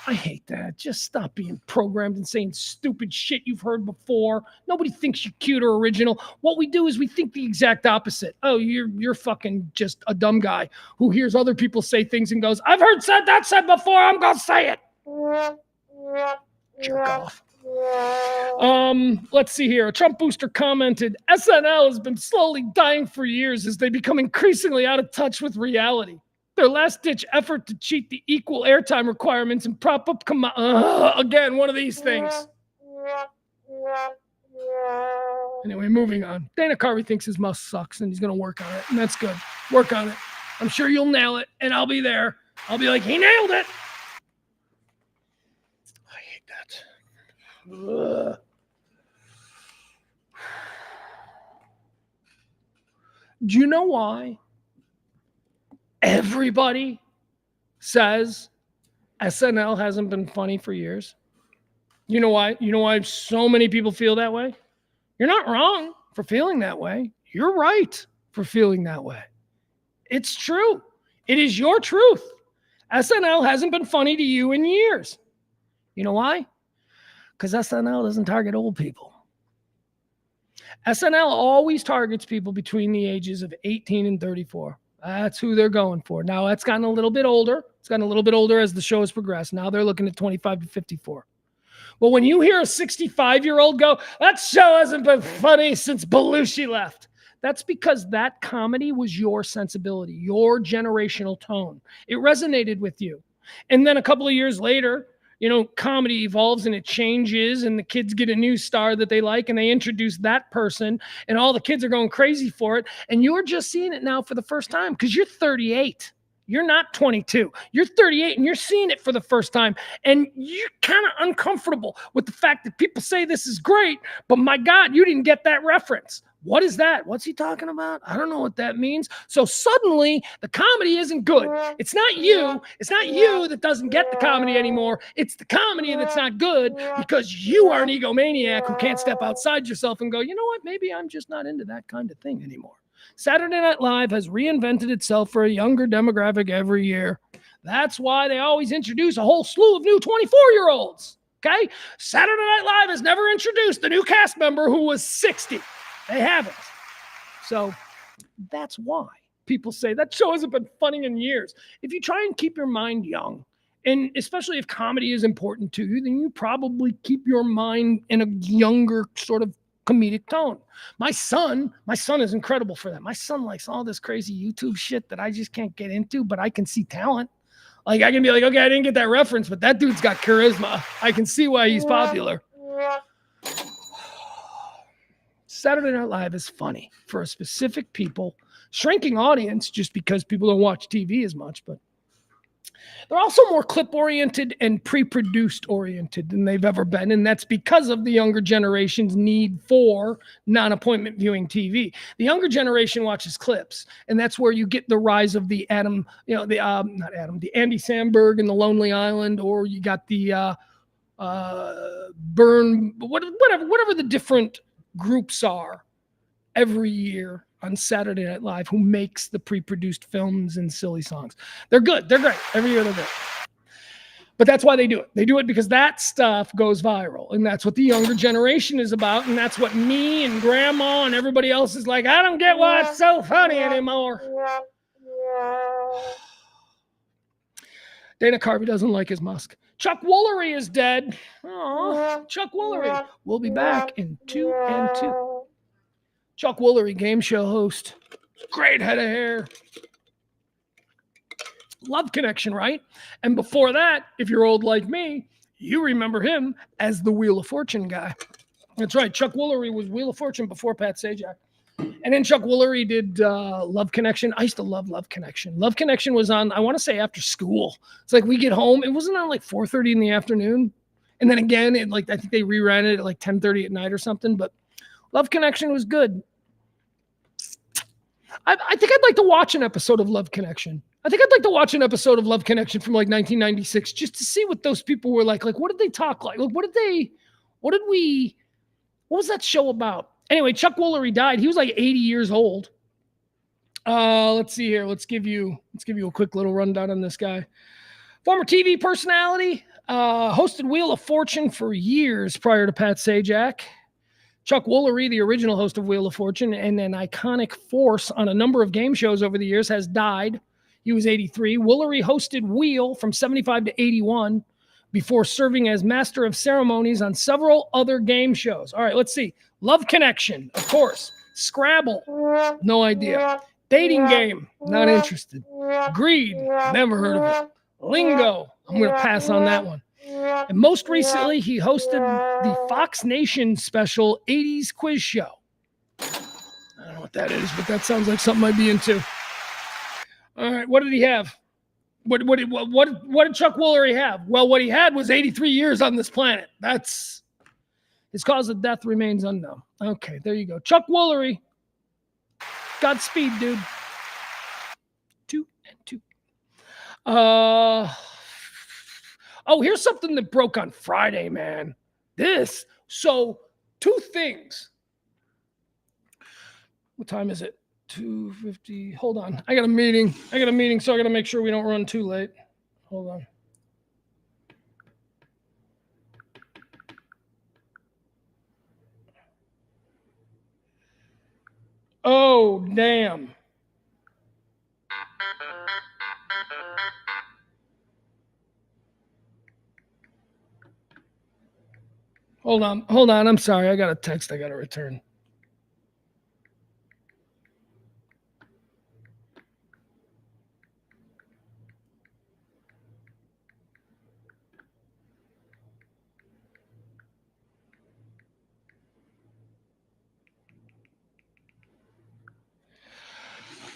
I hate that. Just stop being programmed and saying stupid shit you've heard before. Nobody thinks you're cute or original. What we do is we think the exact opposite. Oh, you're fucking just a dumb guy who hears other people say things and goes, I've heard that said before, I'm gonna say it. Jerk off. Let's see here. A Trump booster commented, SNL has been slowly dying for years as they become increasingly out of touch with reality. Their last-ditch effort to cheat the equal airtime requirements and prop up again, one of these things. Anyway, moving on. Dana Carvey thinks his Musk sucks, and he's going to work on it, and that's good. Work on it. I'm sure you'll nail it, and I'll be there. I'll be like, he nailed it. I hate that. Ugh. Do you know why everybody says SNL hasn't been funny for years? You know why? You know why so many people feel that way? You're not wrong for feeling that way. You're right for feeling that way. It's true. It is your truth. SNL hasn't been funny to you in years. You know why? Because SNL doesn't target old people. SNL always targets people between the ages of 18 and 34. That's who they're going for. Now, that's gotten a little bit older. It's gotten a little bit older as the show has progressed. Now they're looking at 25 to 54. Well, when you hear a 65-year-old go, that show hasn't been funny since Belushi left, that's because that comedy was your sensibility, your generational tone. It resonated with you. And then a couple of years later, comedy evolves and it changes, and the kids get a new star that they like, and they introduce that person, and all the kids are going crazy for it. And you're just seeing it now for the first time because you're 38. You're not 22. You're 38 and you're seeing it for the first time. And you're kind of uncomfortable with the fact that people say this is great, but my God, you didn't get that reference. What is that? What's he talking about? I don't know what that means. So suddenly the comedy isn't good. It's not you. It's not you that doesn't get the comedy anymore. It's the comedy that's not good because you are an egomaniac who can't step outside yourself and go, you know what? Maybe I'm just not into that kind of thing anymore. Saturday Night Live has reinvented itself for a younger demographic every year. That's why they always introduce a whole slew of new 24-year-olds. Okay? Saturday Night Live has never introduced a new cast member who was 60. They haven't. So that's why people say that show hasn't been funny in years. If you try and keep your mind young, and especially if comedy is important to you, then you probably keep your mind in a younger sort of comedic tone. My son is incredible for that. My son likes all this crazy YouTube shit that I just can't get into, but I can see talent. Like I can be like, okay, I didn't get that reference, but that dude's got charisma. I can see why he's popular. Saturday Night Live is funny for a specific people, shrinking audience just because people don't watch TV as much, but they're also more clip-oriented and pre-produced oriented than they've ever been, and that's because of the younger generation's need for non-appointment viewing TV. The younger generation watches clips, and that's where you get the rise of the Andy Samberg and the Lonely Island, or you got the whatever the different groups are every year on Saturday Night Live who makes the pre-produced films and silly songs. They're good. They're great. Every year they're good. But that's why they do it. They do it because that stuff goes viral. And that's what the younger generation is about. And that's what me and grandma and everybody else is like, I don't get why it's so funny anymore. Dana Carvey doesn't like his Musk. Chuck Woolery is dead. Aww, Chuck Woolery. We'll be back in 2 and 2. Chuck Woolery, game show host. Great head of hair. Love Connection, right? And before that, if you're old like me, you remember him as the Wheel of Fortune guy. That's right. Chuck Woolery was Wheel of Fortune before Pat Sajak. And then Chuck Woolery did Love Connection. I used to love Love Connection. Love Connection was on, I want to say, after school. It's like we get home. It wasn't on like 4:30 in the afternoon. And then again, I think they reran it at like 10:30 at night or something. But Love Connection was good. I think I'd like to watch an episode of Love Connection. I think I'd like to watch an episode of Love Connection from like 1996 just to see what those people were like. Like, what did they talk like? Like, what was that show about? Anyway, Chuck Woolery died. He was like 80 years old. Let's see here. Let's give you a quick little rundown on this guy. Former TV personality, hosted Wheel of Fortune for years prior to Pat Sajak. Chuck Woolery, the original host of Wheel of Fortune and an iconic force on a number of game shows over the years, has died. He was 83. Woolery hosted Wheel from 75 to 81 before serving as master of ceremonies on several other game shows. All right, let's see. Love Connection, of course. Scrabble, no idea. Dating Game, not interested. Greed, never heard of it. Lingo, I'm going to pass on that one. And most recently, he hosted the Fox Nation special 80s quiz show. I don't know what that is, but that sounds like something I'd be into. All right, what did he have? What did Chuck Woolery have? Well, what he had was 83 years on this planet. His cause of death remains unknown. Okay, there you go. Chuck Woolery. Godspeed, dude. 2 and 2. Oh, here's something that broke on Friday, man. So 2 things. What time is it? 2:50. Hold on. I got a meeting, so I got to make sure we don't run too late. Hold on. Oh, damn. Hold on. I'm sorry. I got a text I got to return.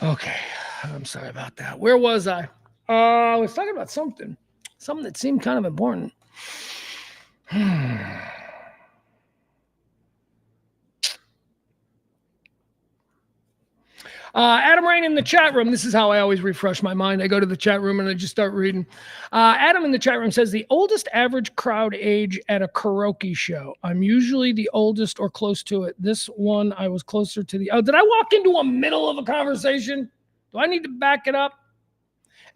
Okay. I'm sorry about that. Where was I? I was talking about something that seemed kind of important. Adam Rain in the chat room. This is how I always refresh my mind. I go to the chat room and I just start reading. Adam in the chat room says, the oldest average crowd age at a karaoke show. I'm usually the oldest or close to it. This one, I was closer to the... Oh, did I walk into a middle of a conversation? Do I need to back it up?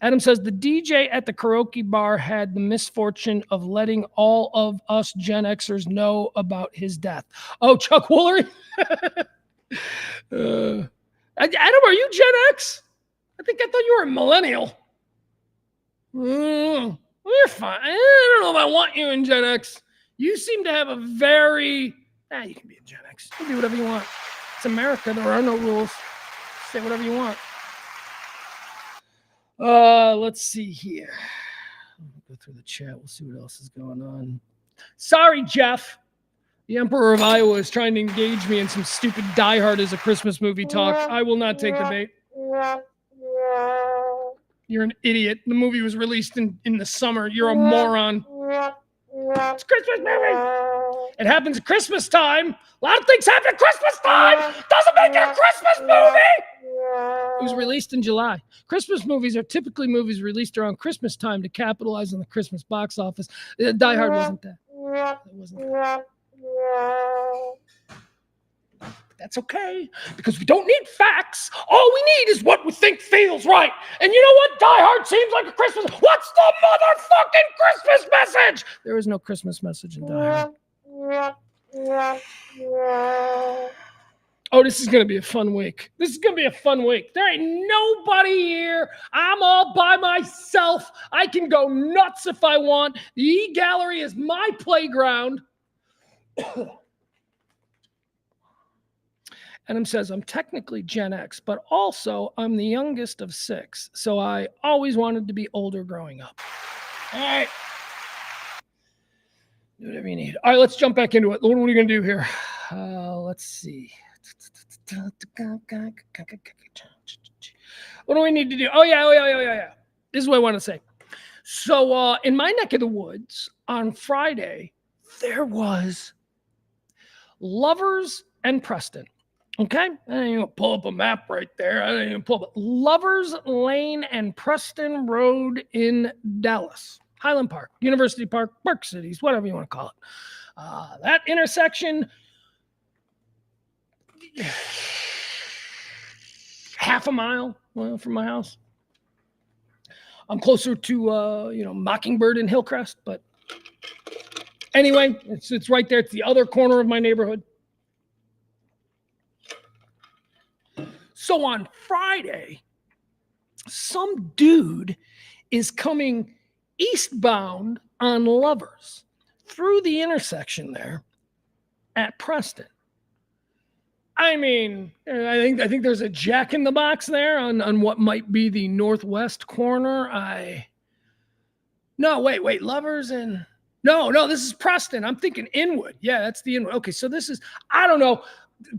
Adam says, the DJ at the karaoke bar had the misfortune of letting all of us Gen Xers know about his death. Oh, Chuck Woolery? Adam, are you Gen X? I thought you were a millennial. Well, you're fine. I don't know if I want you in Gen X. You seem to have a very... you can be in Gen X. You can do whatever you want. It's America. There are no rules. Say whatever you want. Let's see here. Go through the chat. We'll see what else is going on. Sorry, Jeff. The Emperor of Iowa is trying to engage me in some stupid Die Hard as a Christmas movie talk. I will not take the bait. You're an idiot. The movie was released in the summer. You're a moron. It's a Christmas movie. It happens at Christmas time. A lot of things happen at Christmas time. Doesn't make it a Christmas movie. It was released in July. Christmas movies are typically movies released around Christmas time to capitalize on the Christmas box office. Die Hard wasn't that. It wasn't that. That's okay, because we don't need facts. All we need is what we think feels right. And you know what? Die Hard seems like a Christmas. What's the motherfucking Christmas message? There is no Christmas message in Die Hard. Oh, this is going to be a fun week. There ain't nobody here. I'm all by myself. I can go nuts if I want. The E-Gallery is my playground. Adam says, I'm technically Gen X, but also I'm the youngest of 6. So I always wanted to be older growing up. All right. Do whatever you need. All right, let's jump back into it. What are we going to do here? Let's see. What do we need to do? Oh, yeah. This is what I want to say. So in my neck of the woods on Friday, there was Lovers and Preston. Okay, I didn't even pull up a map right there. I didn't even pull up Lovers Lane and Preston Road in Dallas. Highland Park, University Park, Park Cities, whatever you want to call it. That intersection, half a mile from my house. I'm closer to Mockingbird and Hillcrest, but anyway, it's right there. It's the other corner of my neighborhood. So on Friday, some dude is coming eastbound on Lovers through the intersection there at Preston. I mean, I think there's a Jack in the Box there on what might be the northwest corner. Wait, Lovers and no, this is Preston. I'm thinking Inwood. Yeah, that's the Inwood. Okay, so this is, I don't know,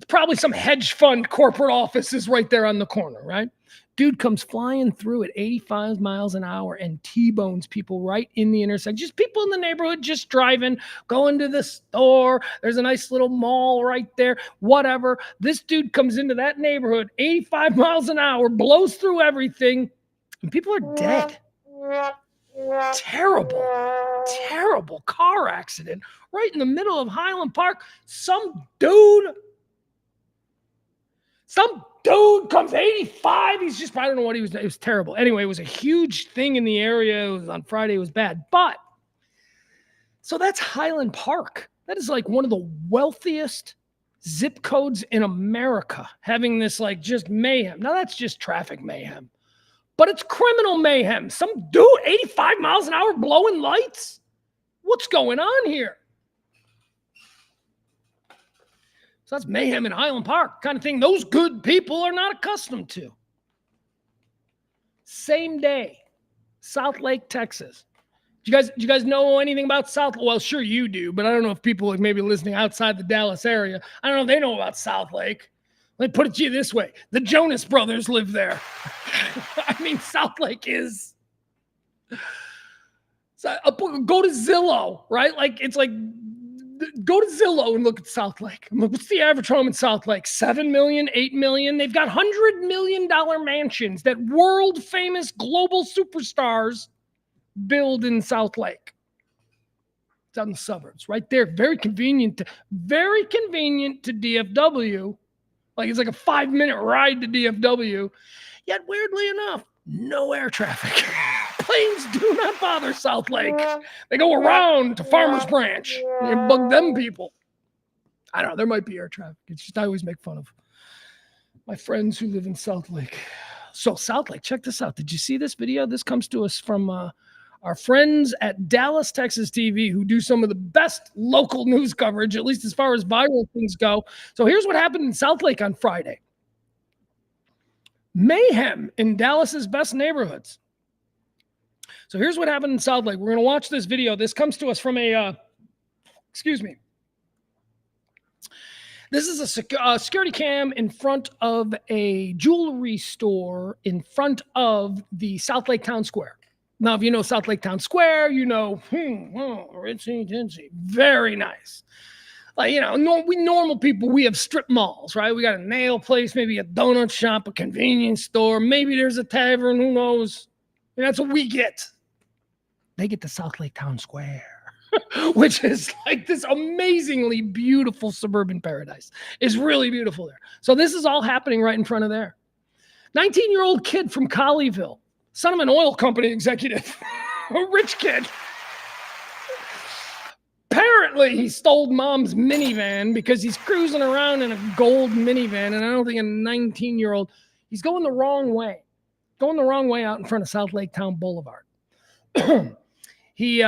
probably some hedge fund corporate office is right there on the corner, right? Dude comes flying through at 85 miles an hour and T-bones people right in the intersection. Just people in the neighborhood just driving, going to the store. There's a nice little mall right there, whatever. This dude comes into that neighborhood, 85 miles an hour, blows through everything, and people are dead. Terrible car accident right in the middle of Highland Park. Some dude Some dude comes 85. He's just, I don't know what he was. It was terrible. Anyway, it was a huge thing in the area. It was on Friday. It was bad. But so that's Highland Park. That is like one of the wealthiest zip codes in America, having this like just mayhem. Now that's just traffic mayhem, but it's criminal mayhem. Some dude, 85 miles an hour blowing lights. What's going on here? So that's mayhem in Highland Park, kind of thing those good people are not accustomed to. Same day, South Lake, Texas. Do you guys know anything about South? Well, sure you do, but I don't know if people like maybe listening outside the Dallas area, I don't know if they know about South Lake. Let me put it to you this way. The Jonas Brothers live there. I mean, South Lake is... So, go to Zillow, right? Like, it's like... Go to Zillow and look at South Lake. What's the average home in South Lake? 7 million, 8 million. They've got $100 million mansions that world famous global superstars build in South Lake. It's out in the suburbs, right there. Very convenient to DFW. Like it's like a 5-minute ride to DFW. Yet weirdly enough, no air traffic. Planes do not bother South Lake. They go around to Farmers Branch and bug them people. I don't know. There might be air traffic. It's just I always make fun of my friends who live in South Lake. So South Lake, check this out. Did you see this video? This comes to us from our friends at Dallas, Texas TV, who do some of the best local news coverage, at least as far as viral things go. So here's what happened in South Lake on Friday. Mayhem in Dallas's best neighborhoods. So here's what happened in South Lake. We're going to watch this video. This comes to us from a, excuse me. This is a security cam in front of a jewelry store in front of the South Lake Town Square. Now, if you know South Lake Town Square, you know, ritzy, dingy, very nice. Like, you know, we normal people, we have strip malls, right? We got a nail place, maybe a donut shop, a convenience store. Maybe there's a tavern, who knows? And that's what we get. They get the South Lake Town Square, which is like this amazingly beautiful suburban paradise. It's really beautiful there. So this is all happening right in front of there. 19-year-old kid from Colleyville, son of an oil company executive, a rich kid. Apparently, he stole mom's minivan because he's cruising around in a gold minivan, and I don't think a 19-year-old, he's going the wrong way. Going the wrong way out in front of South Lake Town Boulevard. He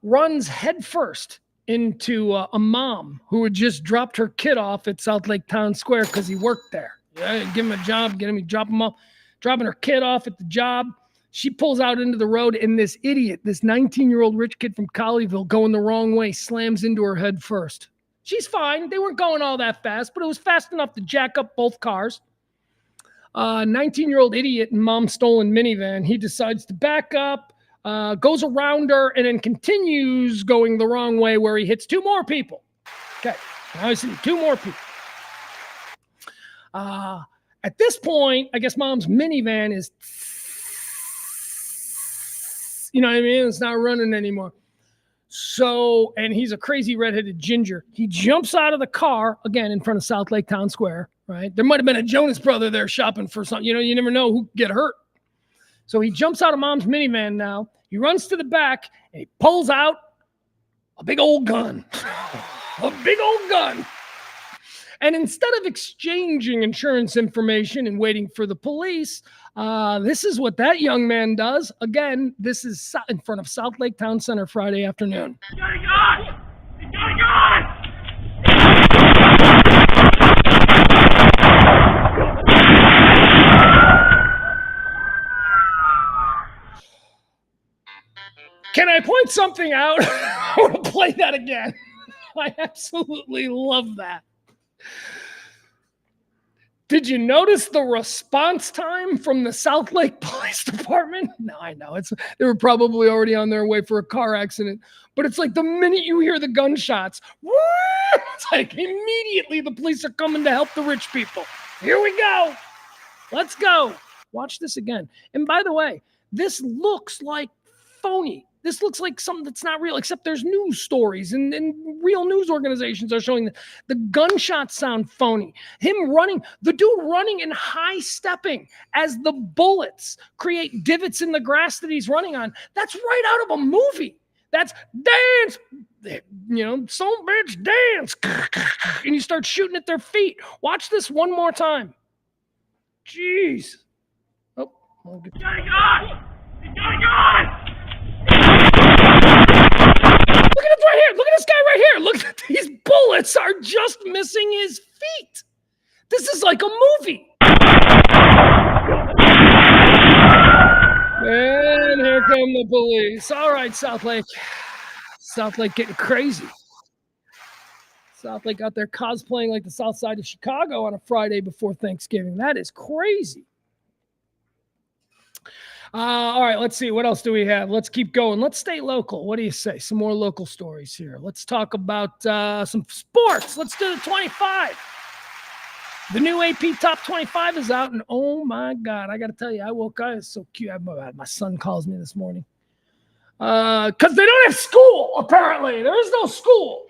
runs headfirst into a mom who had just dropped her kid off at South Lake Town Square because he worked there. Yeah, give him a job, drop him off, dropping her kid off at the job. She pulls out into the road, and this idiot, this 19-year-old rich kid from Colleyville, going the wrong way, slams into her head first. She's fine. They weren't going all that fast, but it was fast enough to jack up both cars. 19-year-old idiot in mom's stolen minivan. He decides to back up, goes around her, and then continues going the wrong way where he hits 2 more people. Okay, now he's hitting 2 more people. At this point, I guess mom's minivan is, you know what I mean? It's not running anymore. So, and he's a crazy redheaded ginger. He jumps out of the car, again, in front of South Lake Town Square, right? There might have been a Jonas brother there shopping for something. You know, you never know who could get hurt. So he jumps out of mom's minivan now. He runs to the back, and he pulls out a big old gun. A big old gun. And instead of exchanging insurance information and waiting for the police, this is what that young man does. Again, this is in front of South Lake Town Center Friday afternoon. He's got a gun! He's got a gun! Can I point something out? I want to play that again. I absolutely love that. Did you notice the response time from the South Lake Police Department? No, I know. They were probably already on their way for a car accident. But it's like the minute you hear the gunshots, woo, it's like immediately the police are coming to help the rich people. Here we go. Let's go. Watch this again. And by the way, this looks like phony. This looks like something that's not real, except there's news stories and real news organizations are showing that the gunshots sound phony. Him running, the dude running and high stepping as the bullets create divots in the grass that he's running on. That's right out of a movie. That's dance, some bitch dance. And you start shooting at their feet. Watch this one more time. Jeez. Oh, He's got a gun! He's got a gun! Look at it right here. Look at this guy right here. Look at these bullets are just missing his feet. This is like a movie. And here come the police. All right, South Lake. South Lake getting crazy. South Lake out there cosplaying like the South Side of Chicago on a Friday before Thanksgiving. That is crazy. All right, let's see. What else do we have? Let's keep going. Let's stay local. What do you say? Some more local stories here. Let's talk about some sports. Let's do the 25. The new AP Top 25 is out, and oh my God, I got to tell you, I woke up. It's so cute. My son calls me this morning because they don't have school, apparently. There is no school.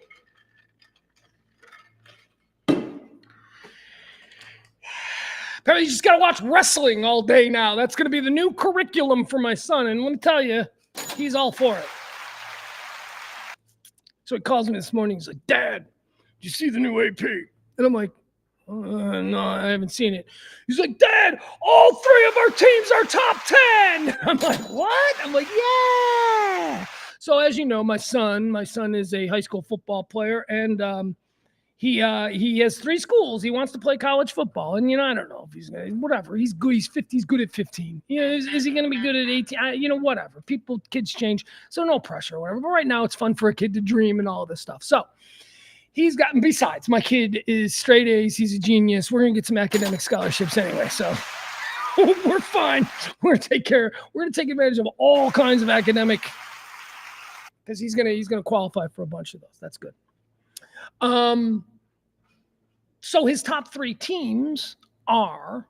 Apparently, you just got to watch wrestling all day now. That's going to be the new curriculum for my son. And let me tell you, he's all for it. So he calls me this morning. He's like, Dad, did you see the new AP? And I'm like, no, I haven't seen it. He's like, Dad, all 3 of our teams are top 10. I'm like, what? I'm like, yeah. So as you know, my son is a high school football player, and he has 3 schools. He wants to play college football, and I don't know if he's gonna, whatever. He's good. He's 50. He's good at 15. Is he going to be good at 18? Whatever. Kids change, so no pressure or whatever. But right now, it's fun for a kid to dream and all this stuff. So he's gotten. Besides, my kid is straight A's. He's a genius. We're gonna get some academic scholarships anyway, so we're fine. We're gonna take advantage of all kinds of academic, because he's gonna qualify for a bunch of those. That's good. So his top 3 teams are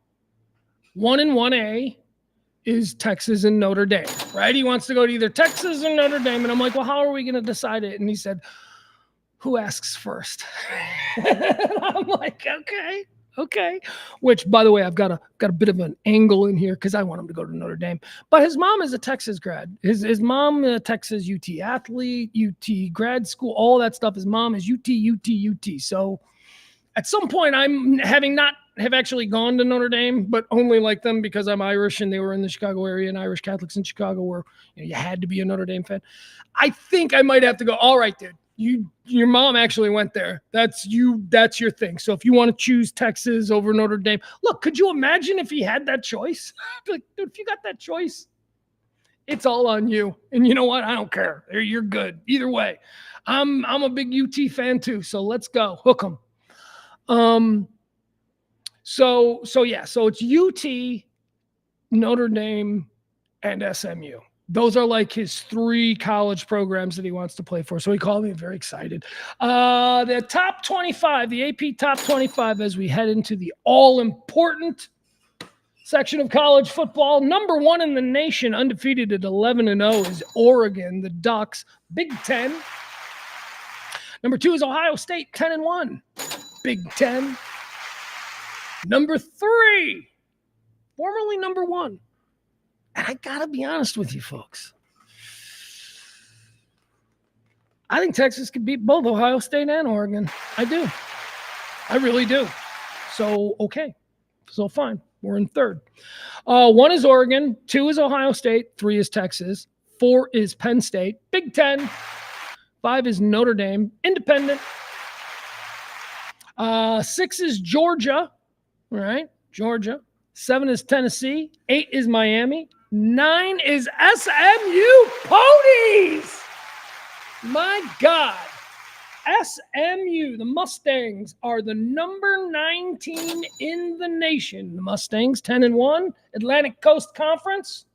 1 and 1A is Texas and Notre Dame, right? He wants to go to either Texas or Notre Dame. And I'm like, well, how are we going to decide it? And he said, who asks first? I'm like, okay. Which, by the way, I've got a bit of an angle in here because I want him to go to Notre Dame. But his mom is a Texas grad. His mom, a Texas UT athlete, UT grad school, all that stuff. His mom is UT. So at some point, I'm have actually gone to Notre Dame, but only like them because I'm Irish and they were in the Chicago area, and Irish Catholics in Chicago were, you had to be a Notre Dame fan. I think I might have to go, all right, dude, your mom actually went there. That's your thing. So if you want to choose Texas over Notre Dame, look, could you imagine if he had that choice? Like, dude, if you got that choice, it's all on you. And you know what? I don't care. You're good. Either way, I'm a big UT fan too. So let's go. Hook 'em. So it's UT, Notre Dame, and SMU. Those are like his 3 college programs that he wants to play for. So he called me very excited. The top 25, the AP top 25, as we head into the all-important section of college football. Number 1 in the nation, undefeated at 11-0, is Oregon, the Ducks. Big Ten. Number 2 is Ohio State, 10-1. Big Ten. Number 3, formerly number 1. And I got to be honest with you, folks. I think Texas could beat both Ohio State and Oregon. I do. I really do. So, okay. So, fine. We're in 3rd. 1 is Oregon. 2 is Ohio State. 3 is Texas. 4 is Penn State. Big Ten. 5 is Notre Dame. Independent. 6 is Georgia. All right. Georgia. 7 is Tennessee. 8 is Miami. 9 is SMU Ponies. My God. SMU, the Mustangs, are the number 9 team in the nation. The Mustangs, 10-1, Atlantic Coast Conference.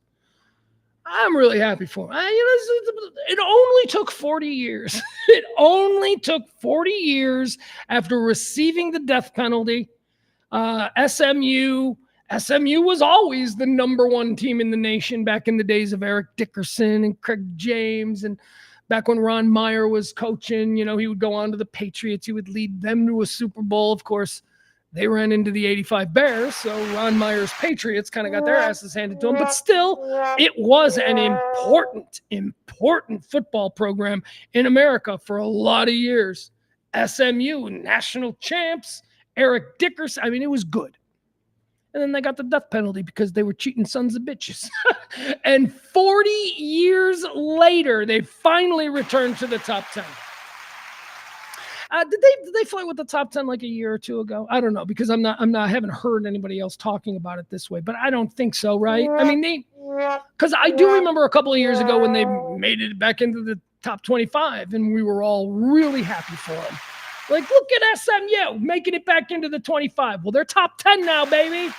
I'm really happy for them. It only took 40 years. It only took 40 years after receiving the death penalty. SMU SMU was always the number one team in the nation back in the days of Eric Dickerson and Craig James. And back when Ron Meyer was coaching, he would go on to the Patriots. He would lead them to a Super Bowl. Of course, they ran into the 85 Bears, so Ron Meyer's Patriots kind of got their asses handed to them. But still, it was an important football program in America for a lot of years. SMU, national champs, Eric Dickerson. I mean, it was good. And then they got the death penalty because they were cheating sons of bitches. And 40 years later, they finally returned to the top 10. Did they flirt with the top 10 like a year or two ago? I don't know, because I haven't heard anybody else talking about it this way, but I don't think so, right? I mean, because I do remember a couple of years ago when they made it back into the top 25, and we were all really happy for them. Like, look at SMU making it back into the 25. Well, they're top 10 now, baby.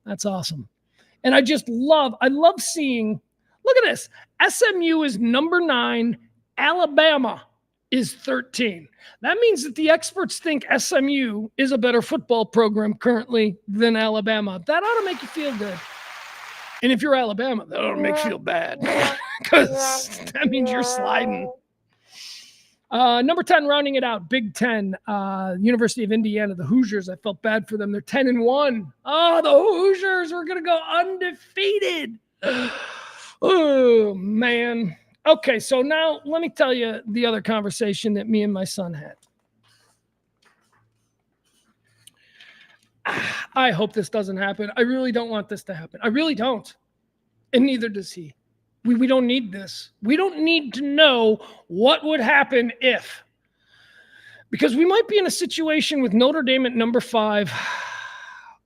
That's awesome. And I love seeing, look at this. SMU is number 9. Alabama is 13. That means that the experts think SMU is a better football program currently than Alabama. That ought to make you feel good. And if you're Alabama, that ought to make you feel bad because that means you're sliding. Number 10, rounding it out, Big Ten, University of Indiana, the Hoosiers. I felt bad for them. They're 10-1. Oh, the Hoosiers are going to go undefeated. Oh, man. Okay, so now let me tell you the other conversation that me and my son had. I hope this doesn't happen. I really don't want this to happen. I really don't. And neither does he. We don't need this. We don't need to know what would happen if. Because we might be in a situation with Notre Dame at number 5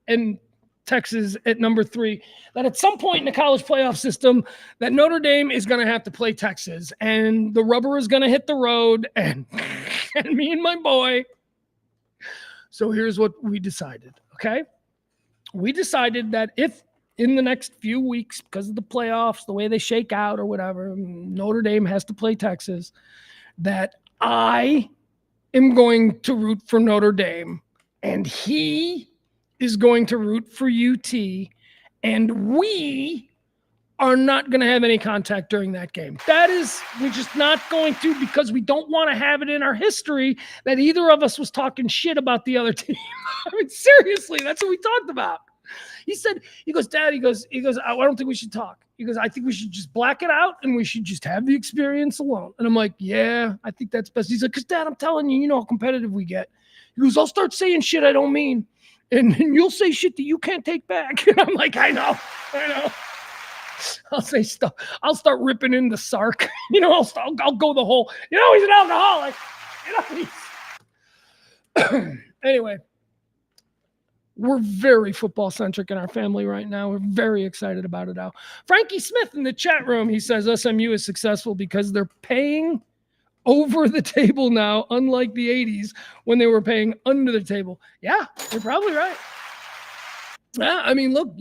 and Texas at number 3, that at some point in the college playoff system, that Notre Dame is going to have to play Texas, and the rubber is going to hit the road, and me and my boy. So here's what we decided, okay? We decided that if in the next few weeks, because of the playoffs, the way they shake out or whatever, Notre Dame has to play Texas, that I am going to root for Notre Dame, and he is going to root for UT, and we are not going to have any contact during that game. We're just not going to, because we don't want to have it in our history that either of us was talking shit about the other team. I mean, seriously, that's what we talked about. He goes, Dad, he goes, I don't think we should talk. He goes, I think we should just black it out and we should just have the experience alone. And I'm like, yeah, I think that's best. He's like, because Dad, I'm telling you, you know how competitive we get. He goes, I'll start saying shit I don't mean. And you'll say shit that you can't take back. And I'm like, I know. I'll say stuff. I'll start ripping into Sark. I'll go the whole, he's an alcoholic. Anyway, we're very football centric in our family right now. We're very excited about it now. Frankie Smith in the chat room, he says SMU is successful because they're paying over the table now, unlike the 80s when they were paying under the table. Yeah, you're probably right. Yeah, I mean, look,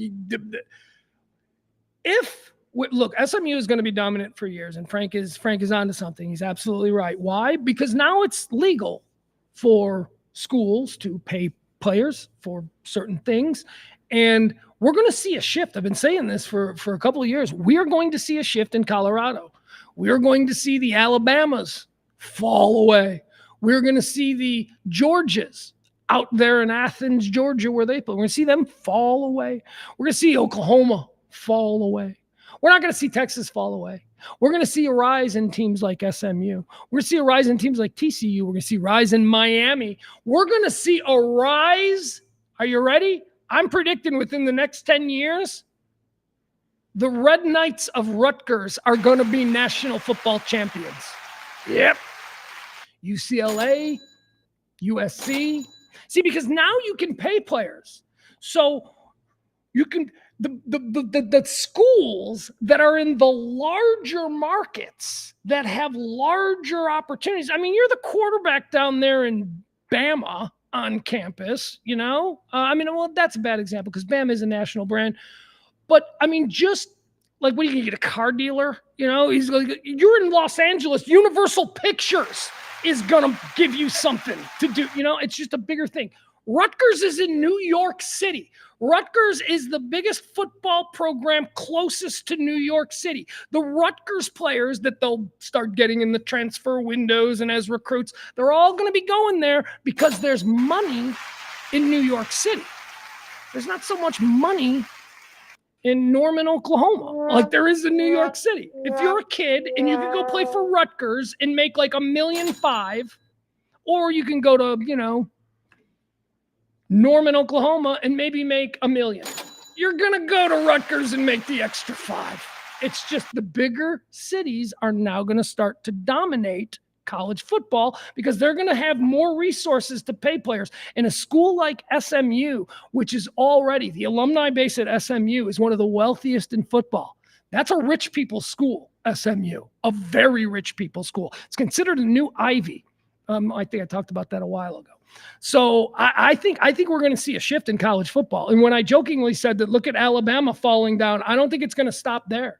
SMU is going to be dominant for years, and Frank is onto something. He's absolutely right. Why? Because now it's legal for schools to pay players for certain things, and we're going to see a shift. I've been saying this for a couple of years. We are going to see a shift in Colorado. We are going to see the Alabamas fall away. We're going to see the Georgias out there in Athens, Georgia, where they play. We're going to see them fall away. We're going to see Oklahoma fall away. We're not going to see Texas fall away. We're going to see a rise in teams like SMU. We're going to see a rise in teams like TCU. We're going to see a rise in Miami. We're going to see a rise. Are you ready? I'm predicting within the next 10 years, the Red Knights of Rutgers are going to be national football champions. Yep. UCLA, USC. See, because now you can pay players. So you can, the schools that are in the larger markets that have larger opportunities. I mean, you're the quarterback down there in Bama on campus, that's a bad example because Bama is a national brand. But I mean, just like, what are you going to get, a car dealer? He's like, you're in Los Angeles. Universal Pictures is going to give you something to do. It's just a bigger thing. Rutgers is in New York City. Rutgers is the biggest football program closest to New York City. The Rutgers players that they'll start getting in the transfer windows and as recruits, they're all going to be going there because there's money in New York City. There's not so much money in Norman, Oklahoma, like there is in New York City. If you're a kid and you can go play for Rutgers and make like $1.5 million, or you can go to, Norman, Oklahoma, and maybe make $1 million. You're going to go to Rutgers and make the extra 5. It's just the bigger cities are now going to start to dominate college football because they're going to have more resources to pay players. And a school like SMU, which is already, the alumni base at SMU is one of the wealthiest in football. That's a rich people's school, SMU, a very rich people's school. It's considered a new Ivy. I think I talked about that a while ago. So I think we're going to see a shift in college football. And when I jokingly said that, look at Alabama falling down, I don't think it's going to stop there.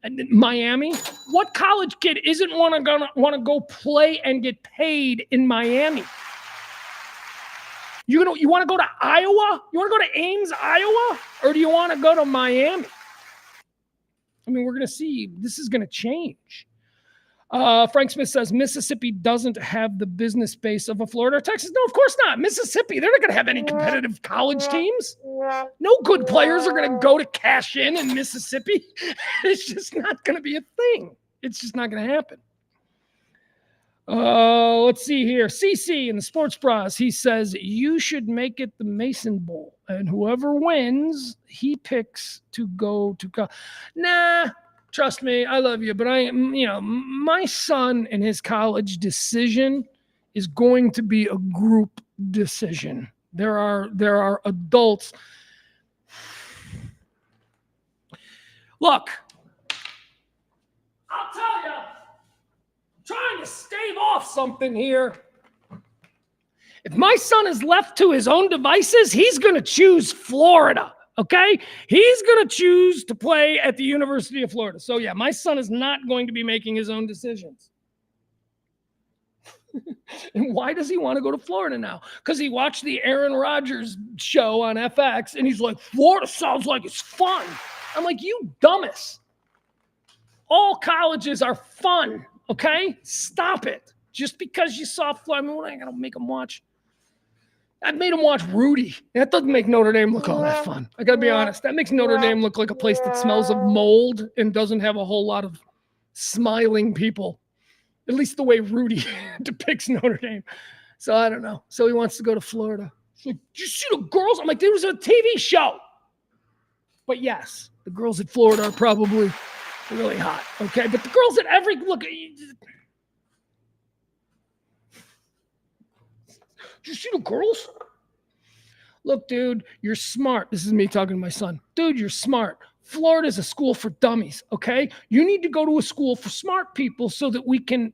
And Miami, what college kid isn't want to go play and get paid in Miami? You want to go to Iowa? You want to go to Ames, Iowa? Or do you want to go to Miami? I mean, we're going to see. This is going to change. Frank Smith says Mississippi doesn't have the business base of a Florida or Texas. No, of course not. Mississippi, they're not going to have any competitive college teams. No good players are going to go to cash in Mississippi. It's just not going to be a thing. It's just not going to happen. Let's see here. CC in the Sports Bras, he says you should make it the Mason Bowl, and whoever wins, he picks to go to college. Nah. Trust me, I love you, but my son and his college decision is going to be a group decision. There are adults. Look, I'll tell you, I'm trying to stave off something here. If my son is left to his own devices, he's going to choose Florida. Okay, he's going to choose to play at the University of Florida. So yeah, my son is not going to be making his own decisions. And why does he want to go to Florida now? Because he watched the Aaron Rodgers show on FX and he's like, Florida sounds like it's fun. I'm like, you dumbass. All colleges are fun, okay? Stop it. Just because you saw Florida, I mean, what, I got to make him watch? I made him watch Rudy. That doesn't make Notre Dame look all that fun. I got to be honest. That makes Notre Dame look like a place that smells of mold and doesn't have a whole lot of smiling people, at least the way Rudy depicts Notre Dame. So I don't know. So he wants to go to Florida. He's like, did you see the girls? I'm like, it was a TV show. But yes, the girls at Florida are probably really hot. Okay. But the girls at look, did you see the girls? Look, dude, you're smart. This is me talking to my son. Dude, you're smart. Florida is a school for dummies, okay? You need to go to a school for smart people so that we can.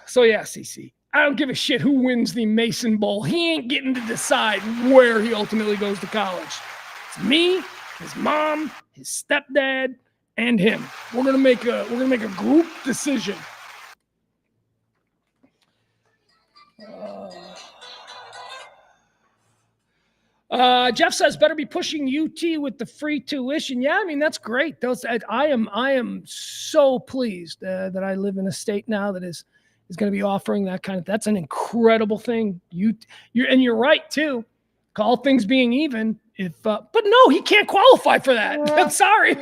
So, yeah, CC, I don't give a shit who wins the Mason Bowl. He ain't getting to decide where he ultimately goes to college. It's me, his mom, his stepdad, and him. We're gonna make a group decision. Jeff says better be pushing UT with the free tuition. Yeah, I mean that's great. I am so pleased that I live in a state now that is going to be offering that kind of. That's an incredible thing. You're right too. All things being even, but no, he can't qualify for that. I'm sorry,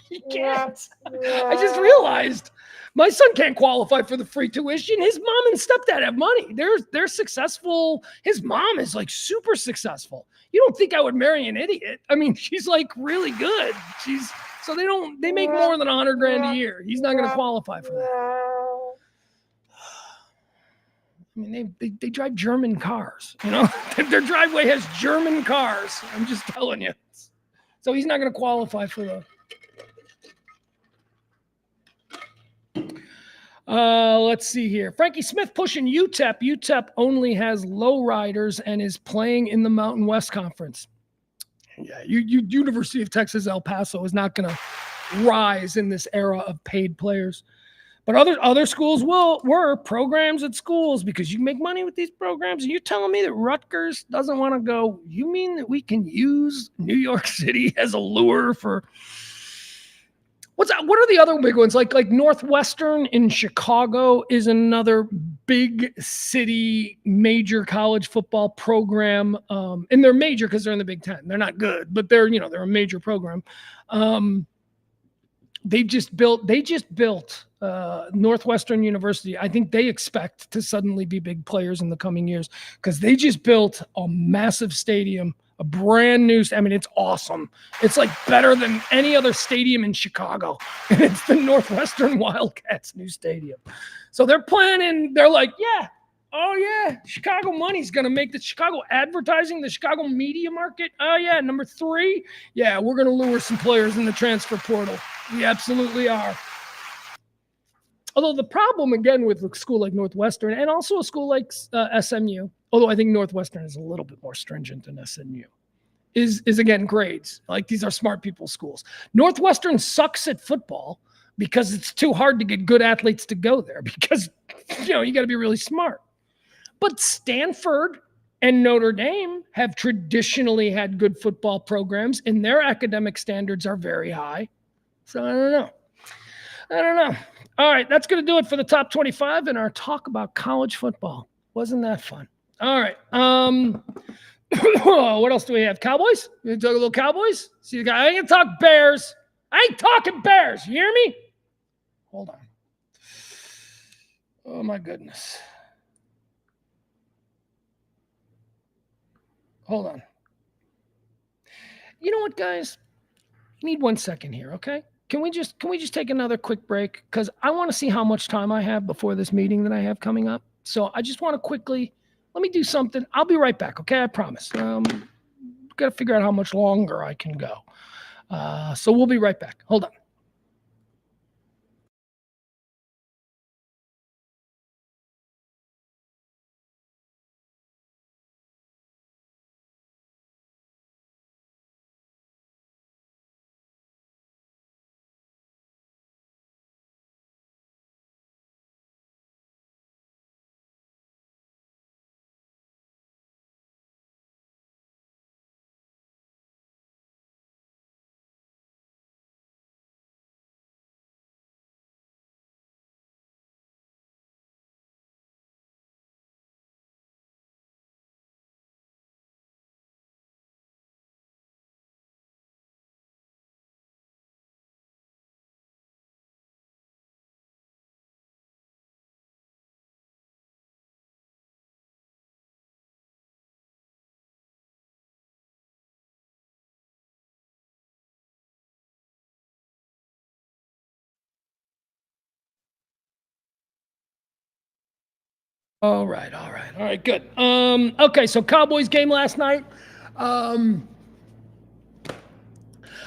he can't. I just realized. My son can't qualify for the free tuition. His mom and stepdad have money. They're successful. His mom is like super successful. You don't think I would marry an idiot? I mean, she's like really good. They make more than $100,000 a year. He's not going to qualify for that. I mean, they drive German cars. Their driveway has German cars. I'm just telling you. So he's not going to qualify for the. Let's see here. Frankie Smith pushing UTEP. UTEP only has low riders and is playing in the Mountain West Conference. Yeah, University of Texas El Paso is not going to rise in this era of paid players. But other schools were programs at schools because you can make money with these programs. And you're telling me that Rutgers doesn't want to go? You mean that we can use New York City as a lure for what are the other big ones? Like Northwestern in Chicago is another big city major college football program. And they're major because they're in the Big Ten. They're not good, but they're a major program. They just built Northwestern University. I think they expect to suddenly be big players in the coming years because they just built a massive stadium, a brand new. I mean, it's awesome. It's like better than any other stadium in Chicago. And it's the Northwestern Wildcats' new stadium. So they're planning. They're like, yeah. Oh, yeah, Chicago money's going to make the Chicago advertising, the Chicago media market. Oh, yeah, number 3. Yeah, we're going to lure some players in the transfer portal. We absolutely are. Although the problem, again, with a school like Northwestern and also a school like SMU, although I think Northwestern is a little bit more stringent than SMU, is again, grades. Like, these are smart people schools. Northwestern sucks at football because it's too hard to get good athletes to go there because, you got to be really smart. But Stanford and Notre Dame have traditionally had good football programs, and their academic standards are very high. So I don't know. All right, that's going to do it for the top 25 and our talk about college football. Wasn't that fun? All right. What else do we have? Cowboys? You talk a little Cowboys? See the guy? I ain't gonna talk Bears. I ain't talking Bears. You hear me? Hold on. Oh my goodness. Hold on. You know what, guys? I need 1 second here, okay? Can we just take another quick break? Because I want to see how much time I have before this meeting that I have coming up. So I just want to quickly let me do something. I'll be right back, okay? I promise. Got to figure out how much longer I can go. So we'll be right back. Hold on. All right, good. Okay, so Cowboys game last night. I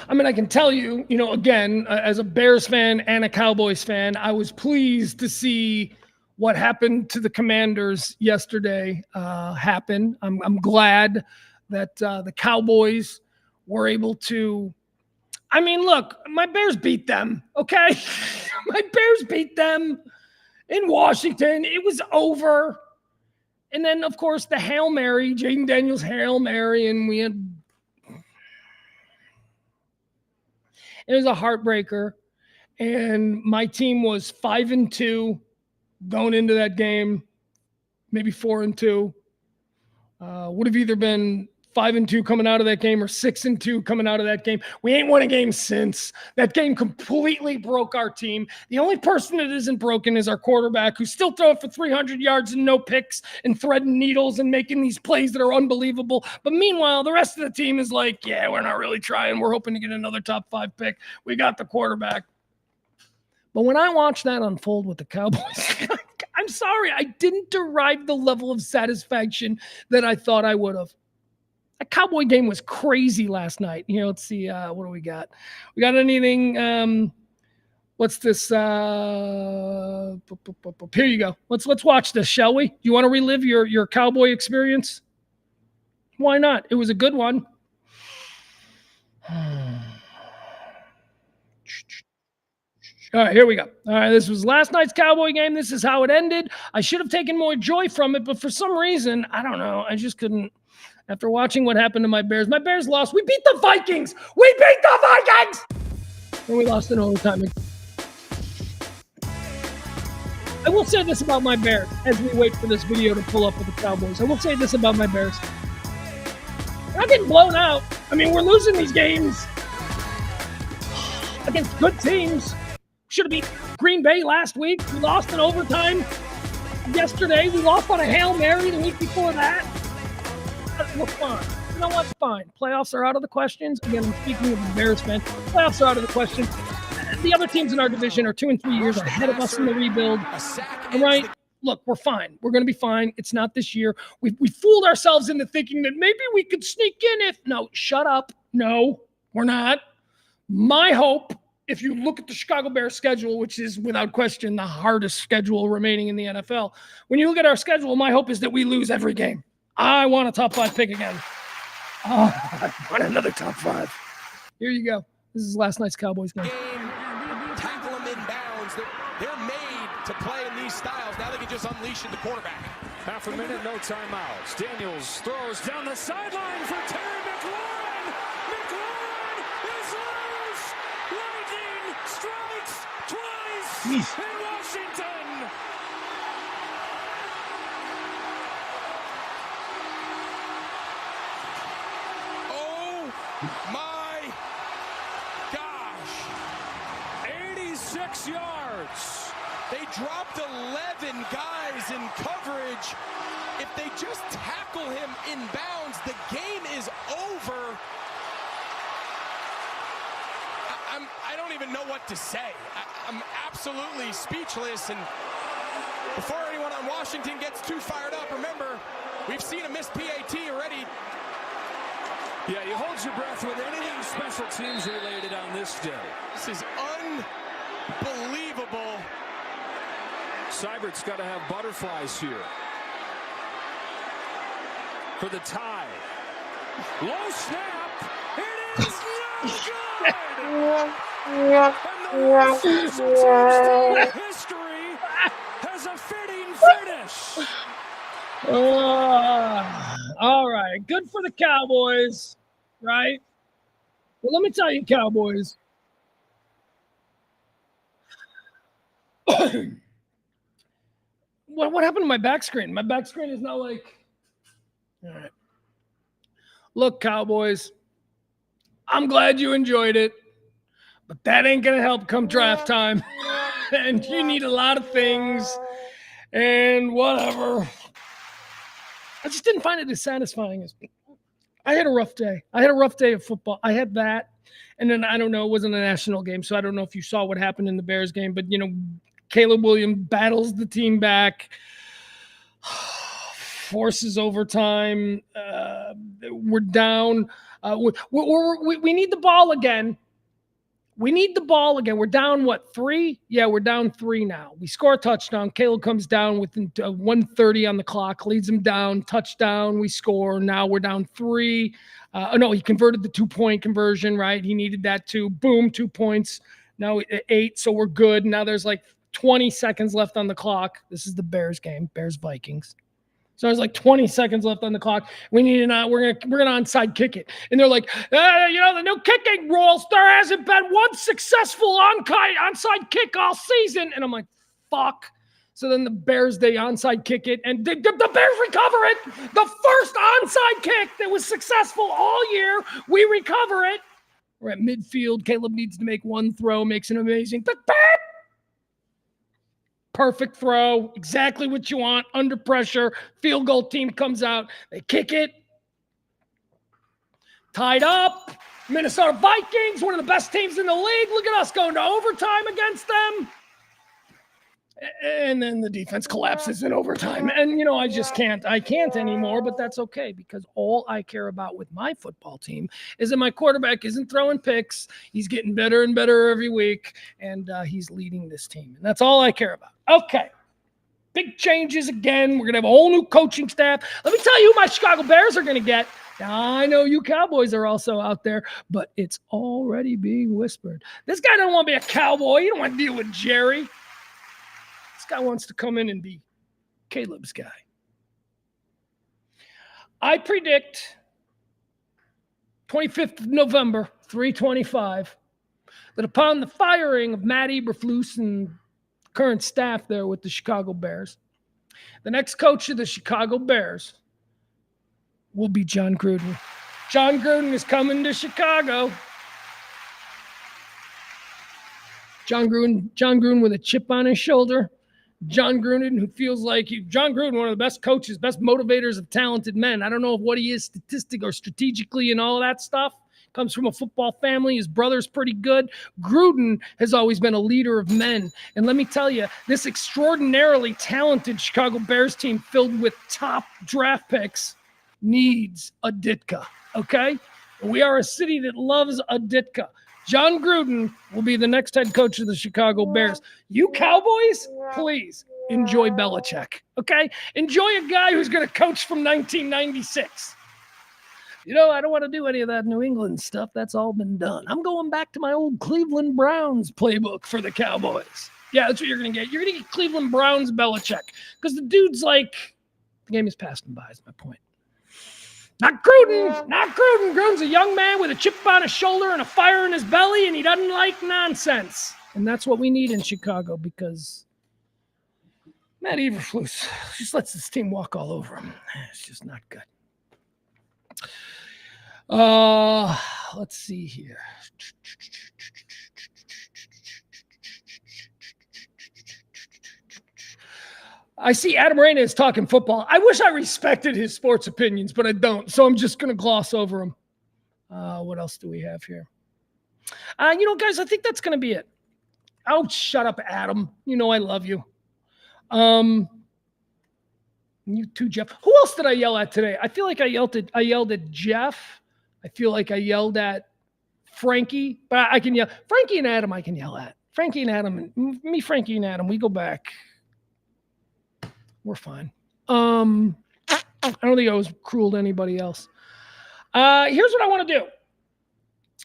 can tell you, again, as a Bears fan and a Cowboys fan, I was pleased to see what happened to the Commanders yesterday happen. I'm glad that the Cowboys were able to. Look, my Bears beat them, okay? My Bears beat them in Washington. It was over. And then, of course, the Hail Mary, Jaden Daniels' Hail Mary, and it was a heartbreaker. And my team was 5-2 going into that game, maybe 4-2. Would have either been 5-2 coming out of that game or 6-2 coming out of that game. We ain't won a game since. That game completely broke our team. The only person that isn't broken is our quarterback, who's still throwing for 300 yards and no picks and threading needles and making these plays that are unbelievable. But meanwhile, the rest of the team is like, yeah, we're not really trying. We're hoping to get another top 5 pick. We got the quarterback. But when I watched that unfold with the Cowboys, I'm sorry, I didn't derive the level of satisfaction that I thought I would have. That Cowboy game was crazy last night. Let's see, what do we got? We got anything? What's this? Here you go. Let's watch this, shall we? Do you want to relive your Cowboy experience? Why not? It was a good one. All right, here we go. All right, this was last night's Cowboy game. This is how it ended. I should have taken more joy from it, but for some reason, I don't know. I just couldn't. After watching what happened to my Bears lost. We beat the Vikings. We beat the Vikings! And we lost in overtime. I will say this about my Bears as we wait for this video to pull up with the Cowboys. I will say this about my Bears. We're not getting blown out. I mean, we're losing these games against good teams. Should have beat Green Bay last week. We lost in overtime yesterday. We lost on a Hail Mary the week before that. We're fine. You know what's fine? Playoffs are out of the question. Again, I'm speaking of the Bears fan. Playoffs are out of the question. The other teams in our division are 2 and 3 years ahead of us in the rebuild. All right? Look, we're fine. We're going to be fine. It's not this year. We fooled ourselves into thinking that maybe we could sneak in if... No, shut up. No, we're not. My hope, if you look at the Chicago Bears schedule, which is without question the hardest schedule remaining in the NFL, when you look at our schedule, my hope is that we lose every game. I want a top 5 pick again. Oh, I want another top 5. Here you go. This is last night's Cowboys game. Tackle them in bounds. They're made to play in these styles. Now they can just unleash it the quarterback. Half a minute, no timeouts. Daniels throws down the sideline for Terry McLaurin. McLaurin is loose. Lightning strikes twice in Washington. Oh my gosh. 86 yards. They dropped 11 guys in coverage. If they just tackle him in bounds, the game is over. I don't even know what to say. I'm absolutely speechless. And before anyone on Washington gets too fired up, remember, we've seen a missed PAT already. Yeah, you hold your breath with anything special teams related on this day. This is unbelievable. Seibert's got to have butterflies here for the tie. Low snap. It is no good. And the worst special teams in history has a fitting finish. All right. Good for the Cowboys, right? Well, let me tell you, Cowboys. What happened to my back screen? My back screen is now like, all right. Look, Cowboys, I'm glad you enjoyed it, but that ain't going to help come draft time. And you need a lot of things and whatever. I just didn't find it as satisfying as I had a rough day. I had a rough day of football. I had that. And then, I don't know, it wasn't a national game, so I don't know if you saw what happened in the Bears game, but, you know, Caleb Williams battles the team back, forces overtime. We're down. We need the ball again. We need the ball again. We're down, 3? Yeah, we're down 3 now. We score a touchdown. Caleb comes down with 1:30 on the clock, leads them down, touchdown. We score. Now we're down 3. No, he converted the 2-point conversion, right? He needed that too. Boom, 2 points. Now 8, so we're good. Now there's like 20 seconds left on the clock. This is the Bears game, Bears-Vikings. So there's like 20 seconds left on the clock. We need we're gonna onside kick it. And they're like, the new kicking rules, there hasn't been one successful onside kick all season. And I'm like, fuck. So then the Bears, they onside kick it, and the Bears recover it. The first onside kick that was successful all year, we recover it. We're at midfield. Caleb needs to make one throw, makes an amazing perfect throw, exactly what you want, under pressure. Field goal team comes out. They kick it. Tied up. Minnesota Vikings, one of the best teams in the league. Look at us going to overtime against them. And then the defense collapses in overtime. And, I just can't. I can't anymore, but that's okay because all I care about with my football team is that my quarterback isn't throwing picks. He's getting better and better every week, and he's leading this team. And that's all I care about. Okay. Big changes again. We're going to have a whole new coaching staff. Let me tell you who my Chicago Bears are going to get. Now, I know you Cowboys are also out there, but it's already being whispered. This guy doesn't want to be a Cowboy. You don't want to deal with Jerry. This guy wants to come in and be Caleb's guy. I predict 25th of November, 3:25, that upon the firing of Matt Eberflus and current staff there with the Chicago Bears, the next coach of the Chicago Bears will be John Gruden. John Gruden is coming to Chicago. John Gruden with a chip on his shoulder. John Gruden, who feels like John Gruden, one of the best coaches, best motivators of talented men. I don't know what he is statistic or strategically and all of that stuff. Comes from a football family. His brother's pretty good. Gruden has always been a leader of men. And let me tell you, this extraordinarily talented Chicago Bears team filled with top draft picks needs a Ditka, okay? We are a city that loves a Ditka. John Gruden will be the next head coach of the Chicago Bears. You Cowboys, please enjoy Belichick, okay? Enjoy a guy who's going to coach from 1996. You know, I don't want to do any of that New England stuff. That's all been done. I'm going back to my old Cleveland Browns playbook for the Cowboys. Yeah, that's what you're going to get. You're going to get Cleveland Browns Belichick because the dude's like, the game is passed him by, is my point. Not Gruden. Gruden's a young man with a chip on his shoulder and a fire in his belly, and he doesn't like nonsense. And that's what we need in Chicago because Matt Eberflus just lets this team walk all over him. It's just not good. Let's see here. I see Adam Reyna is talking football. I wish I respected his sports opinions, but I don't. So I'm just going to gloss over them. What else do we have here? Guys, I think that's going to be it. Oh, shut up, Adam. You know I love you. You too, Jeff. Who else did I yell at today? I feel like I yelled at Jeff. I feel like I yelled at Frankie, but I can yell. Frankie and Adam I can yell at. Frankie and Adam, Frankie and Adam, we go back. We're fine. I don't think I was cruel to anybody else. Here's what I want to do.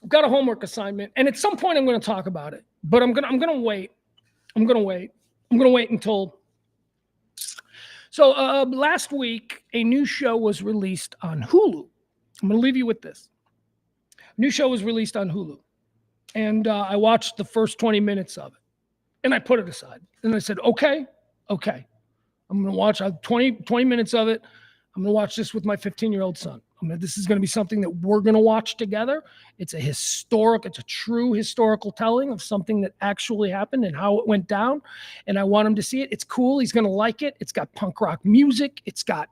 I've got a homework assignment, and at some point I'm going to talk about it. But I'm gonna wait. I'm gonna wait until. So last week, a new show was released on Hulu. I'm gonna leave you with this. A new show was released on Hulu, and I watched the first 20 minutes of it, and I put it aside. And I said, okay. I'm going to watch 20 minutes of it. I'm going to watch this with my 15-year-old son. This is going to be something that we're going to watch together. It's a true historical telling of something that actually happened and how it went down. And I want him to see it. It's cool. He's going to like it. It's got punk rock music. It's got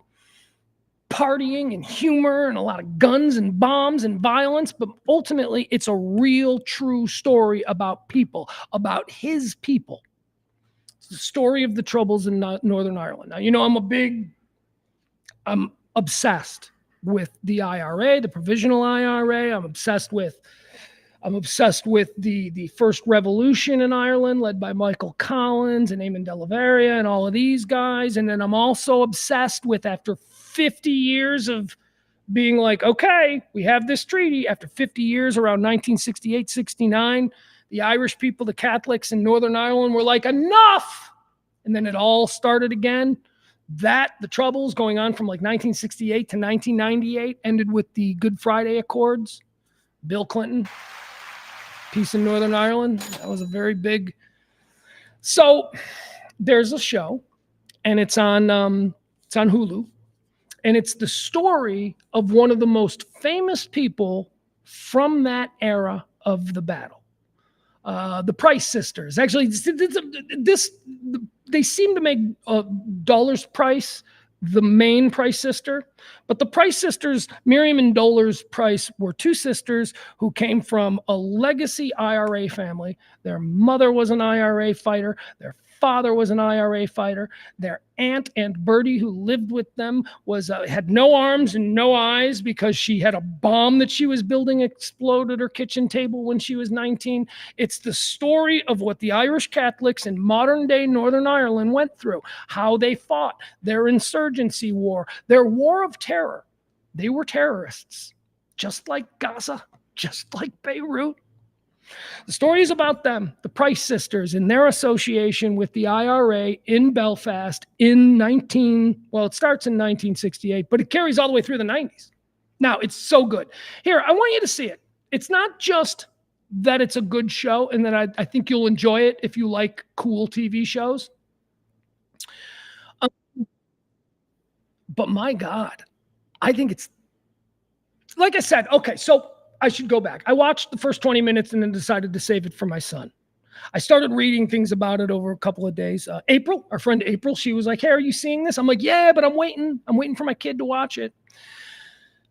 partying and humor and a lot of guns and bombs and violence. But ultimately, it's a real, true story about people, about his people. The story of the troubles in Northern Ireland. Now, I'm obsessed with the IRA, the provisional IRA. I'm obsessed with the first revolution in Ireland led by Michael Collins and Eamon de la Veria and all of these guys. And then I'm also obsessed with, after 50 years of being like, okay, we have this treaty, after 50 years, around 1968, 69, the Irish people, the Catholics in Northern Ireland were like, enough. And then it all started again. The troubles going on from like 1968 to 1998 ended with the Good Friday Accords. Bill Clinton, peace in Northern Ireland. That was a very big. So there's a show, and it's on Hulu, and it's the story of one of the most famous people from that era of the battle. The Price sisters. Actually, they seem to make Dollar's Price the main Price sister, but the Price sisters, Miriam and Dolores Price, were two sisters who came from a legacy IRA family. Their mother was an IRA fighter. Their father was an IRA fighter. Their aunt Bertie, who lived with them, had no arms and no eyes because she had a bomb that she was building explode at her kitchen table when she was 19. It's the story of what the Irish Catholics in modern-day Northern Ireland went through, how they fought, their insurgency war, their war of terror. They were terrorists, just like Gaza, just like Beirut. The story is about them, the Price sisters, and their association with the IRA in Belfast it starts in 1968, but it carries all the way through the 90s. Now, it's so good. Here, I want you to see it. It's not just that it's a good show and that I think you'll enjoy it if you like cool TV shows. But my God, I think it's, like I said, okay, so I should go back. I watched the first 20 minutes and then decided to save it for my son. I started reading things about it over a couple of days. April, our friend April, she was like, hey, are you seeing this? I'm like, yeah, but I'm waiting. I'm waiting for my kid to watch it.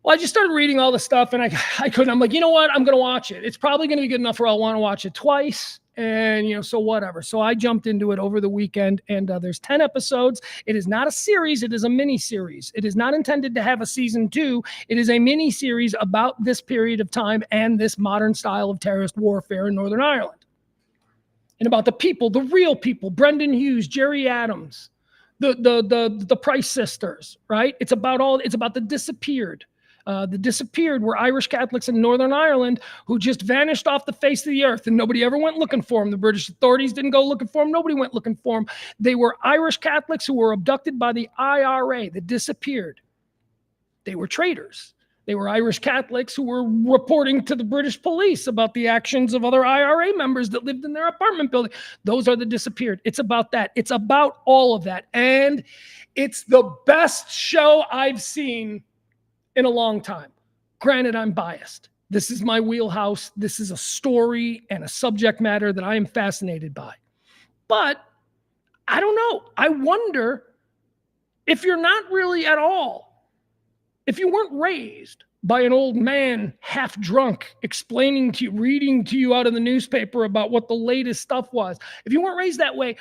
Well, I just started reading all the stuff and I couldn't. I'm like, you know what? I'm going to watch it. It's probably going to be good enough where I'll want to watch it twice. And, so whatever. So I jumped into it over the weekend and there's 10 episodes. It is not a series. It is a mini series. It is not intended to have a season 2. It is a mini series about this period of time and this modern style of terrorist warfare in Northern Ireland. And about the people, the real people, Brendan Hughes, Jerry Adams, the Price sisters, right? It's about the disappeared. The disappeared were Irish Catholics in Northern Ireland who just vanished off the face of the earth and nobody ever went looking for them. The British authorities didn't go looking for them. Nobody went looking for them. They were Irish Catholics who were abducted by the IRA that disappeared. They were traitors. They were Irish Catholics who were reporting to the British police about the actions of other IRA members that lived in their apartment building. Those are the disappeared. It's about that. It's about all of that. And it's the best show I've seen in a long time. Granted, I'm biased. This is my wheelhouse. This is a story and a subject matter that I am fascinated by. But I don't know. I wonder if you're not really at all, if you weren't raised by an old man half drunk explaining to you, reading to you out of the newspaper about what the latest stuff was, if you weren't raised that way,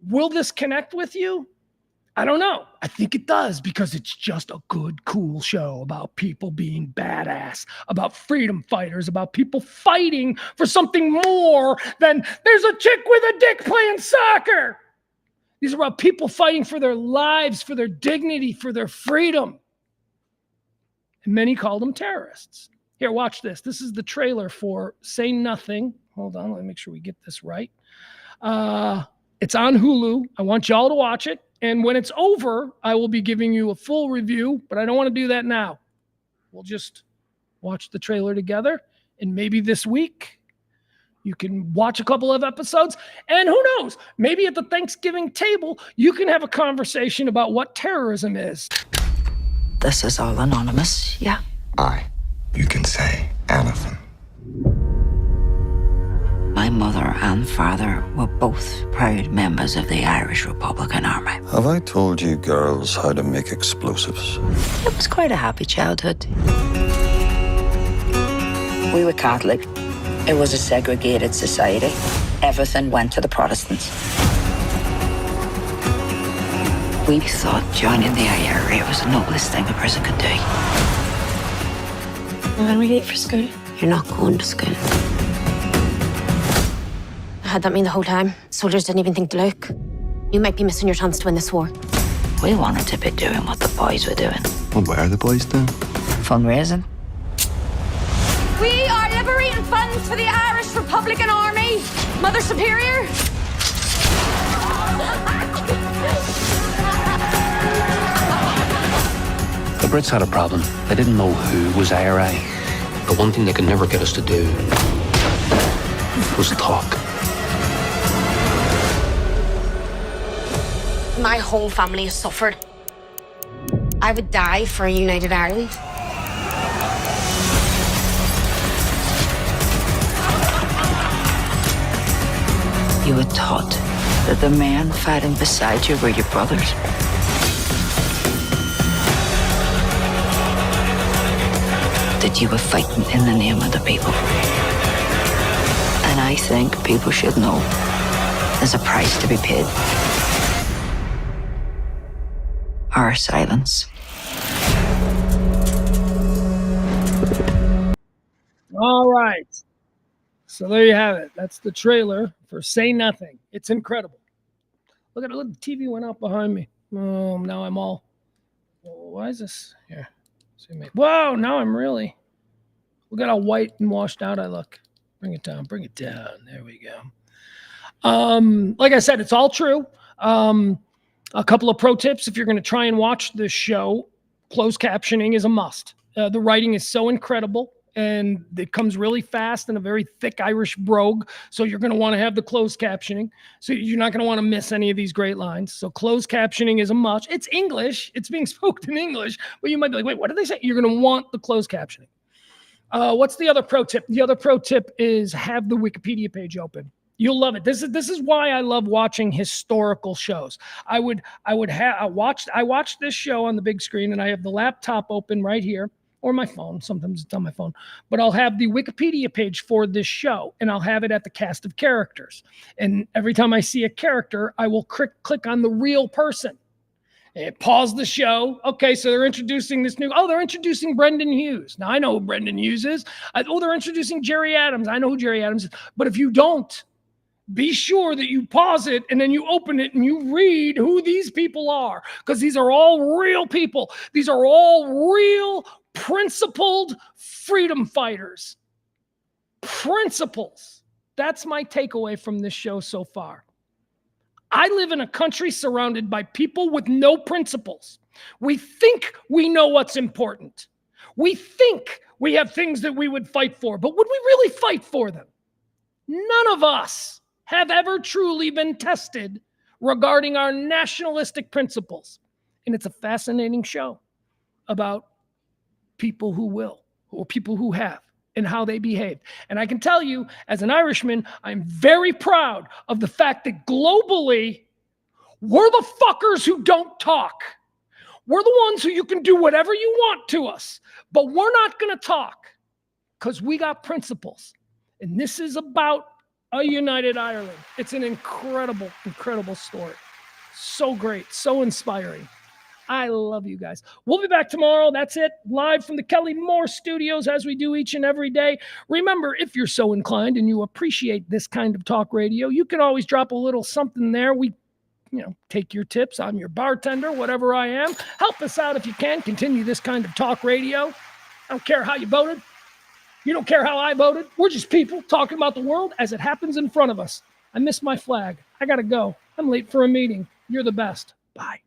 will this connect with you? I don't know. I think it does because it's just a good, cool show about people being badass, about freedom fighters, about people fighting for something more than there's a chick with a dick playing soccer. These are about people fighting for their lives, for their dignity, for their freedom. And many call them terrorists. Here, watch this. This is the trailer for Say Nothing. Hold on, let me make sure we get this right. It's on Hulu. I want y'all to watch it. And when it's over, I will be giving you a full review, but I don't want to do that now. We'll just watch the trailer together. And maybe this week, you can watch a couple of episodes. And who knows, maybe at the Thanksgiving table, you can have a conversation about what terrorism is. This is all anonymous, yeah? You can say anything. My mother and father were both proud members of the Irish Republican Army. Have I told you girls how to make explosives? It was quite a happy childhood. We were Catholic. It was a segregated society. Everything went to the Protestants. We thought joining the IRA was the noblest thing a person could do. When we leave for school, You're not going to school. I had that mean the whole time. Soldiers didn't even think to look. You might be missing your chance to win this war. We wanted to be doing what the boys were doing. What were the boys doing? Fundraising. We are liberating funds for the Irish Republican Army. Mother Superior. The Brits had a problem. They didn't know who was IRA. But one thing they could never get us to do was talk. My whole family has suffered. I would die for a united Ireland. You were taught that the men fighting beside you were your brothers. That you were fighting in the name of the people. And I think people should know there's a price to be paid. Our silence. All right. So there you have it. That's the trailer for Say Nothing. It's incredible. Look, the TV went out behind me. Oh, now I'm all, why is this here? Whoa, now I'm really. Look at how white and washed out I look. Bring it down. Bring it down. There we go. Like I said, it's all true. A couple of pro tips if you're going to try and watch this show, closed captioning is a must. The writing is so incredible, and it comes really fast in a very thick Irish brogue, so you're going to want to have the closed captioning. So you're not going to want to miss any of these great lines. So closed captioning is a must. It's English. It's being spoken in English, but you might be like, wait, what did they say? You're going to want the closed captioning. What's the other pro tip? The other pro tip is have the Wikipedia page open. You'll love it. This is why I love watching historical shows. I watched this show on the big screen, and I have the laptop open right here, or my phone. Sometimes it's on my phone, but I'll have the Wikipedia page for this show, and I'll have it at the cast of characters. And every time I see a character, I will click on the real person. And pause the show. Okay, so they're introducing this new. Oh, they're introducing Brendan Hughes. Now I know who Brendan Hughes is. They're introducing Jerry Adams. I know who Jerry Adams is. But if you don't, be sure that you pause it and then you open it and you read who these people are, because these are all real people. These are all real, principled freedom fighters. Principles. That's my takeaway from this show so far. I live in a country surrounded by people with no principles. We think we know what's important. We think we have things that we would fight for, but would we really fight for them? None of us have ever truly been tested regarding our nationalistic principles. And it's a fascinating show about people who will, or people who have, and how they behave. And I can tell you, as an Irishman, I'm very proud of the fact that globally, we're the fuckers who don't talk. We're the ones who you can do whatever you want to us, but we're not going to talk because we got principles. And this is about a united Ireland. It's an incredible, incredible story. So great, so inspiring. I love you guys. We'll be back tomorrow. That's it. Live from the Kelly Moore Studios, as we do each and every day. Remember, if you're so inclined and you appreciate this kind of talk radio, you can always drop a little something there. We, take your tips. I'm your bartender, whatever I am. Help us out if you can. Continue this kind of talk radio. I don't care how you voted. You don't care how I voted. We're just people talking about the world as it happens in front of us. I missed my flag. I got to go. I'm late for a meeting. You're the best. Bye.